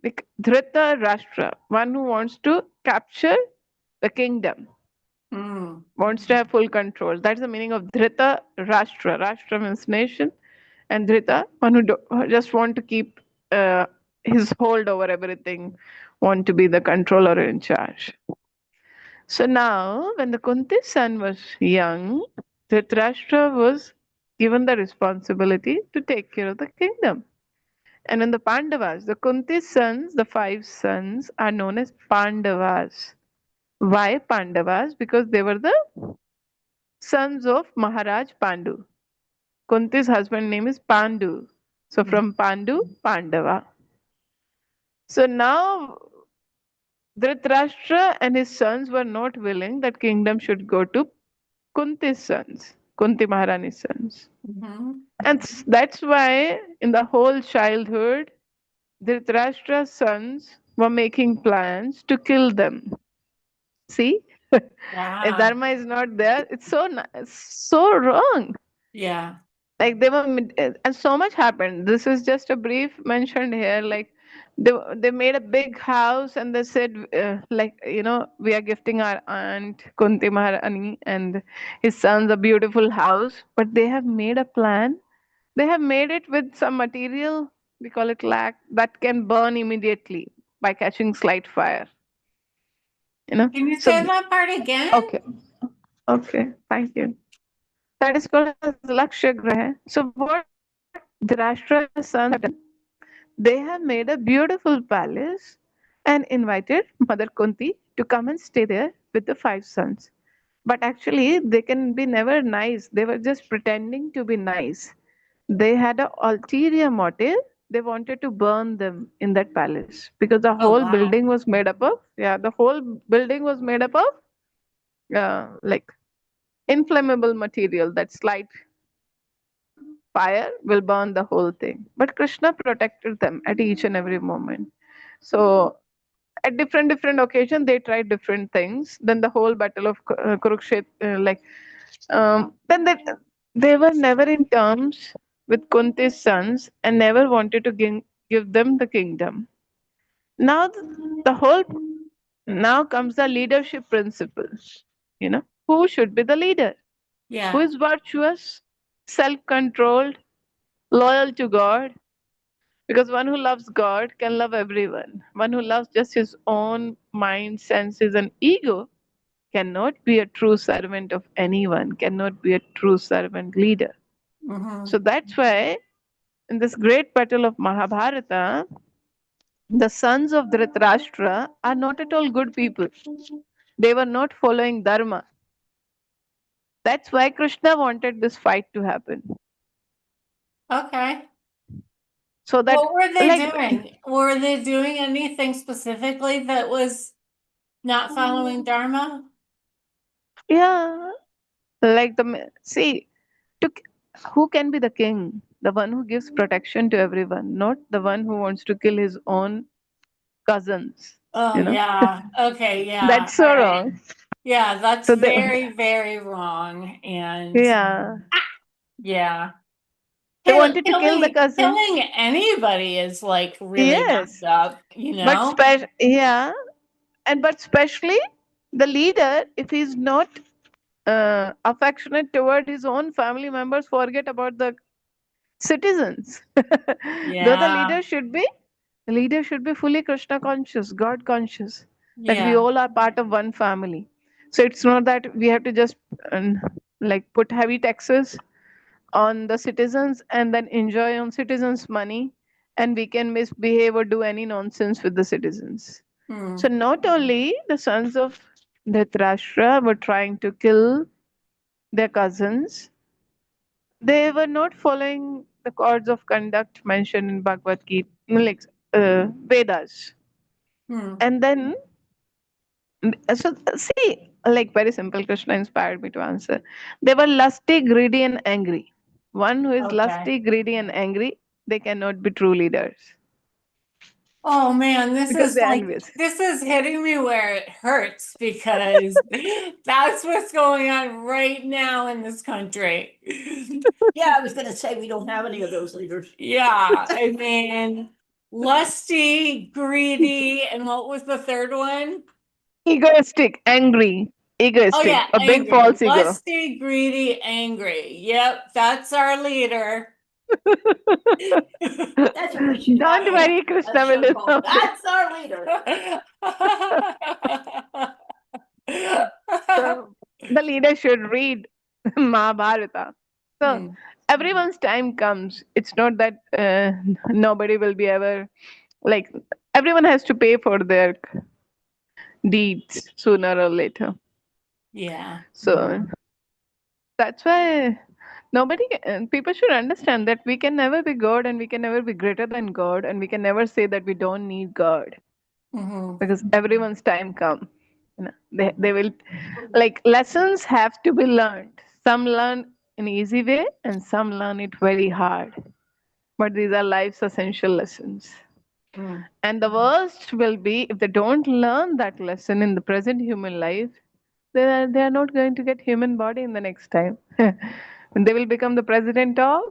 Like Dhritarashtra, one who wants to capture the kingdom, Mm. wants to have full control. That's the meaning of Dhritarashtra. Rashtra means nation, and Dhrita, one who just want to keep his hold over everything, want to be the controller in charge. So now, when the Kunti's son was young, Dhritarashtra was given the responsibility to take care of the kingdom. And in the Pandavas, the Kunti's sons, the five sons, are known as Pandavas. Why Pandavas? Because they were the sons of Maharaj Pandu. Kunti's husband name is Pandu. So from Pandu, Pandava. So now Dhritarashtra and his sons were not willing that kingdom should go to Kunti's sons, Kunti Maharani's sons. Mm-hmm. And that's why in the whole childhood, Dhritarashtra's sons were making plans to kill them. See, if Yeah. Dharma is not there, it's so wrong. Yeah. Like they were, and so much happened. This is just a brief mentioned here. Like they made a big house and they said, like, we are gifting our aunt Kunti Maharani and his sons a beautiful house. But they have made a plan. They have made it with some material, we call it lac, that can burn immediately by catching slight fire. Can you So say that part again? okay, thank you. That is called as Lakshya Graha. So what Dhritarashtra's sons have done, they have made a beautiful palace and invited Mother Kunti to come and stay there with the 5 sons. But actually, they can be never nice. They were just pretending to be nice. They had an ulterior motive. They wanted to burn them in that palace because the Oh, whole wow. building was made up of, the whole building was made up of like inflammable material. That slight fire will burn the whole thing. But Krishna protected them at each and every moment. So at different occasions, they tried different things. Then the whole battle of Kurukshetra, then they were never in terms with Kunti's sons and never wanted to give them the kingdom. Now the whole now comes the leadership principle. Who should be the leader? Who Yeah. is virtuous, self-controlled, loyal to God? Because one who loves God can love everyone. One who loves just his own mind, senses, and ego cannot be a true servant of anyone, cannot be a true servant leader. Mm-hmm. So that's why in this great battle of Mahabharata, the sons of Dhritarashtra are not at all good people. They were not following Dharma. That's why Krishna wanted this fight to happen. Okay. So that, What were they like, doing? Were they doing anything specifically that was not following Dharma? yeah, like see, to, who can be the king? The one who gives protection to everyone, not the one who wants to kill his own cousins. Oh, yeah. Okay. Yeah. That's All so right. wrong. Yeah. That's So very, very wrong. And yeah, yeah. they wanted to kill the cousin. Killing anybody is like really messed Yes, up, but but especially the leader, if he's not affectionate toward his own family members, forget about the citizens. Though Yeah. the leader should be fully Krishna conscious, God conscious, that we Yeah. all are part of one family. So it's not that we have to just like put heavy taxes on the citizens and then enjoy on citizens' money, and we can misbehave or do any nonsense with the citizens. Hmm. So not only the sons of Dhritarashtra were trying to kill their cousins, they were not following the codes of conduct mentioned in Bhagavad Gita, like Vedas. Hmm. And then, so see, like very simple, Krishna inspired me to answer. They were lusty, greedy, and angry. One who is Okay. lusty, greedy, and angry, they cannot be true leaders Oh man, because they're envious. this is hitting me where it hurts because that's what's going on right now in this country. Yeah, I was gonna say, we don't have any of those leaders. Yeah, I mean, lusty, greedy, and what was the third one? Egoistic, angry, Oh egoistic, yeah, a big angry. false ego. Lusty, greedy, angry. Yep, that's our leader. That's what we should have. Don't worry, A Krishna show will called, That's our leader. So the leader should read Mahabharata. So Hmm. everyone's time comes. It's not that nobody will be ever like, everyone has to pay for their deeds sooner or later. Yeah. So that's why people should understand that we can never be God and we can never be greater than God and we can never say that we don't need God Mhm. because everyone's time come. They will, like, lessons have to be learned. Some learn in easy way and some learn it very hard. But these are life's essential lessons. Mm. And the worst will be if they don't learn that lesson in the present human life, they are not going to get human body in the next time. And they will become the president of.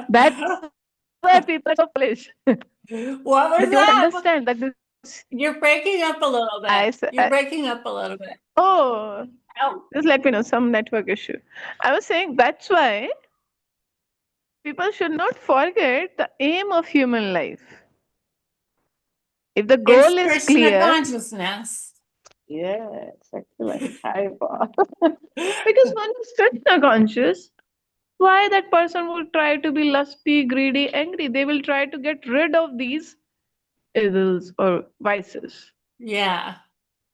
That's why people are so foolish. What was They don't that? understand that this. You're breaking up a little I, bit. s- You're I- breaking up a little bit. oh, Oh, just let me know some network issue. I was saying that's why people should not forget the aim of human life. If the goal it's is Krishna clear, consciousness. yes, excellent. High bar. Because one is Krishna conscious, why that person will try to be lusty, greedy, angry? They will try to get rid of these evils or vices, Yeah.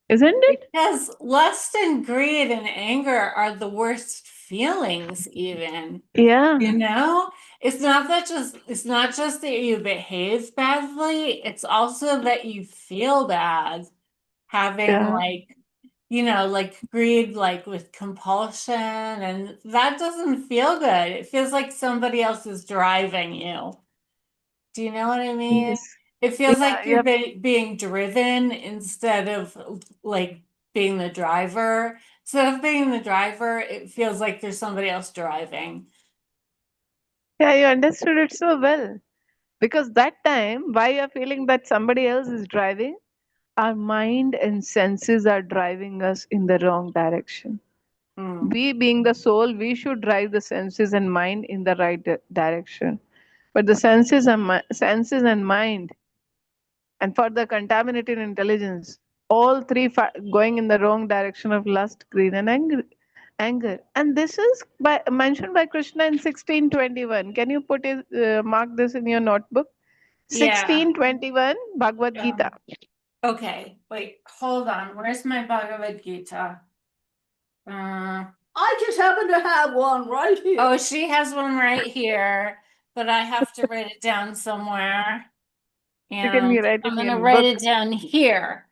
isn't it? Because lust and greed and anger are the worst feelings, even. Yeah. You know, it's not just that you behave badly, it's also that you feel bad having Yeah. like, like greed, like with compulsion, and that doesn't feel good. It feels like somebody else is driving you. Do you know what I mean? Yes. It feels Yeah, like you're being driven instead of like being the driver. Instead of being the driver, it feels like there's somebody else driving. Yeah, you understood it so well. Because that time, why you're feeling that somebody else is driving, our mind and senses are driving us in the wrong direction. Mm. We, being the soul, we should drive the senses and mind in the right direction. But the senses and mind, and for the contaminated intelligence, all three going in the wrong direction of lust, greed, and anger. And this is mentioned by Krishna in 1621. Can you put it, mark this in your notebook? Yeah. 1621 Bhagavad Yeah. Gita. Okay, wait, hold on. Where's my Bhagavad Gita? I just happen to have one right here. Oh, she has one right here, but I have to write it down somewhere. You can And write I'm in gonna your write book. it down here.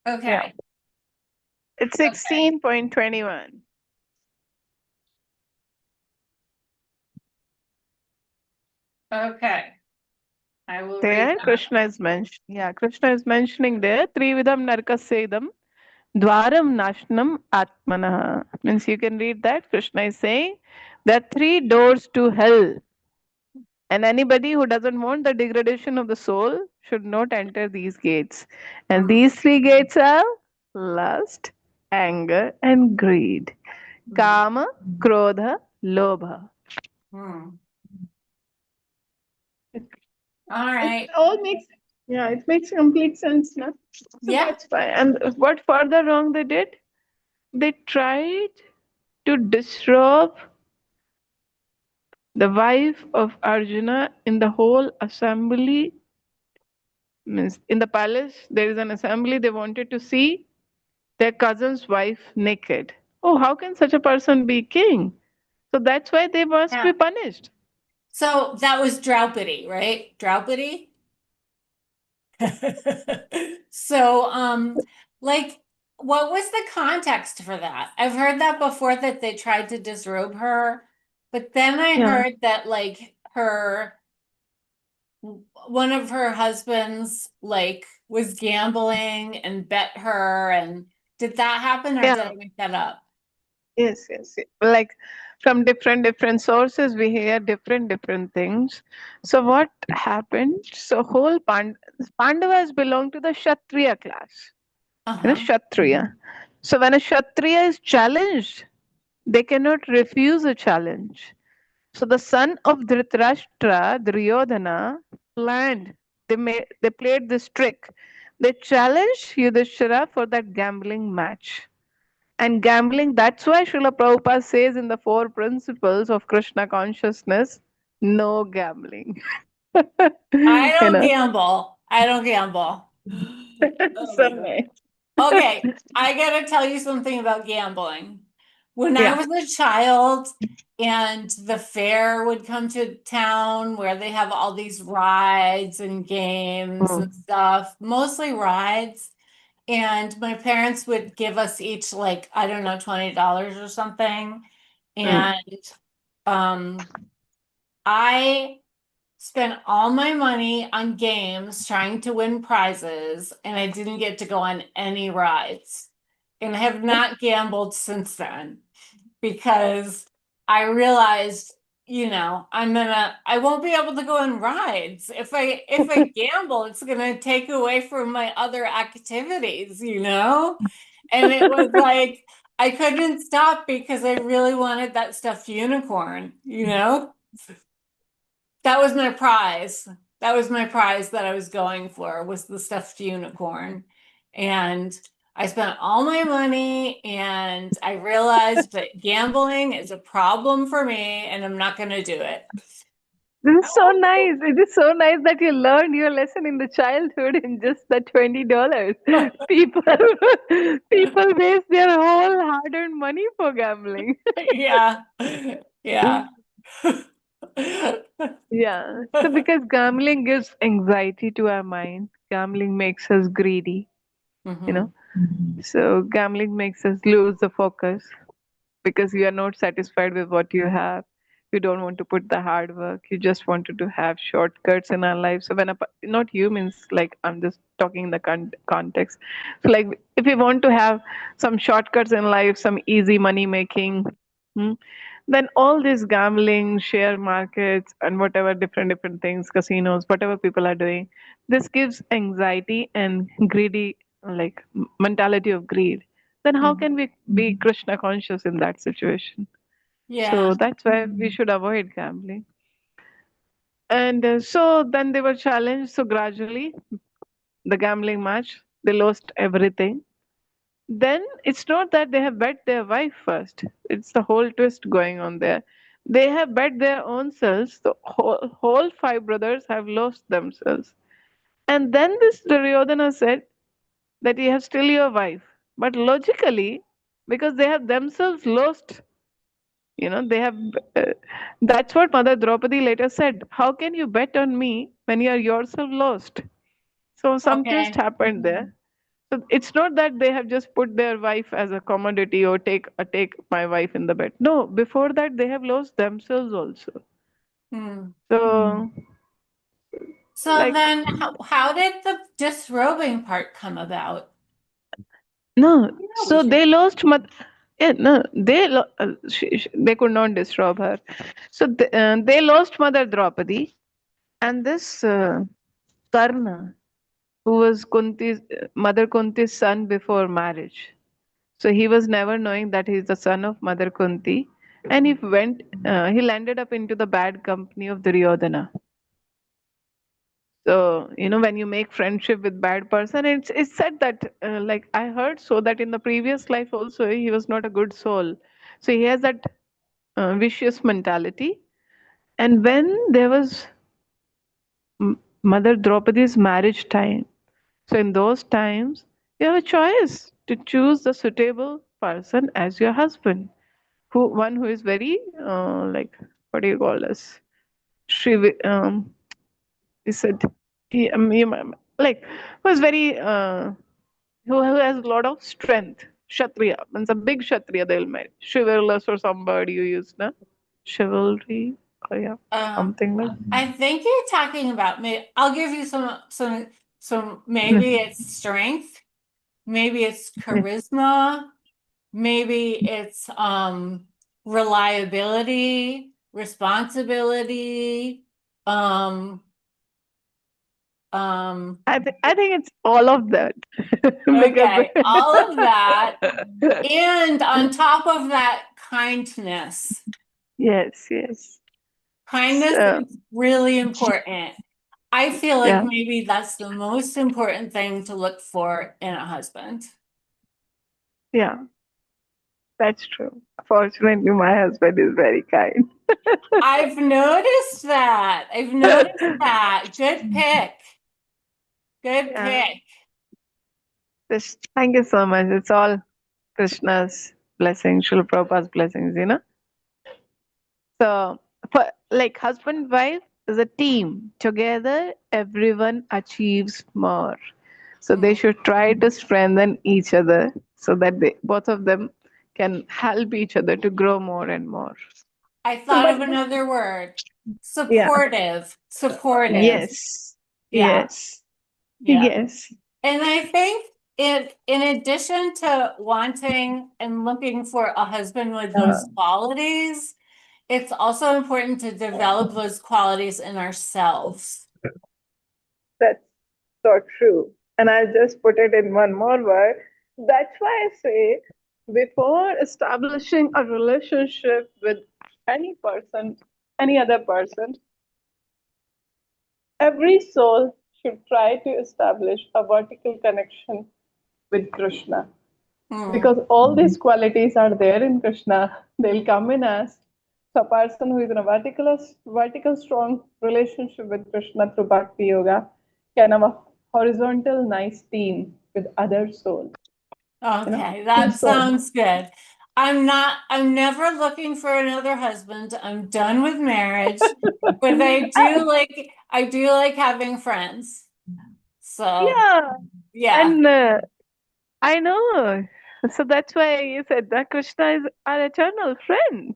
Okay. It's 16.21. Okay. I will There, read that. Krishna is Krishna is mentioning there, Trividam Narkasedam Dwaram Nashnam Atmana. Means you can read that. Krishna is saying there are three doors to hell. And anybody who doesn't want the degradation of the soul should not enter these gates. And these three gates are lust, anger, and greed. Kama, Krodha, Lobha. Hmm. All right. It all makes it makes complete sense now. So Yeah. that's why. And what further wrong they did? They tried to disrobe the wife of Arjuna in the whole assembly. Means in the palace, there is an assembly. They wanted to see their cousin's wife naked. Oh, how can such a person be king? So that's why they must Yeah. be punished. So that was Draupadi, right? Draupadi? So, like, what was the context for that? I've heard that before, that they tried to disrobe her, but then I Yeah. heard that like one of her husbands like was gambling and bet her, and did that happen, or Yeah. did I make that up? Yes. Like from different sources, we hear different things. So what happened? So whole Pandavas belong to the Kshatriya class. Uh-huh. Kshatriya. So when a Kshatriya is challenged, they cannot refuse a challenge. So the son of Dhritarashtra, Duryodhana, planned. They played this trick. They challenged Yudhishthira for that gambling match. And gambling, that's why Srila Prabhupada says in the four principles of Krishna consciousness, no gambling. I don't gamble. I don't gamble. So nice. Okay, I gotta tell you something about gambling. When I Yeah. was a child and the fair would come to town where they have all these rides and games and stuff, mostly rides, and my parents would give us each like, I don't know, $20 or something. And I spent all my money on games trying to win prizes, and I didn't get to go on any rides. and have not gambled since then because I realized, I won't be able to go on rides. If I gamble, it's gonna take away from my other activities, And it was like I couldn't stop because I really wanted that stuffed unicorn, That was my prize. That was my prize that I was going for, was the stuffed unicorn. And I spent all my money and I realized that gambling is a problem for me and I'm not going to do it. This is so nice. It is so nice that you learned your lesson in the childhood in just the $20. People waste their whole hard-earned money for gambling. Yeah. Yeah. Yeah. So because gambling gives anxiety to our mind, gambling makes us greedy, you know. So gambling makes us lose the focus because you are not satisfied with what you have. You don't want to put the hard work. You just wanted to have shortcuts in our life. So not you means like I'm just talking in the context. So like if we want to have some shortcuts in life, some easy money making, hmm, then all this gambling, share markets, and whatever different things, casinos, whatever people are doing, this gives anxiety and greedy, like mentality of greed. Then how can we be Krishna conscious in that situation? Yeah. So that's why we should avoid gambling. And so then they were challenged. So gradually, the gambling match, they lost everything. Then it's not that they have bet their wife first. It's the whole twist going on there. They have bet their own selves. The whole five brothers have lost themselves. And then this Duryodhana said that you have still your wife. But logically, because they have themselves lost, they have. That's what Mother Draupadi later said. How can you bet on me when you are yourself lost? So some twist Okay. happened there. So it's not that they have just put their wife as a commodity or take my wife in the bed. No, before that they have lost themselves also. So So like then how did the disrobing part come about? no, we so should- they lost yeah, no, they could not disrobe her. So they lost Mother Draupadi, and this Karna, who was Mother Kunti's son before marriage. So he was never knowing that he's the son of Mother Kunti, and he landed up into the bad company of Duryodhana. So when you make friendship with bad person, it's said that like I heard so that in the previous life also he was not a good soul. So he has that vicious mentality. And when there was Mother Draupadi's marriage time, so in those times, you have a choice to choose the suitable person as your husband, one who is very like what do you call this? Shriv, he said like who is very who has a lot of strength. Kshatriya means a big Kshatriya they'll marry. Chivalrous or somebody you use na chivalry. Oh yeah, something like. I think you're talking about me. I'll give you some maybe it's strength, maybe it's charisma, maybe it's reliability, responsibility, I think it's all of that. okay, all of that. And on top of that, kindness. Yes. Kindness So, is really important. I feel like yeah. maybe that's the most important thing to look for in a husband. Yeah, that's true. Fortunately, my husband is very kind. I've noticed that. I've noticed that. Good pick. Good Yeah. pick. Thank you so much. It's all Krishna's blessings, Srila Prabhupada's blessings, So, for like husband wife is a team. Together, everyone achieves more. So they should try to strengthen each other so that both of them can help each other to grow more and more. I thought of another word. Yeah. Supportive. Supportive. Yes. Yeah. Yes. Yeah. Yes. And I think in addition to wanting and looking for a husband with those qualities, it's also important to develop those qualities in ourselves. That's so true. And I'll just put it in one more word. That's why I say before establishing a relationship with any person, any other person, every soul should try to establish a vertical connection with Krishna. Hmm. Because all these qualities are there in Krishna. They'll come in us. So a person who is in a vertical strong relationship with Krishna through Bhakti Yoga can have a horizontal nice team with other souls. Okay, that So- sounds good. I'm never looking for another husband. I'm done with marriage, but I do like having friends. So, Yeah, yeah. and I know. So that's why you said that Krishna is our eternal friend.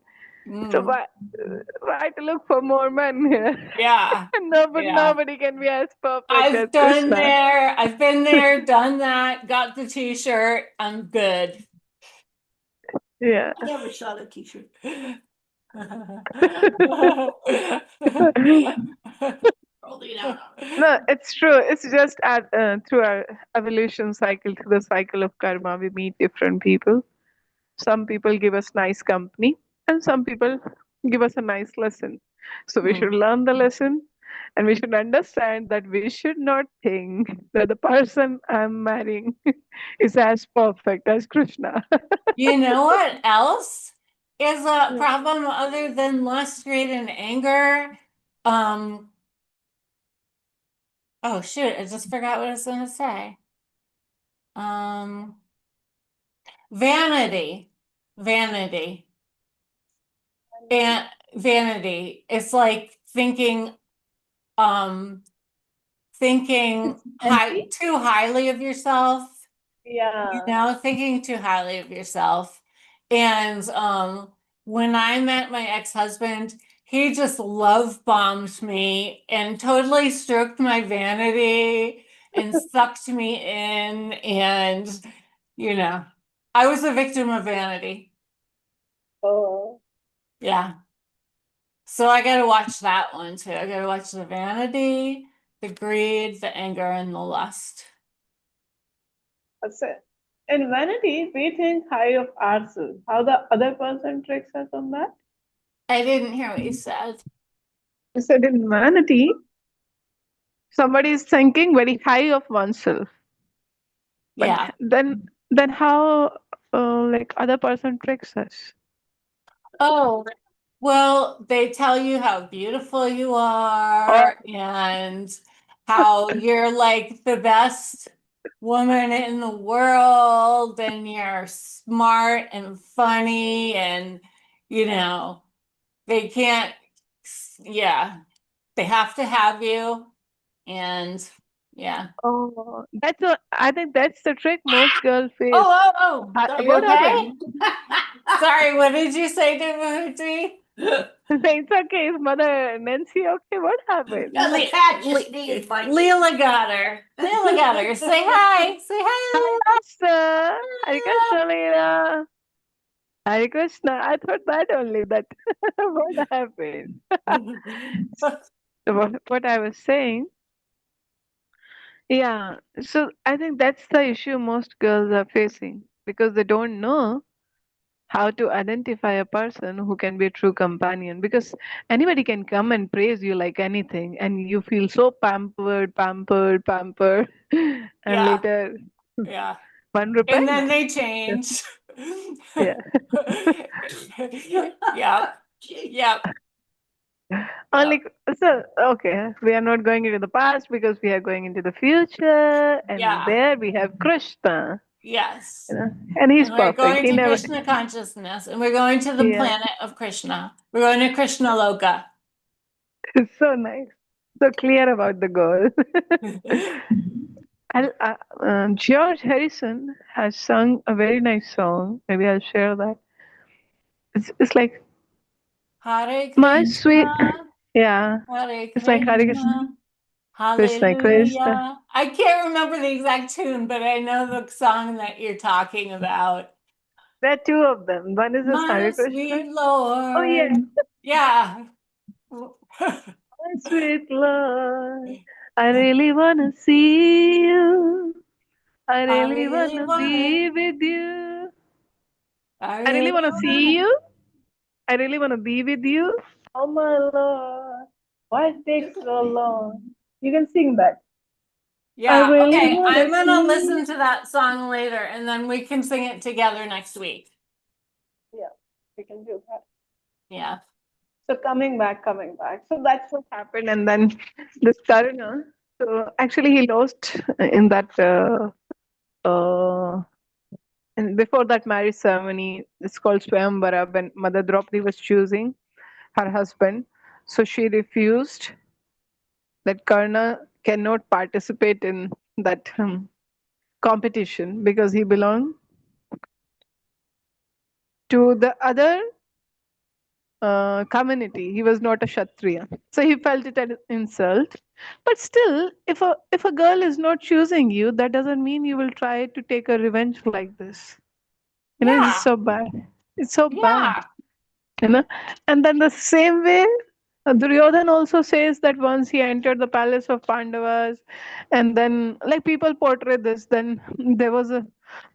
So Mm, why to look for more men here? yeah. Yeah. Nobody can be as perfect as I've done Krishna. there. I've been there, done that, got the t-shirt. I'm good. Yeah. I never saw the t-shirt. Rolled it out. No, it's true. It's just through our evolution cycle, through the cycle of karma, we meet different people. Some people give us nice company, and some people give us a nice lesson. So we should learn the lesson, and we should understand that we should not think that the person I'm marrying is as perfect as Krishna. You know what else is a problem other than lust, greed, and anger? Oh shoot, I just forgot what I was gonna say. Vanity. Vanity. And vanity. It's like thinking Envy? too highly of yourself. Yeah. Thinking too highly of yourself. And when I met my ex-husband, he just love bombed me and totally stroked my vanity and sucked me in. And, I was a victim of vanity. Oh. Yeah. So I got to watch that one too. I got to watch the vanity, the greed, the anger, and the lust. That's it. In vanity, we think high of ourselves. How the other person tricks us on that? I didn't hear what you said. I said in vanity, somebody is thinking very high of oneself. But Yeah. then how like other person tricks us? Oh, well, they tell you how beautiful you are and how you're like the best woman in the world and you're smart and funny and they can't, yeah, they have to have you and yeah. Oh, I think that's the trick most girls face. Oh, are you What okay? happened? Sorry, what did you say to Mahuti? It's okay. Is Mother Nancy okay? What happened? Yeah, the cat just needed my. Leela got her. Leela got her. Say hi. Say hi, Krishna, Hare Krishna, Leela. Hare Krishna. I thought that only. That what happened? Leela. So what I was saying, yeah. So I think that's the issue most girls are facing because they don't know how to identify a person who can be a true companion. Because anybody can come and praise you like anything, and you feel so pampered, and Yeah. later Yeah. one And repent. then they change. Yeah. Yeah. Yeah. Only so okay. We are not going into the past because we are going into the future, and Yeah. there we have Krishna. Yes. And he's And we're perfect. going He to never. Krishna consciousness and we're going to the Yeah. planet of Krishna. We're going to Krishna Loka. It's so nice, so clear about the goal. George Harrison has sung a very nice song. Maybe I'll share that. It's like Hare my Krishna. sweet, yeah. Hare It's like Hare Krishna. Krishna. Krishna, Krishna. Hallelujah. I can't remember the exact tune, but I know the song that you're talking about. There are two of them. One is this My Hare Krishna. sweet Lord. Oh, yeah. Yeah. My sweet Lord, I really wanna see you. I really wanna be with you. I really wanna see you. I really wanna be with you. Oh my Lord, why it takes so long? You can sing that. I Yeah, really okay. wanna I'm gonna see listen you. to that song later and then we can sing it together next week. Yeah, we can do that. Yeah. So coming back. So that's what happened, and then this Karuna. So actually, he lost in that. And before that marriage ceremony, it's called Swayamvara, when Mother Draupadi was choosing her husband. So she refused that Karna cannot participate in that competition because he belonged to the other community. He was not a Kshatriya. So he felt it an insult. But still, if a girl is not choosing you, that doesn't mean you will try to take a revenge like this. It's Yeah. so bad. It's so bad. Yeah. you know and then the same way, Duryodhan also says that once he entered the palace of Pandavas, and then like people portray this, then there was a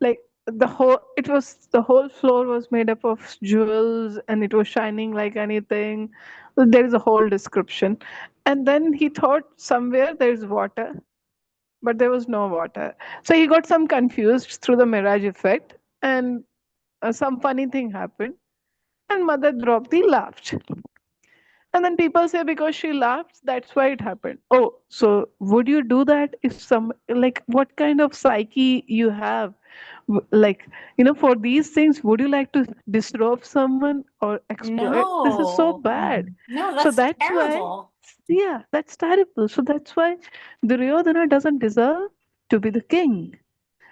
like the whole floor was made up of jewels and it was shining like anything. There is a whole description, and then he thought somewhere there's water, but there was no water. So he got some confused through the mirage effect, and some funny thing happened, and Mother Draupadi laughed. And then people say because she laughed, that's why it happened. Oh, so would you do that if some, like, what kind of psyche you have? Like, for these things, would you like to disrobe someone or exploit? This is so No. bad. No, So that's that's why, terrible. yeah, that's terrible. So that's why Duryodhana doesn't deserve to be the king.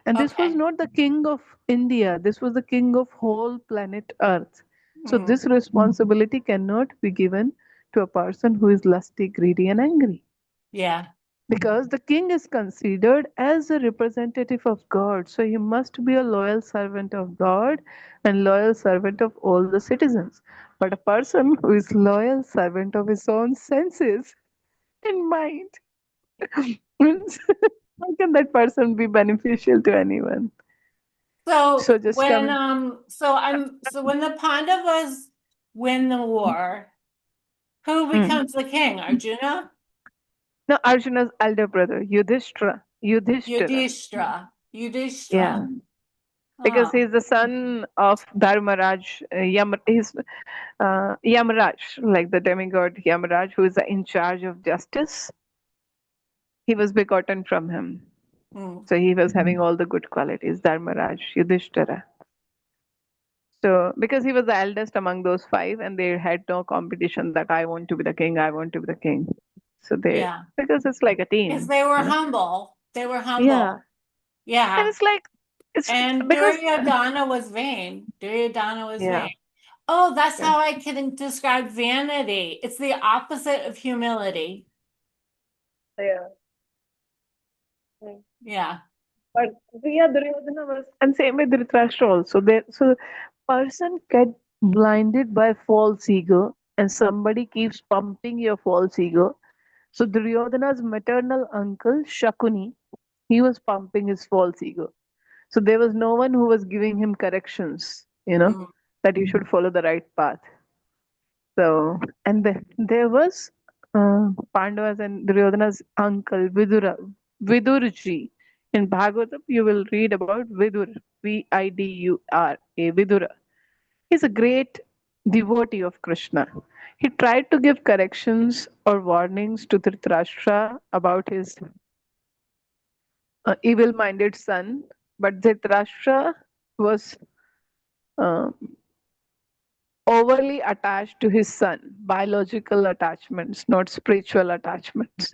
And this was Okay. not the king of India, this was the king of whole planet Earth. So Mm. this responsibility cannot be given to a person who is lusty, greedy, and angry. Yeah. Because the king is considered as a representative of God. So he must be a loyal servant of God and loyal servant of all the citizens. But a person who is loyal servant of his own senses and mind, means how can that person be beneficial to anyone? So So just when coming. so when the Pandavas win the war, who becomes the king? Arjuna? No, Arjuna's elder brother, Yudhishthira. Yudhishthira. Yudhishthira. Yeah, Yudhishthira. because Oh. he's the son of Dharmaraj. He's Yamaraj, like the demigod Yamaraj, who is in charge of justice. He was begotten from him. Mm. So he was having all the good qualities, Dharmaraj, Yudhishthira. So because he was the eldest among those five, and they had no competition that I want to be the king, I want to be the king. So Yeah. because it's like a Because team. they were humble. They were Yeah. humble. And Yeah. it's like, it's And because, Duryodhana was vain. Duryodhana was yeah. vain. Oh, that's Yeah. how I can describe vanity. It's the opposite of humility. Yeah. Yeah. But yeah, Duryodhana was, and same with Dhritarashtra also. So person get blinded by false ego, and somebody keeps pumping your false ego. So Duryodhana's maternal uncle Shakuni, he was pumping his false ego. So there was no one who was giving him corrections, Mm. that you should follow the right path. So, and there was Pandavas and Duryodhana's uncle Vidurji. In Bhagavatam, you will read about Vidur, Vidura, Vidura. He's a great devotee of Krishna. He tried to give corrections or warnings to Dhritarashtra about his evil-minded son, but Dhritarashtra was uh, overly attached to his son, biological attachments, not spiritual attachments.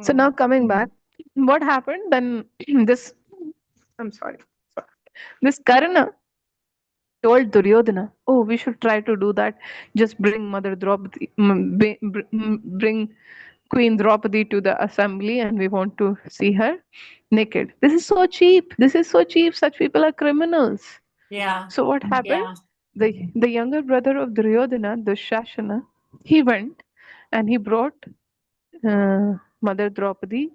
So now coming back, what happened then? this, I'm sorry, this Karna told Duryodhana, "Oh, we should try to do that. Just bring Mother Draupadi, bring Queen Draupadi to the assembly and we want to see her naked. This is so cheap. This is so cheap. Such people are criminals. Yeah. So what happened? Yeah. The younger brother of Duryodhana, Dushashana, he went and he brought Mother Draupadi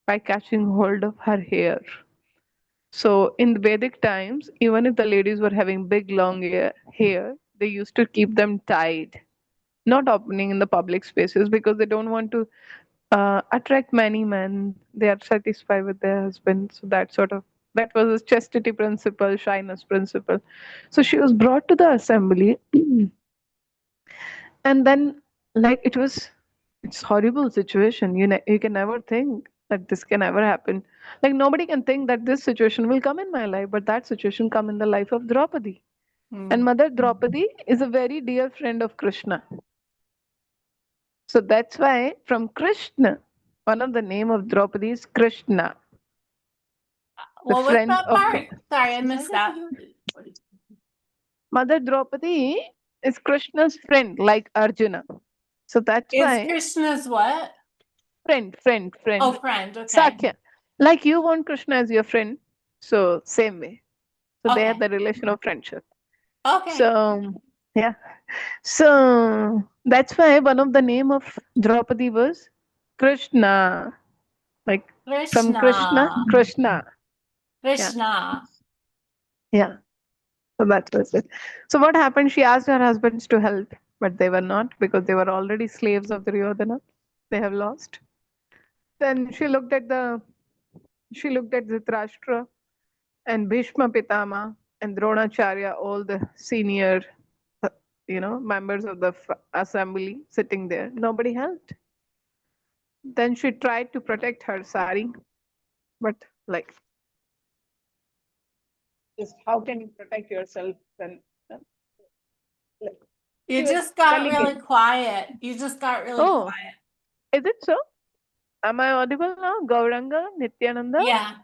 by catching hold of her hair. So in the Vedic times, even if the ladies were having big long hair, they used to keep them tied, not opening in the public spaces because they don't want to attract many men. They are satisfied with their husband. So that was a chastity principle, shyness principle. So she was brought to the assembly, and then like it's horrible situation. You can never think that this can ever happen. Like nobody can think that this situation will come in my life, but that situation come in the life of Draupadi. And Mm. Mother Draupadi is a very dear friend of Krishna. So that's why from Krishna, one of the name of Draupadi is Krishna, the What was friend that of part? Sorry, I missed that. Mother Draupadi is Krishna's friend, like Arjuna. So that's Is why Krishna's what? friend. Oh, friend. Okay. Sakya. Like you want Krishna as your friend, so same way. So they Okay. have the relation of friendship. Okay. So yeah. So that's why one of the name of Draupadi was Krishna. Like from Krishna, Krishna. Krishna. Krishna. Yeah. So that was it. So what happened? She asked her husbands to help, but they were not because they were already slaves of Duryodhana. They have lost. Then she looked at Dhritarashtra and Bhishma Pitama and Dronacharya, all the senior, uh, members of the assembly sitting there. Nobody helped. Then she tried to protect her sari, but like, just how can you protect yourself when? Like, You she was just got delicate. really quiet. You just got really Oh, quiet. is it so? Am I audible now? Gauranga, Nityananda? Yeah.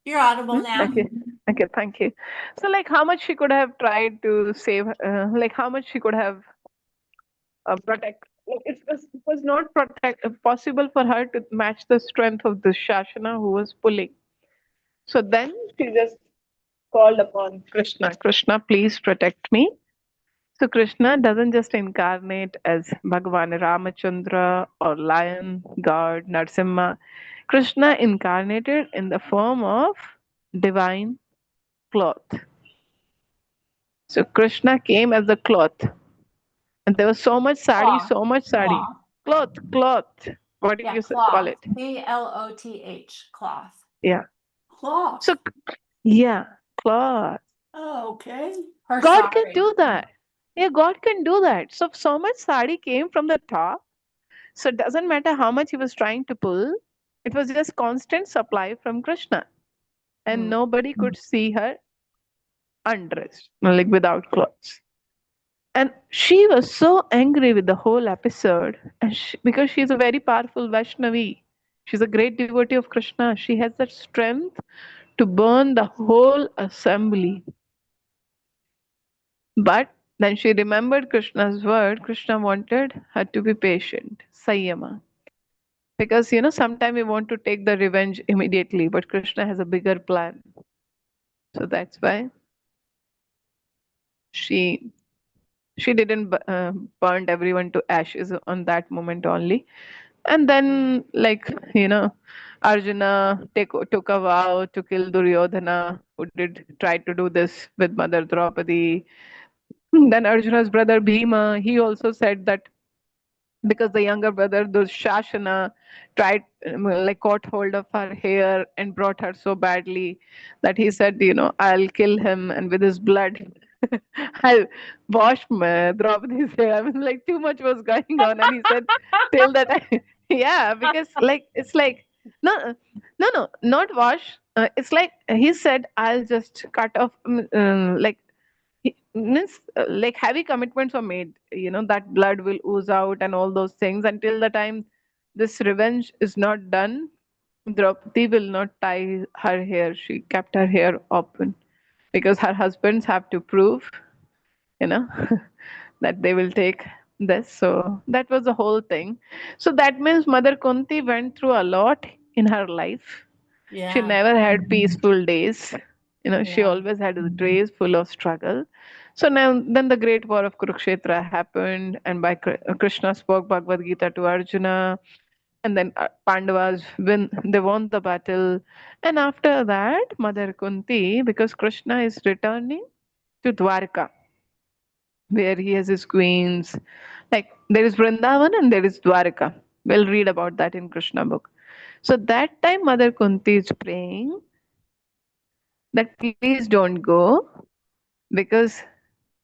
You're audible now. Okay. Okay, thank you. So, like, how much she could have tried to save, like, how much she could have protect. Like, it was not possible for her to match the strength of the Shashana who was pulling. So then she just called upon Krishna. Krishna, please protect me. So Krishna doesn't just incarnate as Bhagavan Ramachandra or lion, god, Narsimha. Krishna incarnated in the form of divine cloth. So Krishna came as the cloth. And there was so much sari, Cloth. so much sari. Cloth. Cloth. What did Yeah, you cloth. call it? CLOTH. Cloth. Yeah. Cloth. So, yeah, cloth. Oh, okay. Her God can sari. do that. Yeah, God can do that. So much sari came from the top. So it doesn't matter how much he was trying to pull. It was just constant supply from Krishna. And Hmm. nobody could see her undressed, like without clothes. And she was so angry with the whole episode and because she's a very powerful Vaishnavi. She's a great devotee of Krishna. She has that strength to burn the whole assembly. But then she remembered Krishna's word. Krishna wanted her to be patient, Sayama. Because, sometimes we want to take the revenge immediately, but Krishna has a bigger plan. So that's why she didn't burned everyone to ashes on that moment only. And then, like, Arjuna took a vow to kill Duryodhana, who did try to do this with Mother Draupadi. Then Arjuna's brother Bhima, he also said that because the younger brother Dushashana tried, like, caught hold of her hair and brought her so badly that he said, I'll kill him and with his blood I'll wash Draupadi's hair. I mean, like, too much was going on, and he said till that yeah, because like it's like no, no, not wash. It's like he said, I'll just cut off, like means like heavy commitments were made, that blood will ooze out and all those things. Until the time this revenge is not done, Draupadi will not tie her hair. She kept her hair open because her husbands have to prove, you know that they will take this. So that was the whole thing. So that means Mother Kunti went through a lot in her life. She Yeah. never had peaceful days. She Yeah. always had days full of struggle. So now, then the great war of Kurukshetra happened, and Krishna spoke Bhagavad Gita to Arjuna, and then Pandavas they won the battle, and after that, Mother Kunti, because Krishna is returning to Dwarka, where he has his queens. Like there is Vrindavan and there is Dwarka. We'll read about that in Krishna book. So that time, Mother Kunti is praying that please don't go, because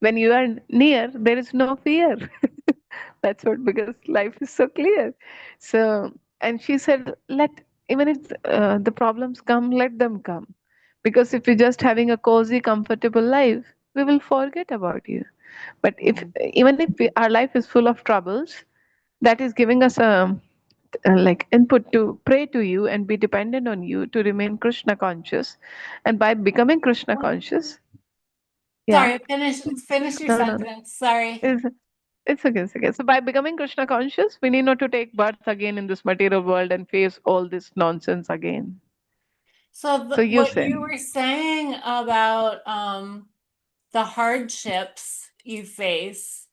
when you are near there is no fear. That's what, because life is so clear. So, and she said, let, even if the problems come, let them come, because if we're just having a cozy comfortable life, we will forget about you. But if even if our life is full of troubles, that is giving us a like input to pray to you and be dependent on you to remain Krishna conscious. And by becoming Krishna conscious, yeah, Sorry, finish your no, no, no. sentence. Sorry. It's okay, it's okay. So by becoming Krishna conscious, we need not to take birth again in this material world and face all this nonsense again. So So you what say, you were saying about the hardships you face,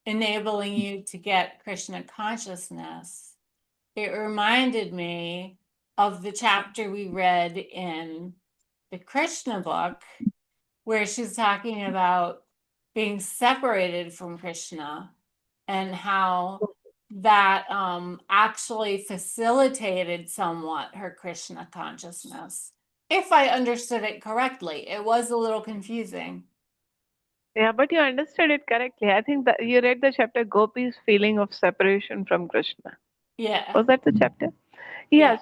enabling you to get Krishna consciousness, it reminded me of the chapter we read in the Krishna book, where she's talking about being separated from Krishna and how that actually facilitated somewhat her Krishna consciousness. If I understood it correctly, it was a little confusing. yeah, but you understood it correctly. I think that you read the chapter Gopi's feeling of separation from Krishna. Yeah. Was that the chapter? Yeah.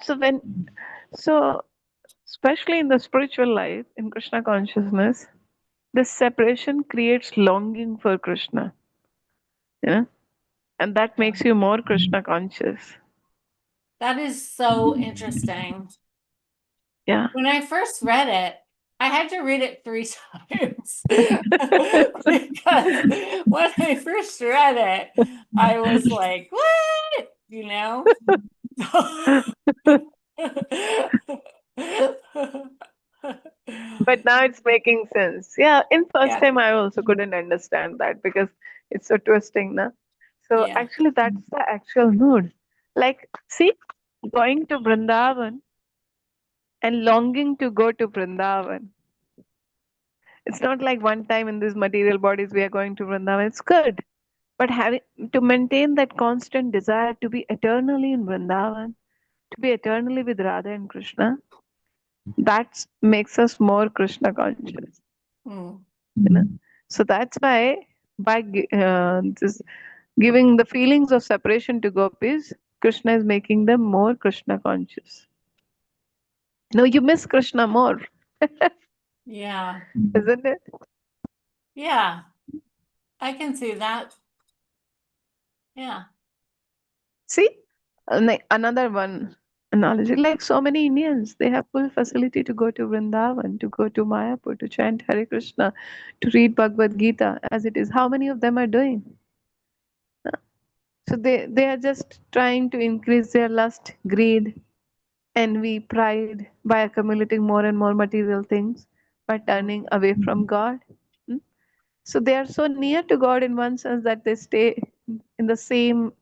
So especially in the spiritual life, in Krishna consciousness, this separation creates longing for Krishna, you know, and that makes you more Krishna conscious. That is so interesting. Yeah. When I first read it, I had to read it 3 times because when I first read it, I was like, what? You know? But now it's making sense. Yeah, in first Yeah. time I also couldn't understand that because it's so twisting, na. So Yeah. actually that's the actual mood. Like, see, going to Vrindavan and longing to go to Vrindavan. It's not like one time in these material bodies we are going to Vrindavan. It's good. But having to maintain that constant desire to be eternally in Vrindavan, to be eternally with Radha and Krishna, that makes us more Krishna conscious. Mm. You know? So that's why by this giving the feelings of separation to gopis, Krishna is making them more Krishna conscious. No, you miss Krishna more, Yeah. isn't it? Yeah. I can see that. Yeah. See, another one analogy. Like so many Indians, they have full facility to go to Vrindavan, to go to Mayapur, to chant Hare Krishna, to read Bhagavad Gita as it is. How many of them are doing? So they are just trying to increase their lust, greed, envy, pride by accumulating more and more material things, by turning away from God. Hmm? So they are so near to God in one sense that they stay in the same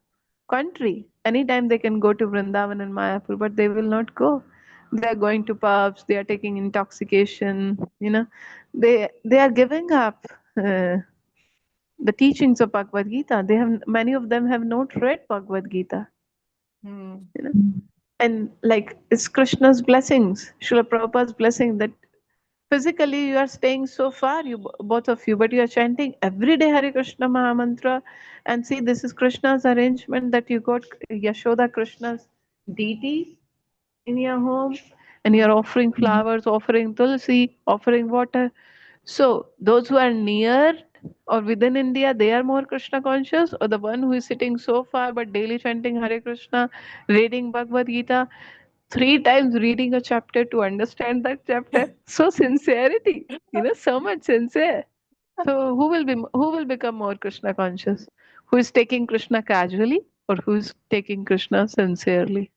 country. Anytime they can go to Vrindavan and Mayapur, but they will not go. They are going to pubs. They are taking intoxication. They are giving up the teachings of Bhagavad Gita. They have many of them have not read Bhagavad Gita. Mm. You know, and like it's Krishna's blessings, Srila Prabhupada's blessing that physically you are staying so far, both of you, but you are chanting every day Hare Krishna Mahamantra. And see, this is Krishna's arrangement that you got Yashoda Krishna's deities in your home, and you're offering flowers, offering tulsi, offering water. So those who are near or within India, they are more Krishna conscious, or the one who is sitting so far but daily chanting Hare Krishna, reading Bhagavad Gita, 3 times reading a chapter to understand that chapter. So sincerity, so much sincere. So who will become more Krishna conscious? Who is taking Krishna casually or who is taking Krishna sincerely?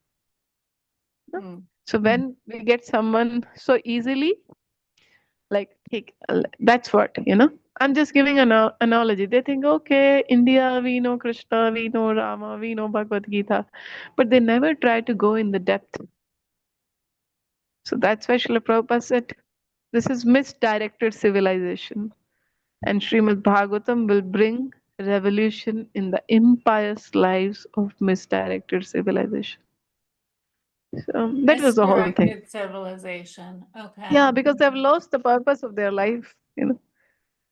Hmm. So when we get someone so easily, like that's what, I'm just giving an analogy. They think, okay, India, we know Krishna, we know Rama, we know Bhagavad Gita, but they never try to go in the depth. So that's why Srila Prabhupada said, this is misdirected civilization. And Srimad Bhagavatam will bring revolution in the impious lives of misdirected civilization. So that was the whole thing. Misdirected civilization. Okay. Yeah, because they've lost the purpose of their life.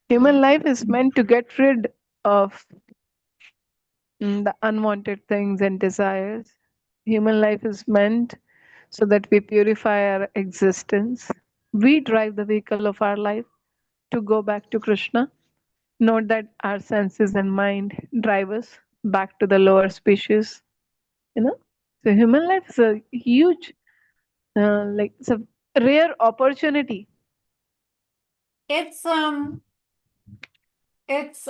Human life is meant to get rid of the unwanted things and desires. Human life is meant so that we purify our existence. We drive the vehicle of our life to go back to Krishna. Not that our senses and mind drive us back to the lower species. So human life is a huge, it's a rare opportunity. It's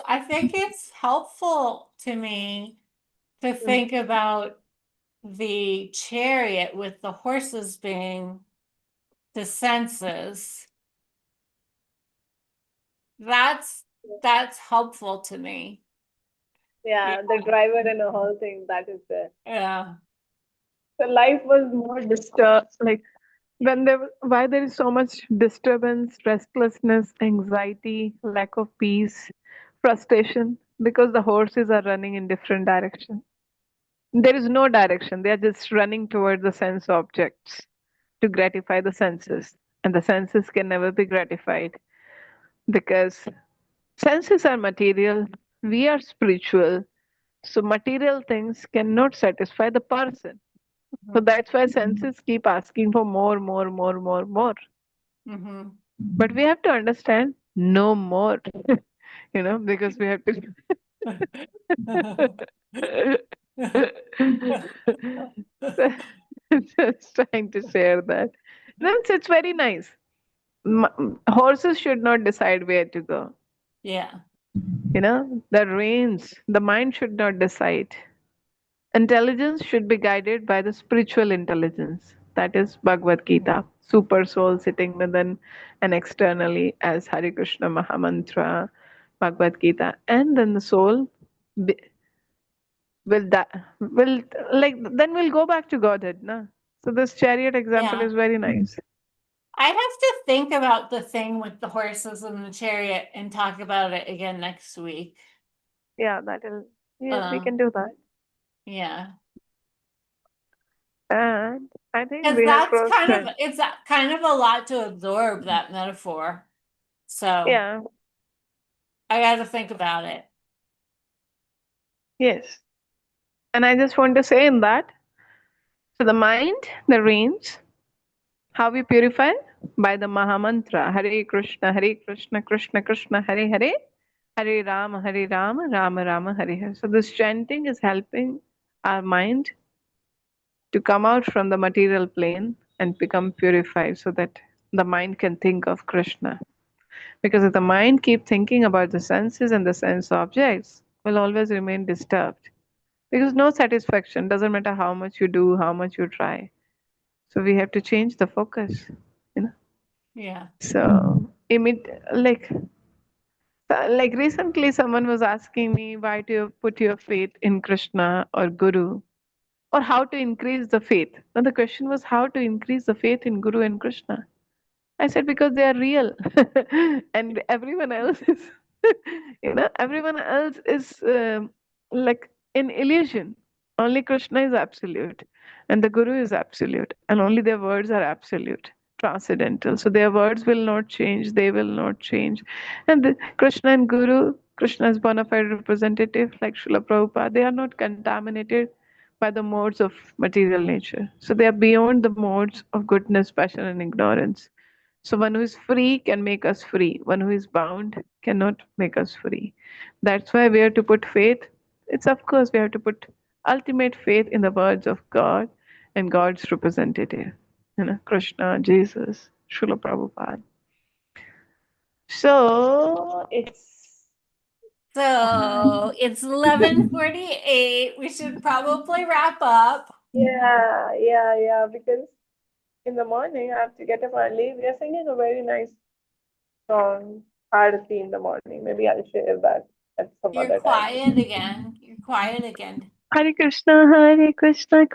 I think it's helpful to me to think about the chariot with the horses being the senses. That's helpful to me. Yeah, the driver and the whole thing, that is there. Yeah. So life was more disturbed, like why there is so much disturbance, restlessness, anxiety, lack of peace, frustration, because the horses are running in different directions. There is no direction. They are just running towards the sense objects to gratify the senses. And the senses can never be gratified because senses are material, we are spiritual. So material things cannot satisfy the person. So that's why senses keep asking for more, more, more, more, more. Mm-hmm. But we have to understand no more, because we have to. Just trying to share that. It's very nice. Horses should not decide where to go. Yeah. The reins, the mind should not decide. Intelligence should be guided by the spiritual intelligence. That is Bhagavad Gita. Super soul sitting within and externally as Hare Krishna Mahamantra, Bhagavad Gita. And then the soul will then we'll go back to Godhead. Na? So this chariot example Yeah. is very nice. I have to think about the thing with the horses and the chariot and talk about it again next week. Yeah, we can do that. Yeah. And I think Because we have that's crossed that. it's kind of a lot to absorb, that metaphor. So Yeah, I got to think about it. yes. And I just want to say in that, so the mind, the reins, how we purify? By the Mahamantra, Hare Krishna, Krishna Krishna, Hare Hare, Hare Rama, Rama Rama, Hare Hare. So this chanting is helping our mind to come out from the material plane and become purified so that the mind can think of Krishna. Because if the mind keep thinking about the senses and the sense objects, will always remain disturbed. Because no satisfaction, doesn't matter how much you do, how much you try. So we have to change the focus. Yeah. So like recently someone was asking me why do you put your faith in Krishna or Guru or how to increase the faith. Now the question was how to increase the faith in Guru and Krishna. I said because they are real and everyone else is everyone else is like in illusion. Only Krishna is absolute and the Guru is absolute and only their words are absolute, transcendental. So their words will not change, they will not change. And Krishna and Guru, Krishna's bona fide representative like Srila Prabhupada, they are not contaminated by the modes of material nature. So they are beyond the modes of goodness, passion, and ignorance. So one who is free can make us free. One who is bound cannot make us free. That's why we have to put faith. It's of course we have to put ultimate faith in the words of God and God's representative. Krishna, Jesus, Srila Prabhupada. So So it's 11:48. We should probably wrap up. yeah, because in the morning I have to get up early. We are singing a very nice song, Aarti in the morning. Maybe I'll share that at some You're other time. quiet again. You're quiet again. Hare Krishna, Krishna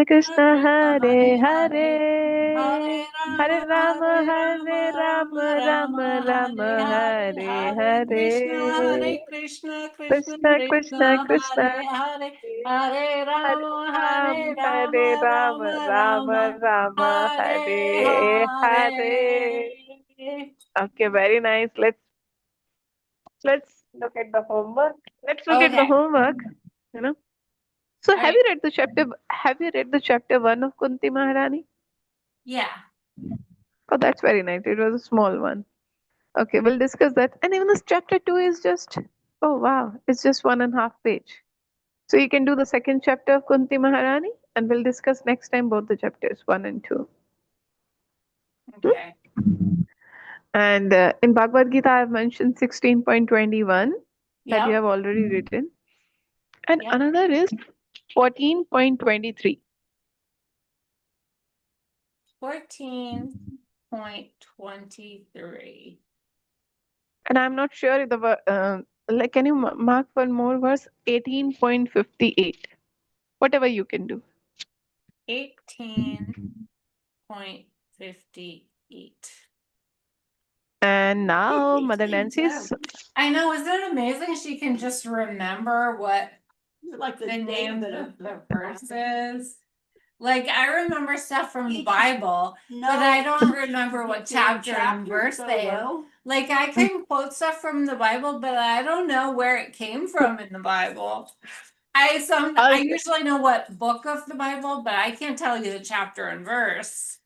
Krishna, Hare Hare Hare, Hare. Hare Rama, Hare Rama, Rama Rama, Rama, Hare Hare Hare, Hare Hare. Krishna, Krishna Krishna Krishna, Krishna, Krishna Hare Hare, Hare. Hare Hare Rama, Ram, Hare Hare Rama, Rama, Rama Rama Rama, Rama, Hare Hare Hare. Hare. Okay, very nice. Let's look at the homework. Let's look at the Okay. homework. You know. So All right. have you read the chapter 1 of Kunti Maharani? Yeah. Oh, that's very nice. It was a small one. Okay, we'll discuss that. And even this chapter 2 is just, oh wow, it's just 1.5 page. So you can do the second chapter of Kunti Maharani and we'll discuss next time both the chapters 1 and 2. Okay. And in Bhagavad Gita, I've mentioned 16.21 that you Yep. have already written. And Yep. another is 14.23. 14.23. And I'm not sure if like, can you mark one more verse? 18.58. Whatever you can do. 18.58. And now These Mother things Nancy's. I know, isn't it amazing she can just remember what like the the names David of the verses? Like, I remember stuff from the Each- Bible, No, but I don't remember what different chapter and chapters verse so they are. well. Like, I can quote stuff from the Bible, but I don't know where it came from in the Bible. I usually know what book of the Bible, but I can't tell you the chapter and verse.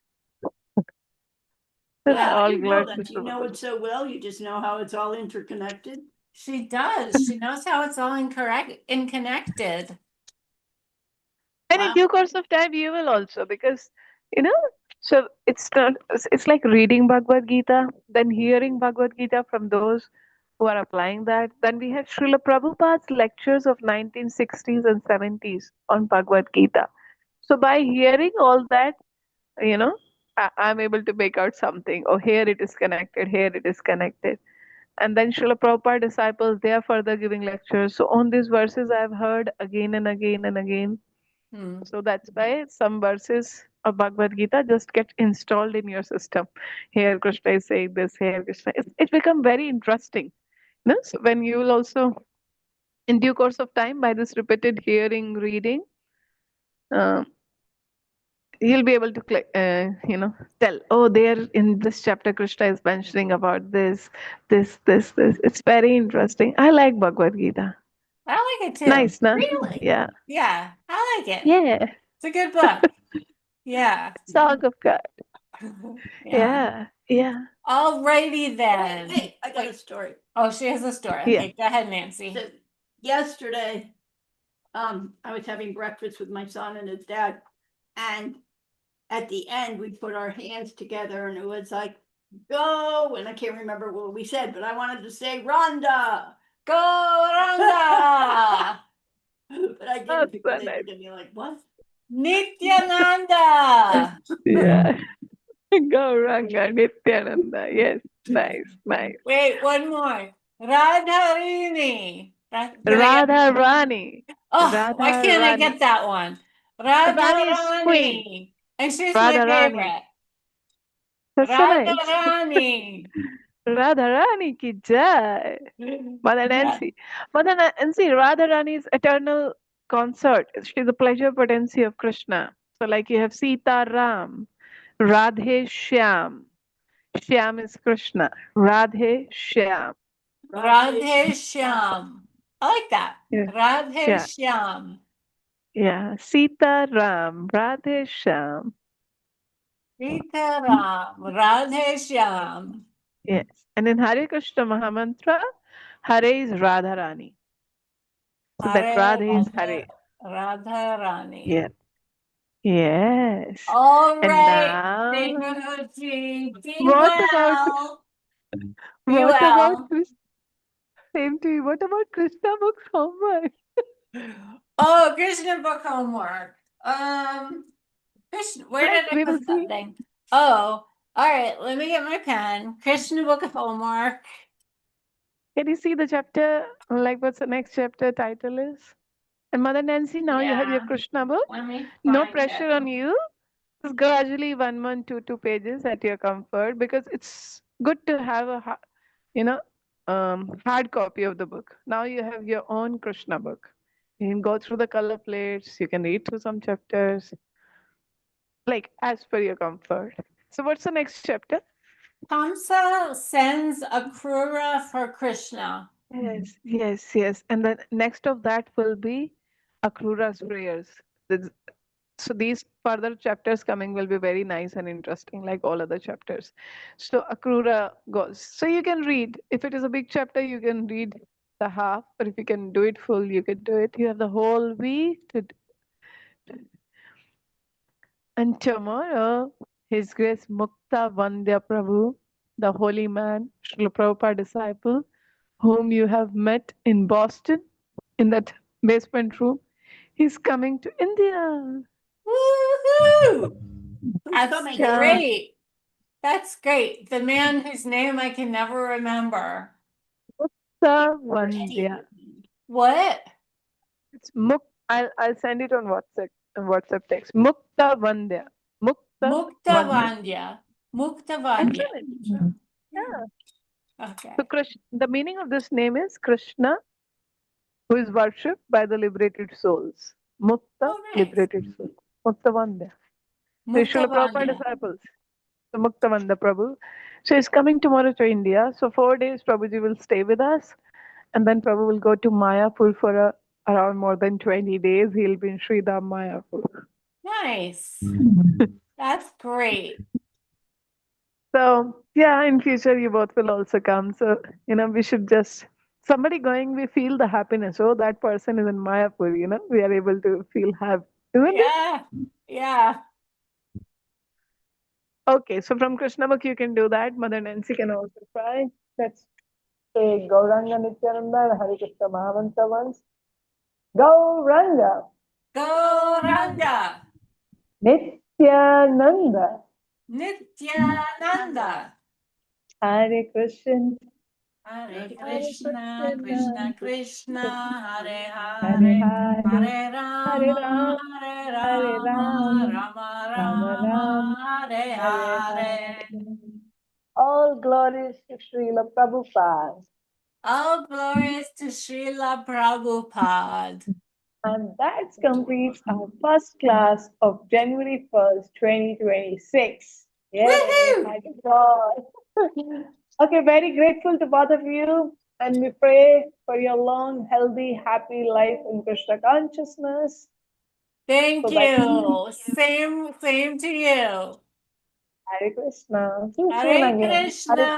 Yeah, all you know glad that. You know it so well. You just know how it's all interconnected. She does. She knows how it's all connected. And in due course of time, you will also, because, you know, so it's like reading Bhagavad Gita, then hearing Bhagavad Gita from those who are applying that. Then we have Srila Prabhupada's lectures of 1960s and 70s on Bhagavad Gita. So by hearing all that, you know, I'm able to make out something. Oh, here it is connected, here it is connected. And then Srila Prabhupada disciples, they are further giving lectures. So on these verses, I've heard again and again and again. So that's why some verses of Bhagavad Gita just get installed in your system. Here Krishna is saying this, here Krishna. It's become very interesting. No? So when you will also, in due course of time, by this repeated hearing, reading, you'll be able to tell, oh, there in this chapter Krishna is mentioning about this. It's very interesting. I like Bhagavad Gita. I like it too. Nice, no? Really? Yeah. Yeah, I like it. Yeah. It's a good book. Yeah. Song of God. Yeah. Yeah. Alrighty then. Hey, I got a story. Oh, she has a story. Yeah. Okay, go ahead, Nancy. So yesterday, I was having breakfast with my son and his dad, and at the end we put our hands together, and it was like, "Go!" And I can't remember what we said, but I wanted to say "Rhonda." Go, Rhonda! But I Oh, didn't so because they nice. looked at me like, "What?" Nityananda! Yeah. Gauranga Nityananda. Yes. Nice. Wait, one more. Radharini. Radha Rani. Oh, Radha why can't I Rani. get that one? Rani is queen. Radharani. And she's Radha my Rani. favorite. That's so nice. Radharani. Radharani ki jai. Mother Nancy. Mother Nancy, Radharani's eternal consort. She's the pleasure potency of Krishna. So like you have Sita Ram, Radhe Shyam. Shyam is Krishna. Radhe Shyam. Radhe Shyam. I like that. Yeah. Radhe Yeah. Shyam. Yeah. Sita Ram, Radhe Shyam. Sita Ram. Radhe Shyam. Yes. And in Hare Krishna Mahamantra, Hare is Radharani. So that Radhe is Hare. Radharani. Yeah. Yes. All And right. now, Be what about well. Be What about well. Krishna? Same to you. What about Krishna books homework? Oh, Krishna book homework. Krishna, where did Like, I we will put that see. thing? Oh, all right. Let me get my pen. Krishna book homework. Can you see the chapter? Like, what's the next chapter title is? And Mother Nancy, now you have your Yeah. Krishna book. Let me No find pressure it. on you. Just gradually one, two pages at your comfort, because it's good to have a hard copy of the book. Now you have your own Krishna book. You can go through the color plates. You can read through some chapters, like as per your comfort. So what's the next chapter? Kamsa sends Akrura for Krishna. Yes. And then next of that will be Akrura's prayers. So these further chapters coming will be very nice and interesting, like all other chapters. So Akrura goes. So you can read. If it is a big chapter, you can read the half, or if you can do it full, you can do it. You have the whole week to And tomorrow, His Grace Mukta Vandya Prabhu, the holy man, Srila Prabhupada disciple, whom you have met in Boston, in that basement room, he's coming to India. Woohoo! That's coming? Yeah. great. That's great. The man whose name I can never remember. Mukta Vandya. What? It's I'll send it on WhatsApp text. Mukta Vandya. Mukta Vandya. Muktavandya. Muktavandya. Excellent. Yeah. Okay. So the meaning of this name is Krishna, who is worshipped by the liberated souls. Mukta, Oh, nice. liberated soul. Muktavandya. So Srila Prabhupada Muktavandya. disciples. So Muktavanda Prabhu. So he's coming tomorrow to India. So 4 days Prabhuji will stay with us. And then Prabhu will go to Mayapur for around more than 20 days. He'll be in Sridham Mayapur. Nice. That's great. So yeah, in future you both will also come. So, we should just, somebody going, we feel the happiness. Oh, that person is in Mayapur, we are able to feel happy. Isn't it? Yeah. Yeah. Okay, so from Krishna book you can do that. Mother Nancy can also try. Let's say Gauranga Nityananda, Hare Krishna Mahamantra once. Gauranga Gauranga. Nityananda, Nityananda. Hare Krishna, Hare Krishna, Krishna, Krishna Krishna, Hare Hare Hare, Hare, Hare Hare Rama, Rama, Hare Hare Rama, Rama, Rama Rama Rama, Rama, Hare Hare Hare. Hare. All glories to Srila Prabhupada. All glories to Srila Prabhupada. And that completes our first class of January 1st, 2026. Yay! Woohoo! Thank God. Okay, very grateful to both of you. And we pray for your long, healthy, happy life in Krishna consciousness. Thank So that- you. Same to you. Hare Krishna. See you soon Hare again. Hare Krishna.